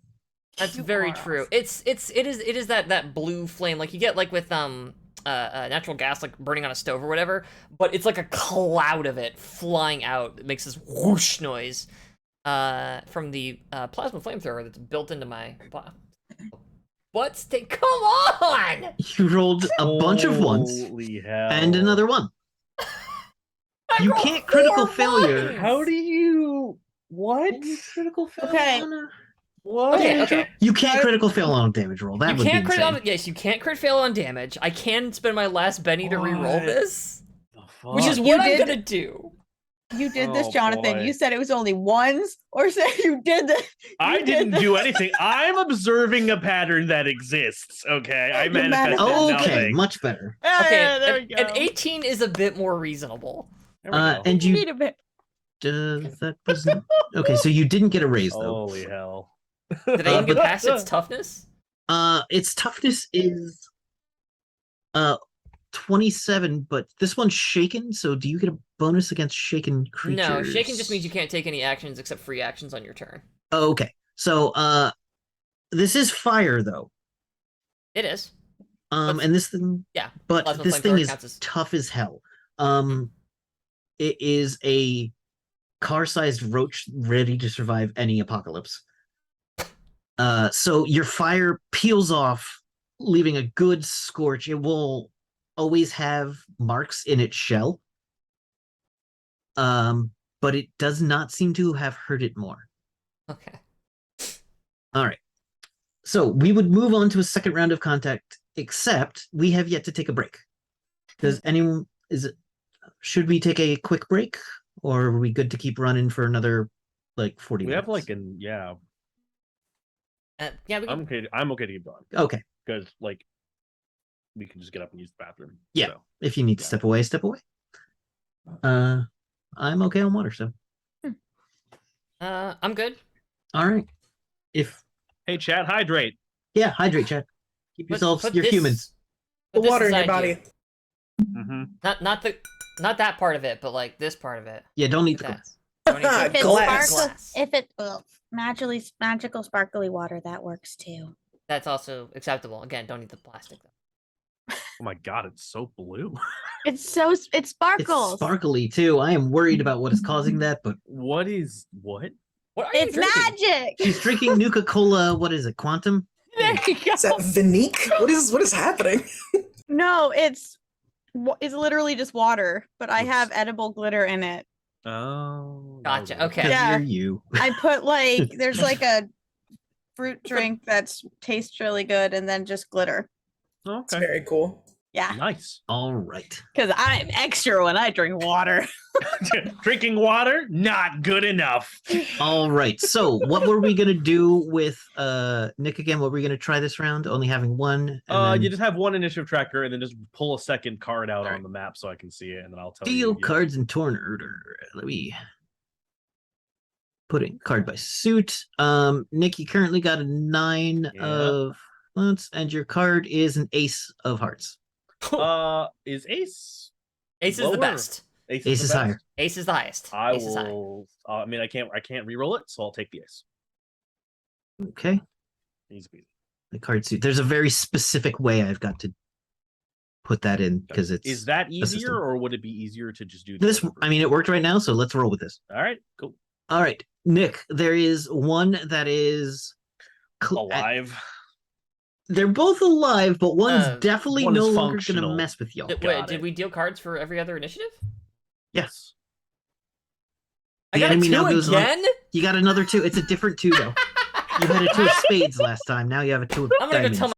That's You very are true. awesome. It is that blue flame like you get like with natural gas like burning on a stove or whatever, but it's like a cloud of it flying out. It makes this whoosh noise from the plasma flamethrower that's built into my come on! You rolled a bunch of ones Holy hell. and another one. I You rolled can't critical 4 failure. ones! How do you? What? Critical fail Okay. on a... What? Okay. You can't critical fail on a damage roll. That You would be can't crit insane. on, yes, you can't crit fail on damage. I can spend my last Benny to re-roll What? this, The which is fuck? what You I'm did- gonna do. You did this, Oh, Jonathan. boy. You said it was only ones, or said you did this. I you didn't did do anything. I'm observing a pattern that exists. Okay, I You manifested manifested. Okay, nothing. much better. Okay, there we an go. 18 is a bit more reasonable. There we go. And you Need a bit. that wasn't okay. So you didn't get a raise though. Holy hell! Did I even get but- past its toughness? Its toughness is 27, but this one's shaken. So do you get a bonus against shaken creatures? No, shaken just means you can't take any actions except free actions on your turn. Oh, okay, so this is fire though. It is. And this thing, Yeah, but plasma this thing flamethrower is counts as- tough as hell. It is a car-sized roach ready to survive any apocalypse. So your fire peels off, leaving a good scorch. It will always have marks in its shell. But it does not seem to have hurt it more. Okay. All right. So we would move on to a second round of contact, except we have yet to take a break. Does anyone should we take a quick break, or are we good to keep running for another like 40 We minutes? have like an yeah. Yeah, we can, I'm okay to keep going Okay. because like we can just get up and use the bathroom. Yeah. So. If you need to Yeah. step away, step away. I'm okay on water, so I'm good. all right. If Hey, chat, hydrate. yeah, hydrate, chat. Keep yourselves. Put You're this- humans. put The this water in your aside body. here. Mm-hmm. Not that part of it, but like this part of it. Yeah, don't need Look the at glass. that. Don't need If If to- it's Glass. sparkle, Glass. if it magical sparkly water, that works too. That's also acceptable. Again, don't need the plastic though. Oh my god, it's so blue. It It's sparkles. sparkly too. I am worried about what is causing that, but What? What are you It's drinking? magic. she's drinking Nuka-Cola. What is it? Quantum? There you go. Is that Vinique? What is happening? No, it's literally just water, but I Oops. have edible glitter in it. Oh. Gotcha, that was okay. Because Yeah. you're you. I put like there's like a fruit drink that's tastes really good, and then just glitter. it. It's Okay. very cool. Yeah, Nice. All right. because I'm extra when I drink water. Drinking water, not good enough. All right. So what were we gonna do with Nick again? What were we gonna try this round? Only having one. And then You just have one initiative tracker, and then just pull a second card out All on right. the map so I can see it, and then I'll tell deal you. cards in turn order. Let me put in card by suit. Nick, you currently got a 9 Yeah. of clubs, and your card is an ace of hearts. Is Ace? Ace is the lower? best. Ace the is best? higher. Ace is the highest. I Ace is high. will. I mean, I can't re-roll it, so I'll take the Ace. Okay. Easy peasy. The card suit. There's a very specific way I've got to put that in because it's Is that system. easier, or would it be easier to just do this. I mean, it worked right now, so let's roll with this. All right, cool. All right, Nick. There is one that is Alive. They're both alive, but one's definitely one is no longer going to functional. mess with y'all. Wait, Got did it. we deal cards for every other initiative? Yes. I The got a enemy now 2 goes on- again? You got another 2. It's a different 2 though. You had a 2 of spades last time. Now you have a 2 of I'm gonna go diamonds. tell